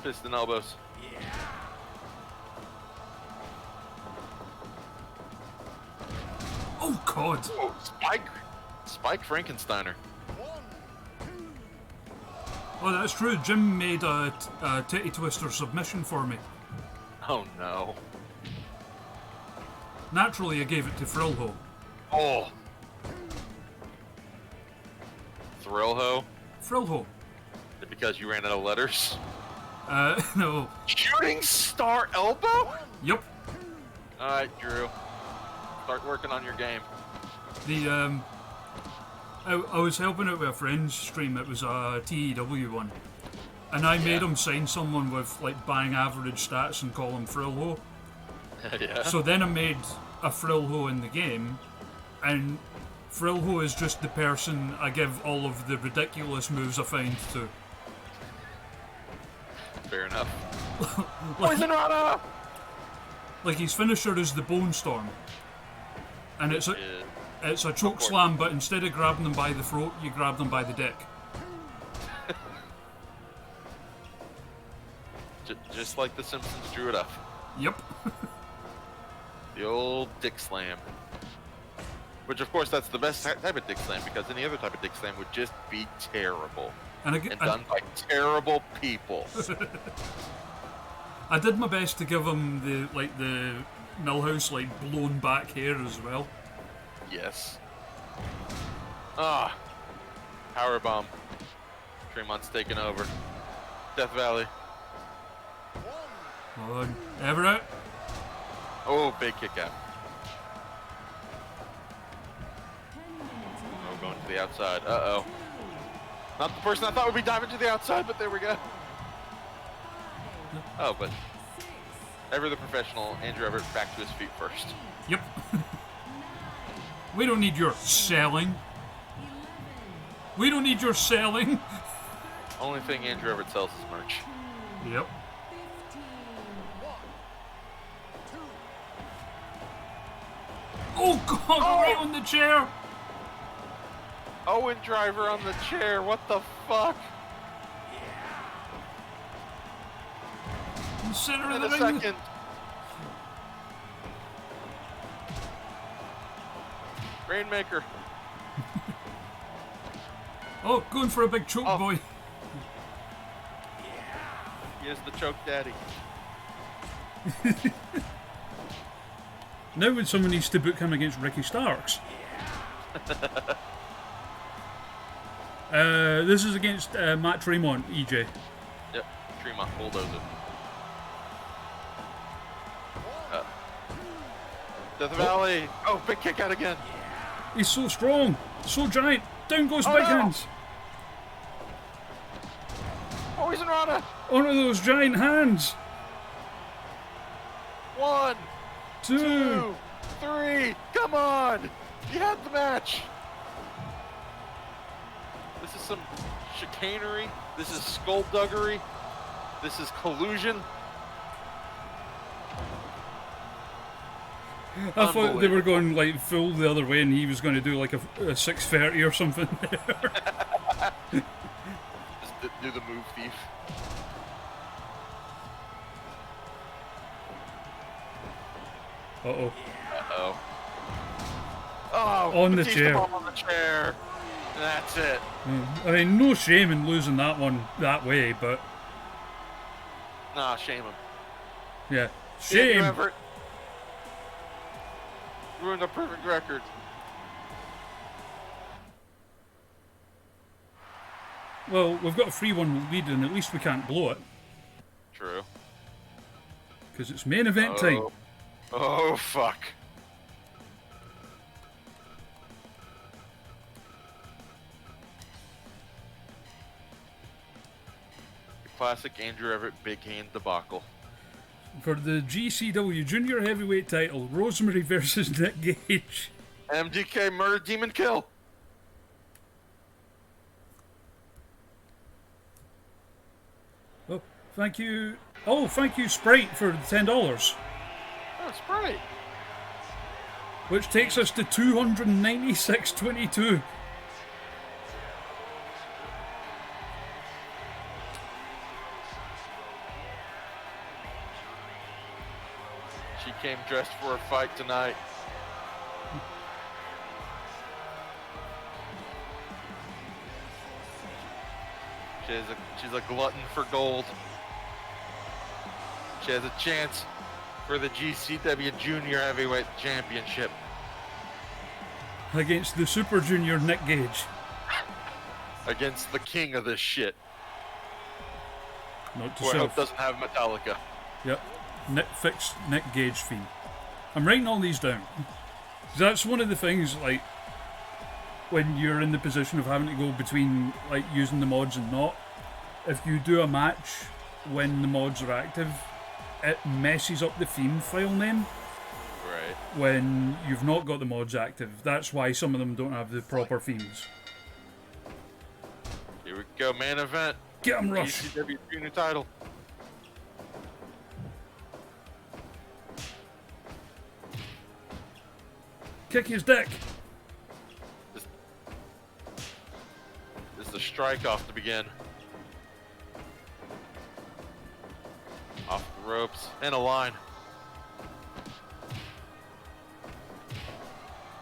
Fist and elbows. Oh god. Oh, Spike Frankensteiner. Oh, that's true. Jim made a titty twister submission for me. Oh no. Naturally, I gave it to Frilho. Oh. Thrill-ho? Frilho. Is it because you ran out of letters? No. Shooting star elbow? Yep. Alright, Drew. Start working on your game. The I was helping out with a friend's stream. It was a TEW one, and I made him sign someone with like bang average stats and call him Frilho. Yeah. So then I made a Frilho in the game, and Frilho is just the person I give all of the ridiculous moves I find to. Fair enough. Poison Rana! Like his finisher is the Bone Storm, and it's a choke slam, but instead of grabbing them by the throat, you grab them by the dick. Just like The Simpsons drew it up. Yep. The old dick slam. Which, of course, that's the best type of dick slam, because any other type of dick slam would just be terrible. And Done by terrible people. I did my best to give him the Millhouse blown back hair as well. Yes. Ah. Powerbomb. Tremont's taking over. Death Valley. On Everett. Oh, big kick out. Oh, going to the outside. Uh-oh. Not the person I thought would be diving to the outside, but there we go. Oh, but ever the professional, Andrew Everett back to his feet first. Yep. We don't need your selling. We don't need your selling. Only thing Andrew Everett sells is merch. Yep. Oh god, right on the chair. Owen Driver on the chair, what the fuck? In the center In of the a ring. second. Rainmaker. Oh, going for a big choke, Oh. boy. He is the choke daddy. Now when someone needs to book him against Ricky Starks. This is against Matt Tremont, EJ. Yep, Tremont bulldozer. Death Valley. Oh, big kick out again. He's so strong, so giant. Down goes Oh, Big no. Hands. Poison Rana. Onto those giant hands. 1, 2. 2, 3. Come on. You had the match. This is some chicanery. This is skullduggery. This is collusion. I thought they were going like full the other way, and he was going to do like a 630 or something there. Just do the move thief. Uh-oh. Uh-oh. Oh, On the Batista chair. bomb on the chair. And that's it. I mean, no shame in losing that one that way, but Nah, shame him. yeah, Damn you, shame. Everett. Ruined a perfect record. Well, we've got a 3-1 lead, and at least we can't blow it True. because it's main event time. Oh, fuck. The classic Andrew Everett big hand debacle. For the GCW Junior Heavyweight title, Rosemary versus Nick Gage. MDK murder demon kill. Oh, thank you. Oh, thank you, Sprite, for the $10, Oh, Sprite. which takes us to 296.22. She came dressed for a fight tonight. She's a glutton for gold. She has a chance for the GCW Junior Heavyweight Championship Against the Super Junior Nick Gage. against the king of this shit, Note to who I hope self. doesn't have Metallica. Yep. Nick Gage theme. I'm writing all these down. 'Cause that's one of the things, like, when you're in the position of having to go between, like, using the mods and not. If you do a match when the mods are active, it messes up the theme file name Right. when you've not got the mods active. That's why some of them don't have the proper themes. Here we go, main event. Get 'em, Rush! GCW Junior title. Kick his dick! This is the strike off to begin. Off the ropes and a line.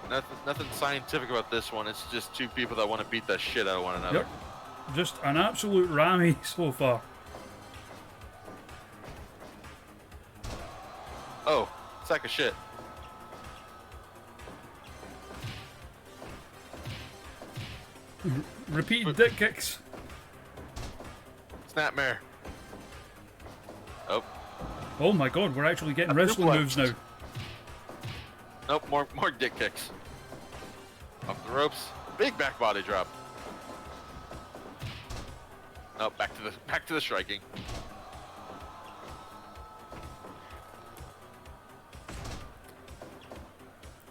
Nothing scientific about this one. It's just two people that want to beat the shit out of one another. Yep. Just an absolute rammy so far. Oh, sack of shit. Repeated dick kicks. Snapmare. Oh, Oh my god, we're actually getting A wrestling suplex. moves now. nope, more dick kicks. Off the ropes. Big back body drop. Oh, back to the striking.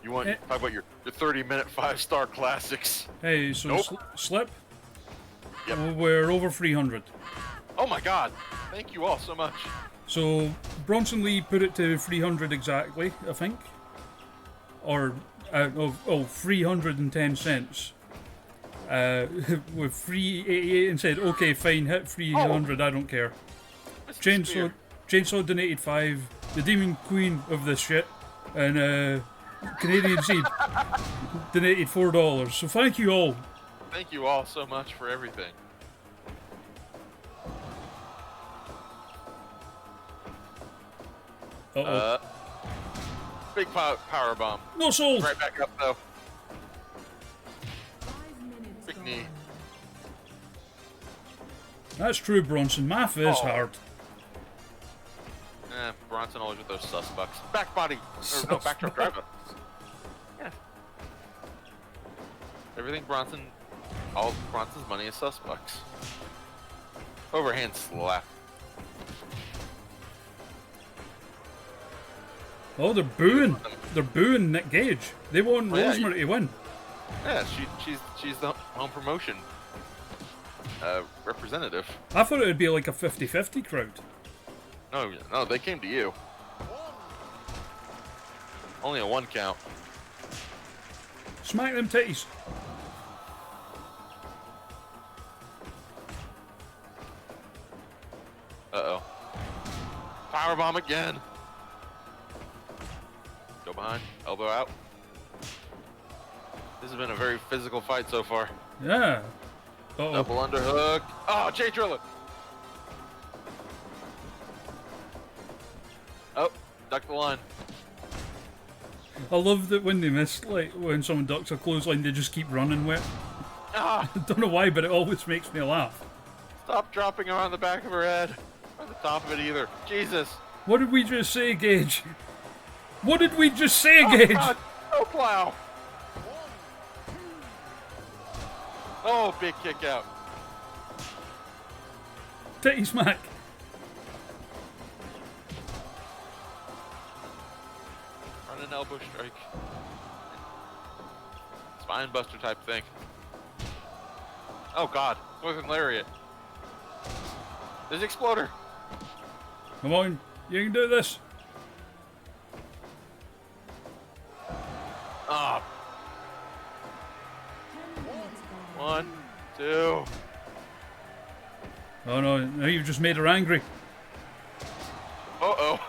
You want talk about your 30-minute 5-star classics? Hey, so Nope. slip? Yep. Well, we're over 300. Oh my god! Thank you all so much. So Bronson Lee put it to 300 exactly, I think. Or, 310 cents. With 388 and said, okay, fine, hit 300, I don't care. Mr. Spear. Chainsaw donated 5. The Demon Queen of this shit. And Canadian Seed donated $4. So thank you all. Thank you all so much for everything. Uh-oh. Big power bomb. No sold! Right back up though. Big knee. That's true, Bronson. Math is Oh. hard. Bronson always with those suspects. Back body. Or no, backdrop driver. Yeah. Everything Bronson, all Bronson's money is suspects. Overhand slap. Oh, they're booing. They're booing Nick Gage. They want Oh, yeah, Rosemary to win. Yeah, she's the home promotion. representative. I thought it would be like a 50-50 crowd. No, they came to you. Only a 1 count. Smack them titties. Uh-oh. Powerbomb again. Go behind. Elbow out. This has been a very physical fight so far. Yeah. Uh-oh. Double underhook. Oh, Jay Driller. Oh, duck the line. I love that when they miss, like, when someone ducks a clothesline, they just keep running with it. Ah, I don't know why, but it always makes me laugh. stop dropping her on the back of her head. Or the top of it either. Jesus. What did we just say, Gage? What did we just say, Gage? God. Oh, plow. Oh, big kick out. Titty smack. Running elbow strike. Spine buster type thing. Oh god, Northern Lariat. There's Exploder. Come on, you can do this. Ah. 1, 2. Oh no, now you've just made her angry. Uh-oh.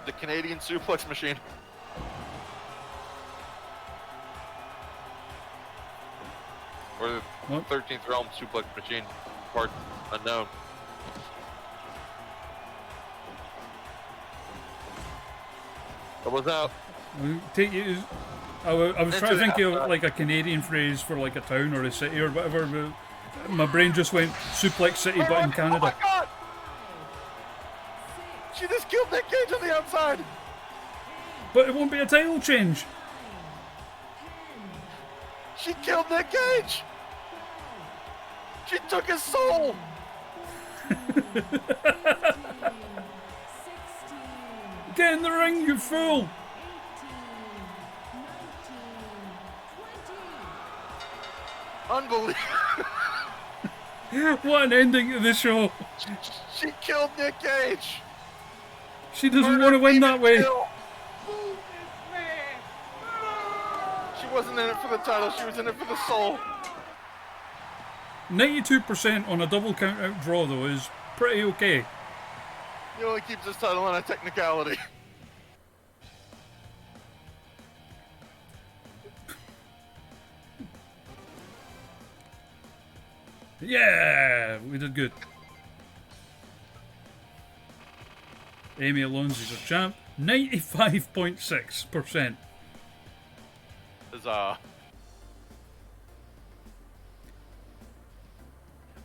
The Canadian suplex machine. Or the What? 13th realm suplex machine. Part unknown. Doubles out. Take you. I was trying to think of like a Canadian phrase for like a town or a city or whatever, but my brain just went Suplex City, but in Oh Canada. my god! She just killed Nick Cage on the outside! But it won't be a title change. She killed Nick Cage! She took his soul! Get in the ring, you fool! Unbelievable! What an ending to the show! She killed Nick Cage! She doesn't want to win that way. She wasn't in it for the title, she was in it for the soul. 92% on a double count out draw though is pretty okay. He only keeps his title on a technicality. Yeah, we did good. Amy Alonso's our champ. 95.6%. Huzzah.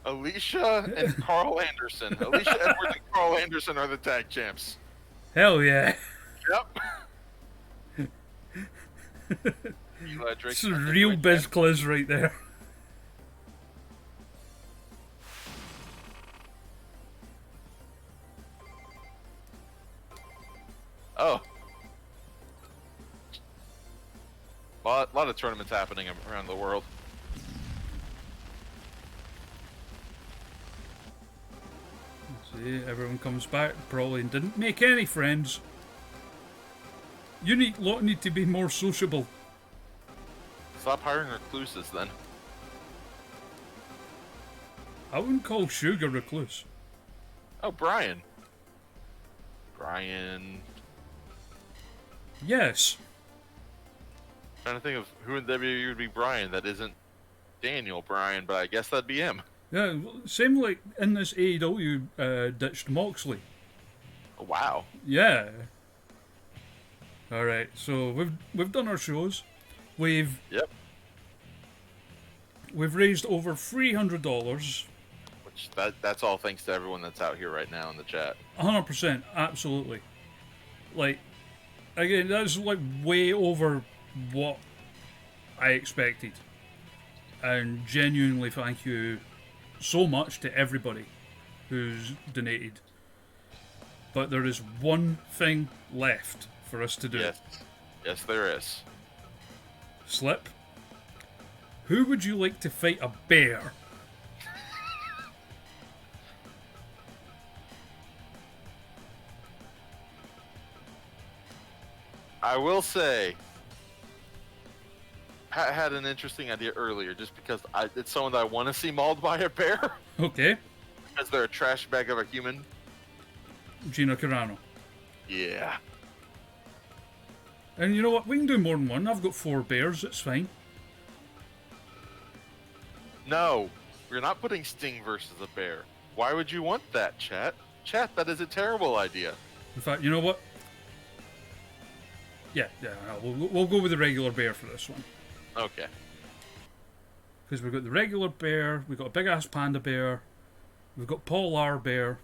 Alicia and Carl Anderson. Alicia Edwards and Carl Anderson are the tag champs. Hell yeah. Yep. Eli Drake. It's a real biz cliz right there. Oh. A lot of tournaments happening around the world. See, everyone comes back, probably didn't make any friends. You lot need to be more sociable. Stop hiring recluses then. I wouldn't call Sugar recluse. Oh, Brian. Brian. Yes. Trying to think of who in WWE would be Brian that isn't Daniel Bryan, but I guess that'd be him. Yeah, same like in this AEW ditched Moxley. Oh, wow. Yeah. All right, so we've done our shows. We've raised over $300. Which that's all thanks to everyone that's out here right now in the chat. 100%, absolutely. Like, again, that's like way over what I expected. And genuinely thank you so much to everybody who's donated. But there is one thing left for us to do. Yes, there is. Slip, who would you like to fight a bear I will say, Pat had an interesting idea earlier, just because it's someone that I want to see mauled by a bear. Okay. Because they're a trash bag of a human. Gina Carano. Yeah. And you know what? We can do more than one. I've got 4 bears. It's fine. No, we're not putting Sting versus a bear. Why would you want that, chat? Chat, that is a terrible idea. In fact, you know what? Yeah, we'll go with the regular bear for this one. Okay. Because we've got the regular bear, we've got a big-ass panda bear, we've got polar bear,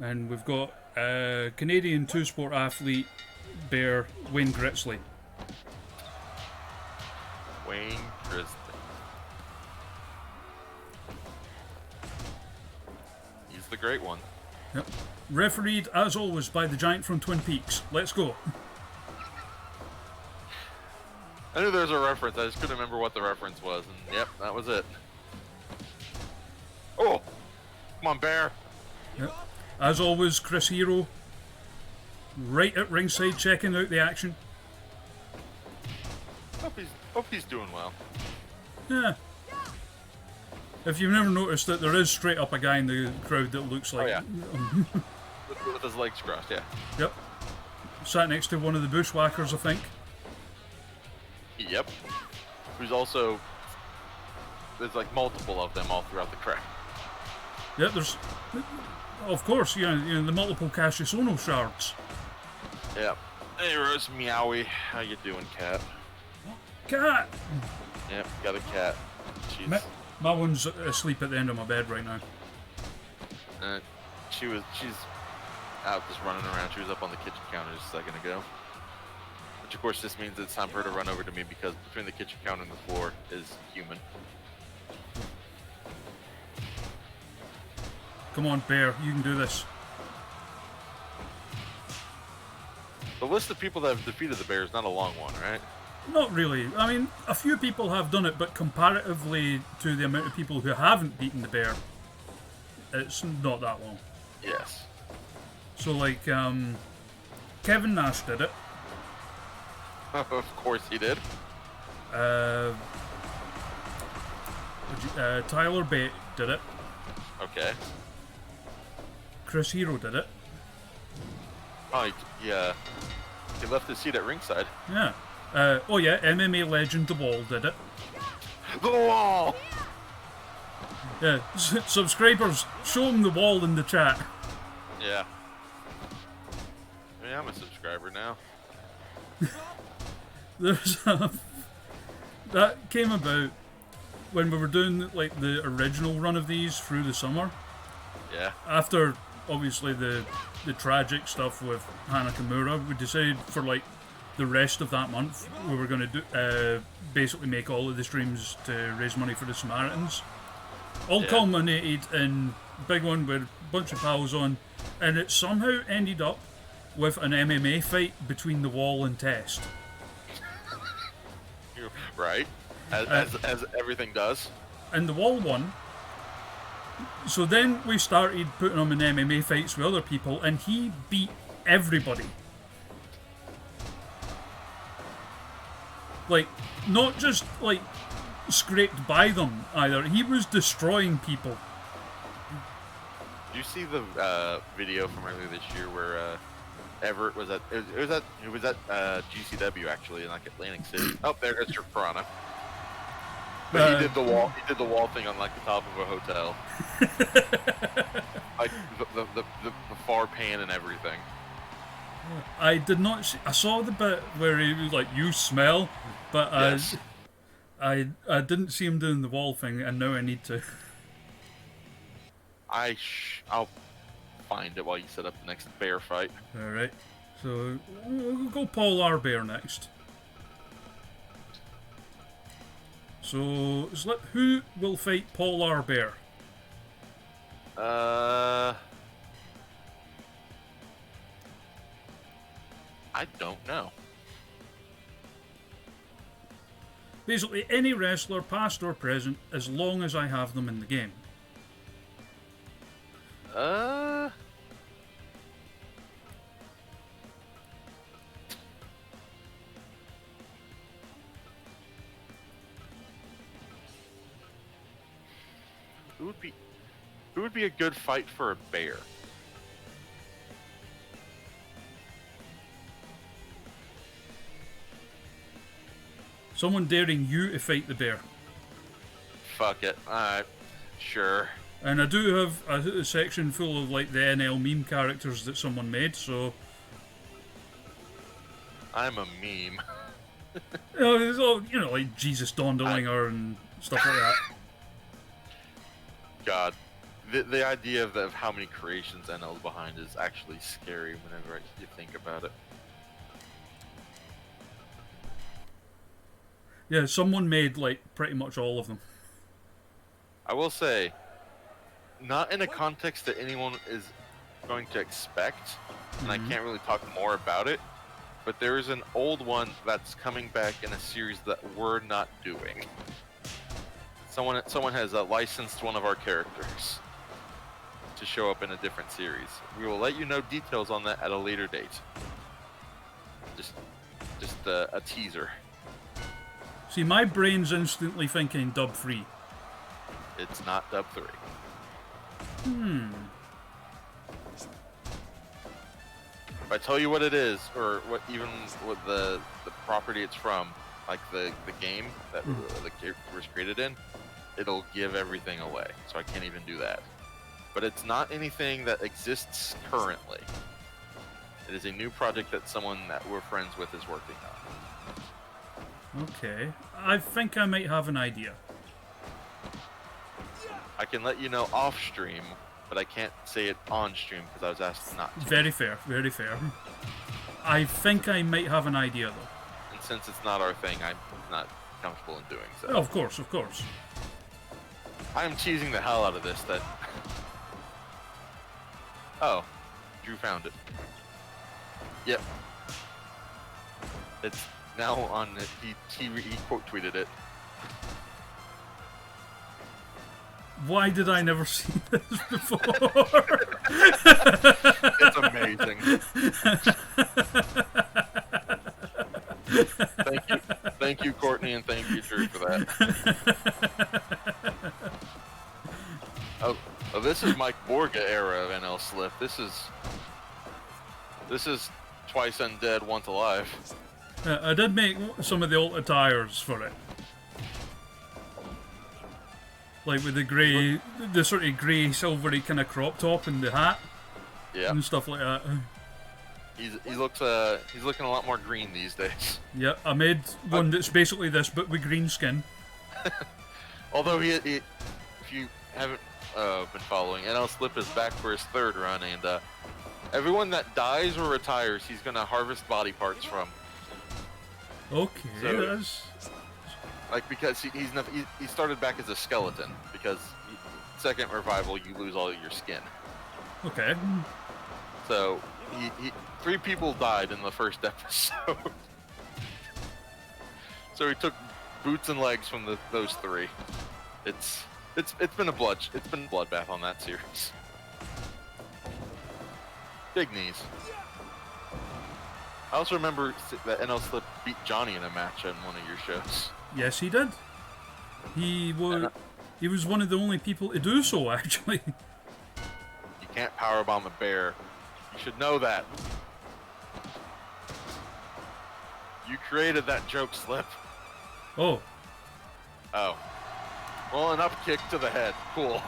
and we've got a Canadian two-sport athlete bear, Wayne Gritzley. Wayne Grizzly. He's the great one. Yep. Refereed, as always, by the giant from Twin Peaks. Let's go. I knew there was a reference, I just couldn't remember what the reference was, and yep, that was it. Oh! Come on, bear! Yep. As always, Chris Hero, right at ringside checking out the action. Hope he's doing well. Yeah. If you've never noticed that there is straight up a guy in the crowd that looks like... Oh, yeah. with his legs crossed, yeah. Yep. Sat next to one of the bushwhackers, I think. Yep. Who's also... There's like multiple of them all throughout the crowd. Yep, there's... Of course, you know the multiple Cassius Ohno shards. Yep. Hey, Rose Meowie. How you doing, cat? Cat! Yep, got a cat. She's... My one's asleep at the end of my bed right now. She's out just running around. She was up on the kitchen counter just a second ago. Which of course just means it's time for her to run over to me, because between the kitchen counter and the floor is human. Come on, bear, you can do this. The list of people that have defeated the bear is not a long one, right? Not really. I mean, a few people have done it, but comparatively to the amount of people who haven't beaten the bear, it's not that long. Yes. So, like, Kevin Nash did it. Of course he did. Tyler Bate did it. Okay. Chris Hero did it. Oh, yeah. He left his seat at ringside. Yeah. Oh yeah, MMA legend The Wall did it. The Wall! Yeah, subscribers, show him The Wall in the chat. Yeah. I mean, I'm a subscriber now. There's that came about when we were doing like the original run of these through the summer. Yeah. After obviously the tragic stuff with Hana Kimura, we decided for like the rest of that month we were going to do basically make all of the streams to raise money for the Samaritans. All culminated in a big one with a bunch of pals on, and it somehow ended up with an MMA fight between The Wall and Test. Right. As everything does. And The Wall won. So then we started putting him in MMA fights with other people, and he beat everybody. Like, not just, like, scraped by them, either. He was destroying people. Did you see the video from earlier this year where Everett was at... It was at GCW, actually, in, like, Atlantic City. Oh, there's your Piranha. But he did the wall. He did the wall thing on like the top of a hotel, like the far pan and everything. I did not. I saw the bit where he was like, "You smell," but yes. I didn't see him doing the wall thing, and now I need to. I'll find it while you set up the next bear fight. All right. So we'll go Polar Bear next. So, Slip, who will fight Polar Bear? I don't know. Basically, any wrestler, past or present, as long as I have them in the game. who would be a good fight for a bear? Someone daring you to fight the bear. Fuck it. Alright. Sure. And I do have a section full of like the NL meme characters that someone made, so I'm a meme. it's all, like Jesus Dondolinger and stuff like that. God. The idea of how many creations NL's behind is actually scary whenever you think about it. Yeah, someone made like pretty much all of them. I will say, not in a context that anyone is going to expect, and I can't really talk more about it, but there is an old one that's coming back in a series that we're not doing. Someone has licensed one of our characters to show up in a different series. We will let you know details on that at a later date. Just a teaser. See, my brain's instantly thinking dub 3. It's not dub 3. If I tell you what it is, or what the property it's from, like the game that the character was created in, it'll give everything away. So I can't even do that. But it's not anything that exists currently. It is a new project that someone that we're friends with is working on. Okay. I think I might have an idea. I can let you know off stream, but I can't say it on stream because I was asked not to. Very fair, very fair. I think I might have an idea though. And since it's not our thing, I'm not comfortable in doing so. Oh, of course, of course. I'm teasing the hell out of this that... Oh, Drew found it. Yep. It's now on, he quote tweeted it. Why did I never see this before? It's amazing. Thank you, Courtney, and thank you, Drew, for that. Oh, this is Mike Borga era of newLEGACYslip. This is twice undead, once alive. I did make some of the alt attires for it. Like with the grey, the sort of grey silvery kind of crop top and the hat, and stuff like that. He's looking a lot more green these days. Yeah, I made one that's basically this, but with green skin. Although if you haven't been following, newLEGACYslip is back for his third run, and everyone that dies or retires, he's gonna harvest body parts from. Okay, so, that's... Like, because he started back as a skeleton, because second revival you lose all your skin. Okay. So he 3 people died in the first episode. So he took boots and legs from those 3. It's been a bloodbath on that series. Big knees. I also remember that newLEGACYslip beat Johnny in a match on one of your shows. Yes, he did. He was one of the only people to do so, actually. You can't powerbomb a bear. You should know that. You created that joke, Slip. Oh. Oh. Well, an up kick to the head. Cool.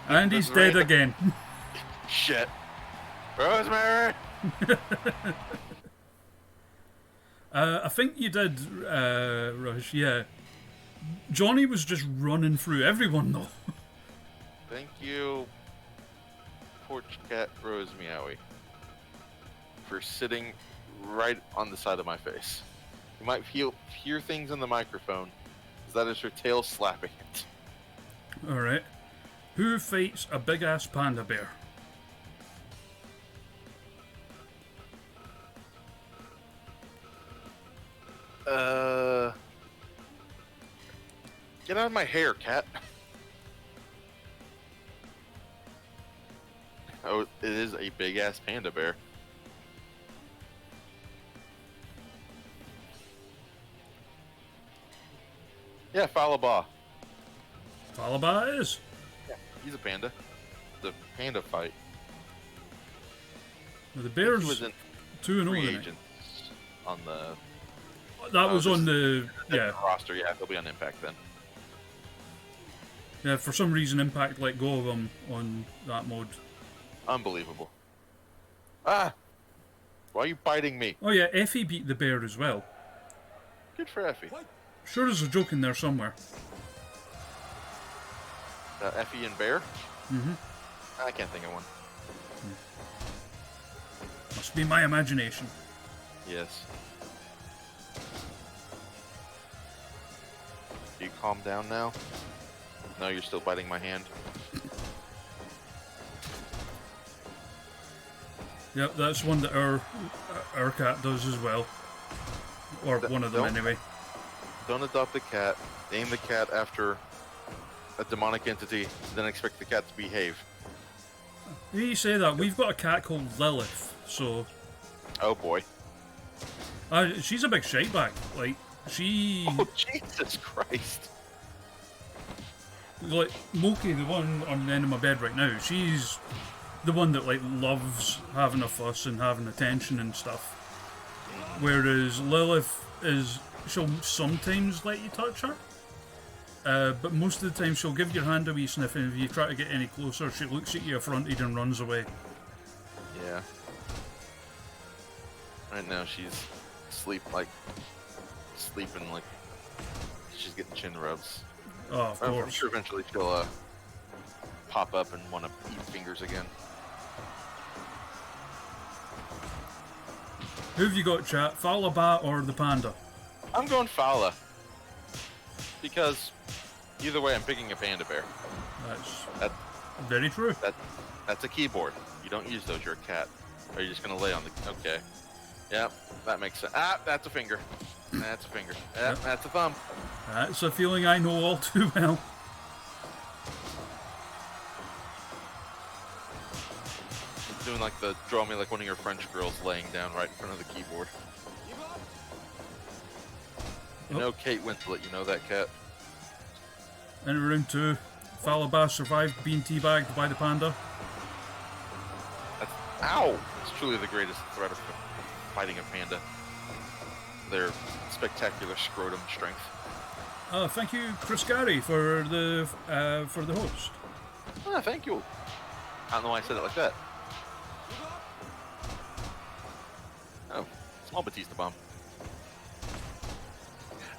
And he's dead again. Shit. Rosemary! I think you did, Rush, yeah. Johnny was just running through everyone, though. Thank you, Porch Cat Rose Meowie, for sitting right on the side of my face. You might hear things in the microphone, because that is her tail slapping it. Alright. Who fights a big-ass panda bear? Get out of my hair, cat. Oh, it is a big-ass panda bear. Yeah, Falaba. Falaba it is. He's a panda. The panda fight. Now, the He Bears was in 2-0 free tonight. agents on the That was this on is the roster. Yeah, he'll be on Impact then. yeah. For some reason, Impact let go of him on that mode. Unbelievable. Ah! Why are you biting me? Oh yeah, Effie beat the Bear as well. Good for Effie. Sure, there's a joke in there somewhere. Effie and Bear? Mm-hmm. I can't think of one. Must be my imagination. Yes. You calm down now? No, you're still biting my hand. Yep, that's one that our cat does as well, or one of them don't- anyway. Don't adopt the cat. Name the cat after a demonic entity, then expect the cat to behave. You say that we've got a cat called Lilith, so Oh boy. she's a big shite bag. Like she, Oh Jesus Christ. like Moki, the one on the end of my bed right now. She's the one that like loves having a fuss and having attention and stuff. Whereas Lilith she'll sometimes let you touch her. But most of the time she'll give your hand a wee sniff, and if you try to get any closer, she looks at you affronted and runs away. Yeah. Right now she's sleeping like she's getting chin rubs. Oh, of I'm course. sure eventually she'll pop up and want to eat fingers again. Who have you got, chat? Falaba or the panda? I'm going Fala. Because either way I'm picking a panda bear. That's very true. That's a keyboard. You don't use those, you're a cat. Or you're just gonna lay on the okay. Yep, that makes sense. Ah, that's a finger. That's a finger. Yep, that's a thumb. That's a feeling I know all too well. Doing like the draw me like one of your French girls laying down right in front of the keyboard. You know Kate Winslet, you know that cat? In round 2, Falaba survived being teabagged by the panda. Ow! It's truly the greatest threat of fighting a panda. Their spectacular scrotum strength. Thank you, Chris Gary, for the host. Ah, thank you. I don't know why I said it like that. Oh, small Batista bomb.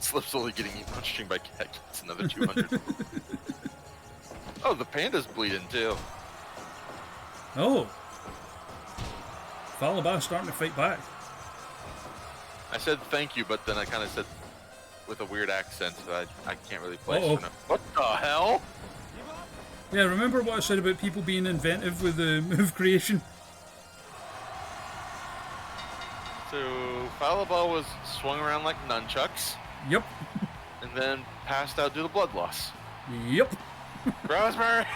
Slip's only getting eaten on stream by cat. It's another 200. Oh, the panda's bleeding too. Oh. Falaba starting to fight back. I said thank you, but then I kind of said with a weird accent that I can't really place. Uh-oh. What the hell? Yeah, remember what I said about people being inventive with the move creation? So Falaba was swung around like nunchucks Yep. and then passed out due to blood loss. Yep. Rosemary!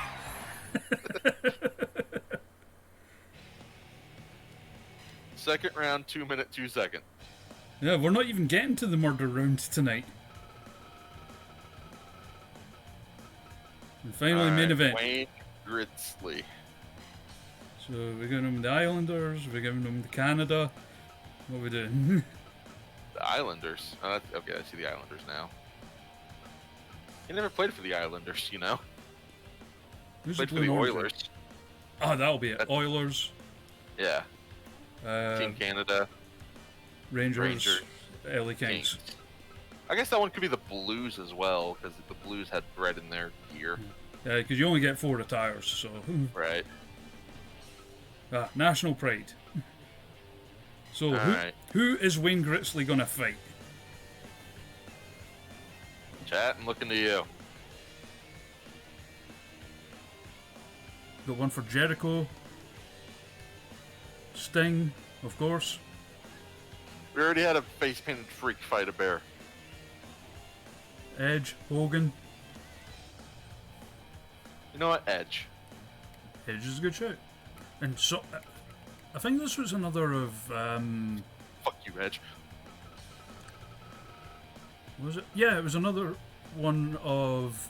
Second round, 2 minute, 2 second. Yeah, we're not even getting to the murder round tonight. And finally, main event. Wayne Gridsley. So we're giving them the Islanders, we're giving them the Canada. What are we doing? The Islanders. Oh, okay, I see the Islanders now. He never played for the Islanders, you know? Who's Played for blue the and orange? Oilers. Oh, that'll be it. Oilers, Yeah. Team Canada. Rangers, LA Kings. I guess that one could be the Blues as well, because the Blues had red in their gear. Yeah, because you only get 4 retires, so. Right. National pride. So, Alright. who is Wayne Gritsley going to fight? Chat, I'm looking to you. Got one for Jericho. Sting, of course. We already had a face painted freak fight a bear. Edge, Hogan. You know what? Edge. Edge is a good shout. And so, I think this was another of, Fuck you, Edge. was it? Yeah, it was another one of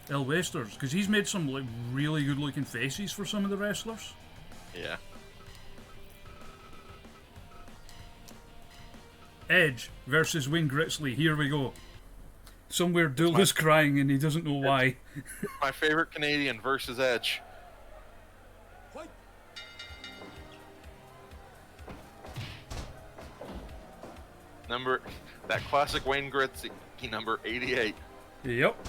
El Wester's, because he's made some like really good looking faces for some of the wrestlers. Yeah. Edge versus Wayne Gritzley. Here we go. Somewhere Dool is crying and he doesn't know why. My favorite Canadian versus Edge. Fight. That classic Wayne Gritzley number 88. Yep.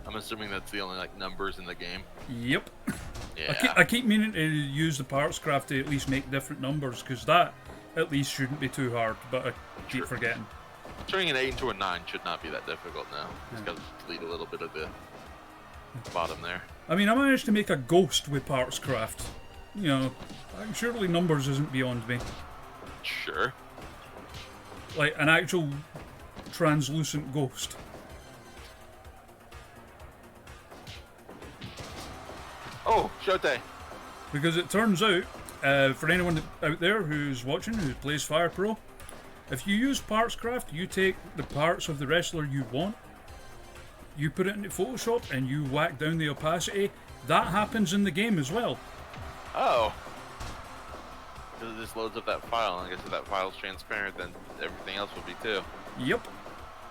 I'm assuming that's the only like numbers in the game. Yep. Yeah. I keep meaning to use the parts craft to at least make different numbers, because that at least shouldn't be too hard, but I keep forgetting. Turning an 8 into a 9 should not be that difficult now. Just got to delete a little bit of the bottom there. I mean, I managed to make a ghost with parts craft. You know, surely numbers isn't beyond me. Sure. Like an actual translucent ghost. Oh, Shote. Because it turns out, for anyone out there who's watching, who plays Fire Pro, if you use parts craft, you take the parts of the wrestler you want, you put it into Photoshop, and you whack down the opacity. That happens in the game as well. Oh. Because it just loads up that file, and I guess if that file's transparent, then everything else will be too. Yep.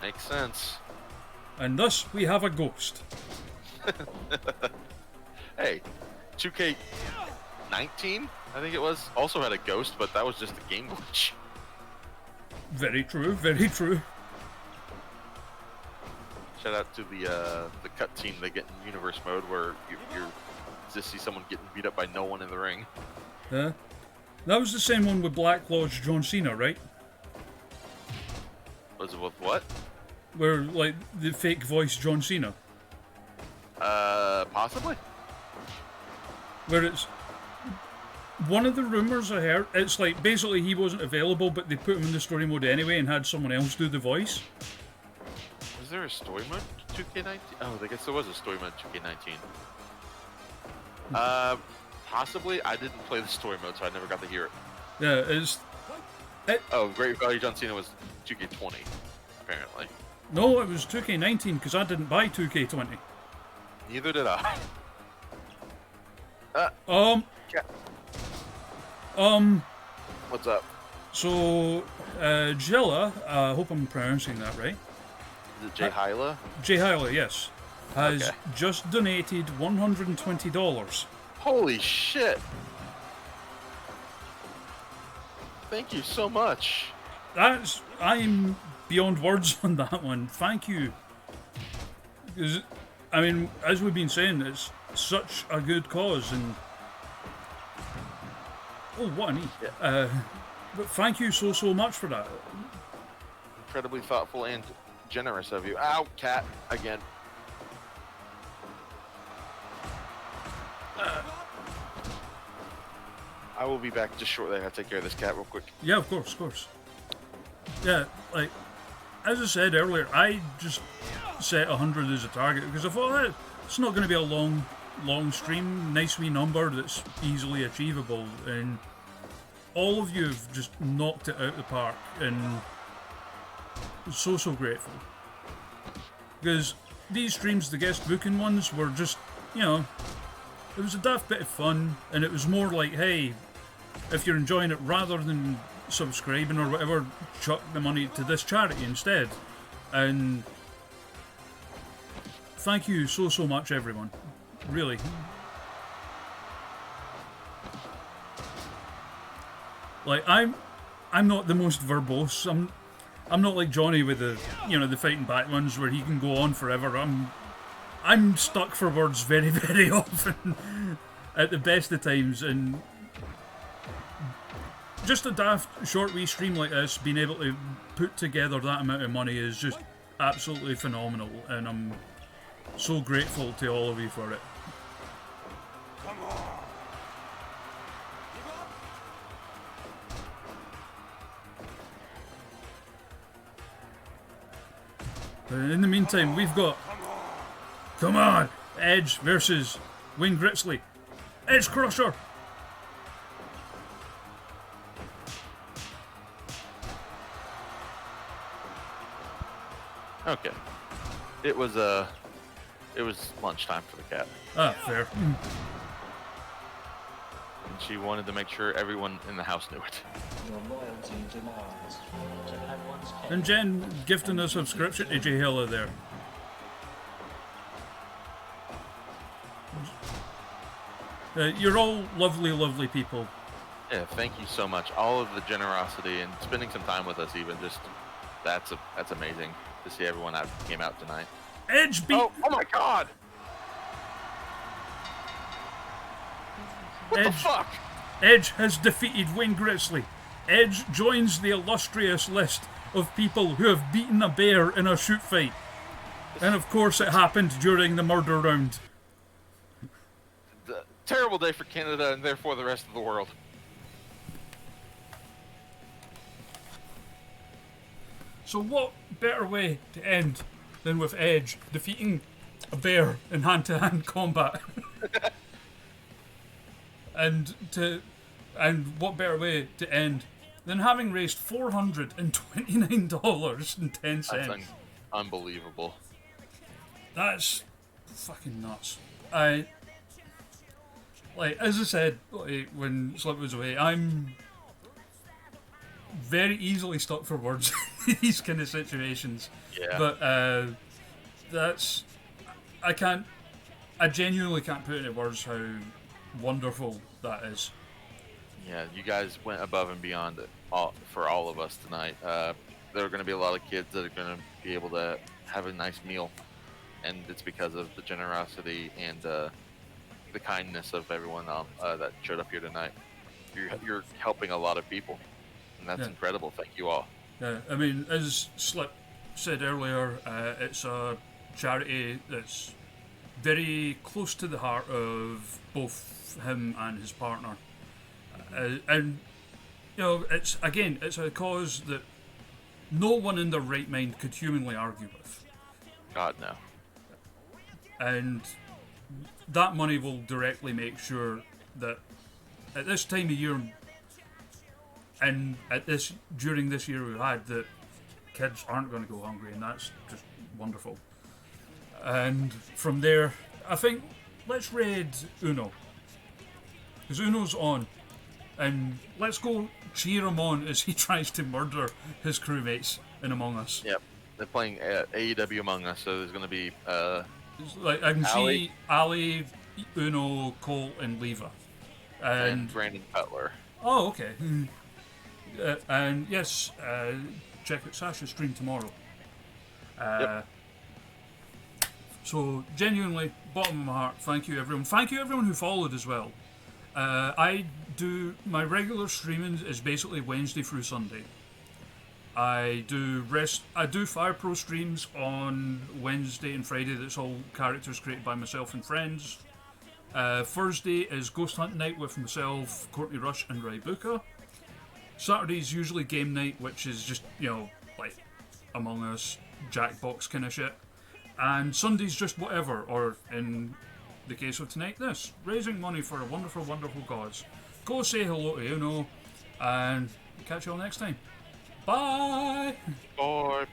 Makes sense. And thus, we have a ghost. Hey, 2K19, I think it was, also had a ghost, but that was just a game glitch. Very true, very true. Shout out to the cut team they get in universe mode, where you just see someone getting beat up by no one in the ring. Yeah. That was the same one with Black Lodge John Cena, right? Was it with what? Where, like, the fake voice John Cena. Possibly? Where it's... One of the rumours I heard, it's like, basically he wasn't available, but they put him in the story mode anyway and had someone else do the voice. Was there a story mode to 2K19? Oh, I guess there was a story mode to 2K19. Possibly. I didn't play the story mode, so I never got to hear it. Yeah, it's... Oh, Great Value John Cena was 2K20, apparently. No, it was 2K19, because I didn't buy 2K20. Neither did I. What's up? So, Jilla, I hope I'm pronouncing that right. Is it Jay Hyla? Jay Hyla, yes, has Okay. just donated $120. Holy shit! Thank you so much. I'm beyond words on that one. Thank you. Because, I mean, as we've been saying, it's such a good cause, and oh, what a knee! Yeah. But thank you so much for that. Incredibly thoughtful and generous of you. Ow, cat again. I will be back just shortly. I gotta take care of this cat real quick. Yeah, of course. Yeah, like as I said earlier, I just set 100 as a target because I thought it's not going to be a long stream. Nice wee number that's easily achievable, and all of you have just knocked it out the park, and I'm so grateful. Because these streams, the guest booking ones, were just, you know, it was a daft bit of fun, and it was more like, hey, if you're enjoying it, rather than subscribing or whatever, chuck the money to this charity instead. And thank you so much, everyone. Really. Like, I'm not the most verbose. I'm not like Johnny with the, you know, the fighting back ones where he can go on forever. I'm stuck for words very often at the best of times, and just a daft short wee stream like this, being able to put together that amount of money is just absolutely phenomenal, and I'm so grateful to all of you for it. Come on. In the meantime, we've got, come on, Edge versus Wayne Gritzley. Edge Crusher! Okay. It was lunchtime for the cat, Ah, fair. and she wanted to make sure everyone in the house knew it. Your loyalty demands to have one's cake. And Jen gifting a subscription to J Hilla there. You're all lovely, lovely people. Yeah, thank you so much. All of the generosity and spending some time with us, even just that's amazing to see everyone that came out tonight. Edge beat. Oh my God! What the Edge. fuck? Edge has defeated Wayne Grizzly. Edge joins the illustrious list of people who have beaten a bear in a shoot fight. And of course it happened during the murder round. Terrible day for Canada and therefore the rest of the world. So what better way to end than with Edge defeating a bear in hand-to-hand combat? and what better way to end than having raised $429.10? That's unbelievable. That's fucking nuts. Like, as I said, like, when Slip was away, I'm very easily stuck for words in these kind of situations. Yeah. But I genuinely can't put into words how wonderful that is. Yeah, you guys went above and beyond for all of us tonight. There are going to be a lot of kids that are going to be able to have a nice meal, and it's because of the generosity and the kindness of everyone that showed up here tonight. You're helping a lot of people, and that's incredible. Thank you all. Yeah, I mean, as Slip said earlier, it's a charity that's very close to the heart of both him and his partner. And, you know, it's a cause that no one in their right mind could humanly argue with. God, no. And that money will directly make sure that at this time of year and during this year we've had, that kids aren't going to go hungry, and that's just wonderful. And from there, I think let's raid Uno, because Uno's on, and let's go cheer him on as he tries to murder his crewmates in Among Us. Yep, they're playing AEW Among Us, so there's going to be Like, I can see Ali, Uno, Cole, and Leva. and Brandon Cutler. Oh, okay. And yes, check out Sasha's stream tomorrow. Yep. So, genuinely, bottom of my heart, thank you everyone. Thank you everyone who followed as well. I do, my regular streaming is basically Wednesday through Sunday. I do Fire Pro streams on Wednesday and Friday. That's all characters created by myself and friends. Thursday is Ghost Hunt night with myself, Courtney Rush, and Raibuka. Saturday's usually game night, which is just, you know, like Among Us, Jackbox kind of shit. And Sunday's just whatever, or in the case of tonight, this, raising money for a wonderful, wonderful cause. Go say hello to Uno, and catch you all next time. Bye! Bye.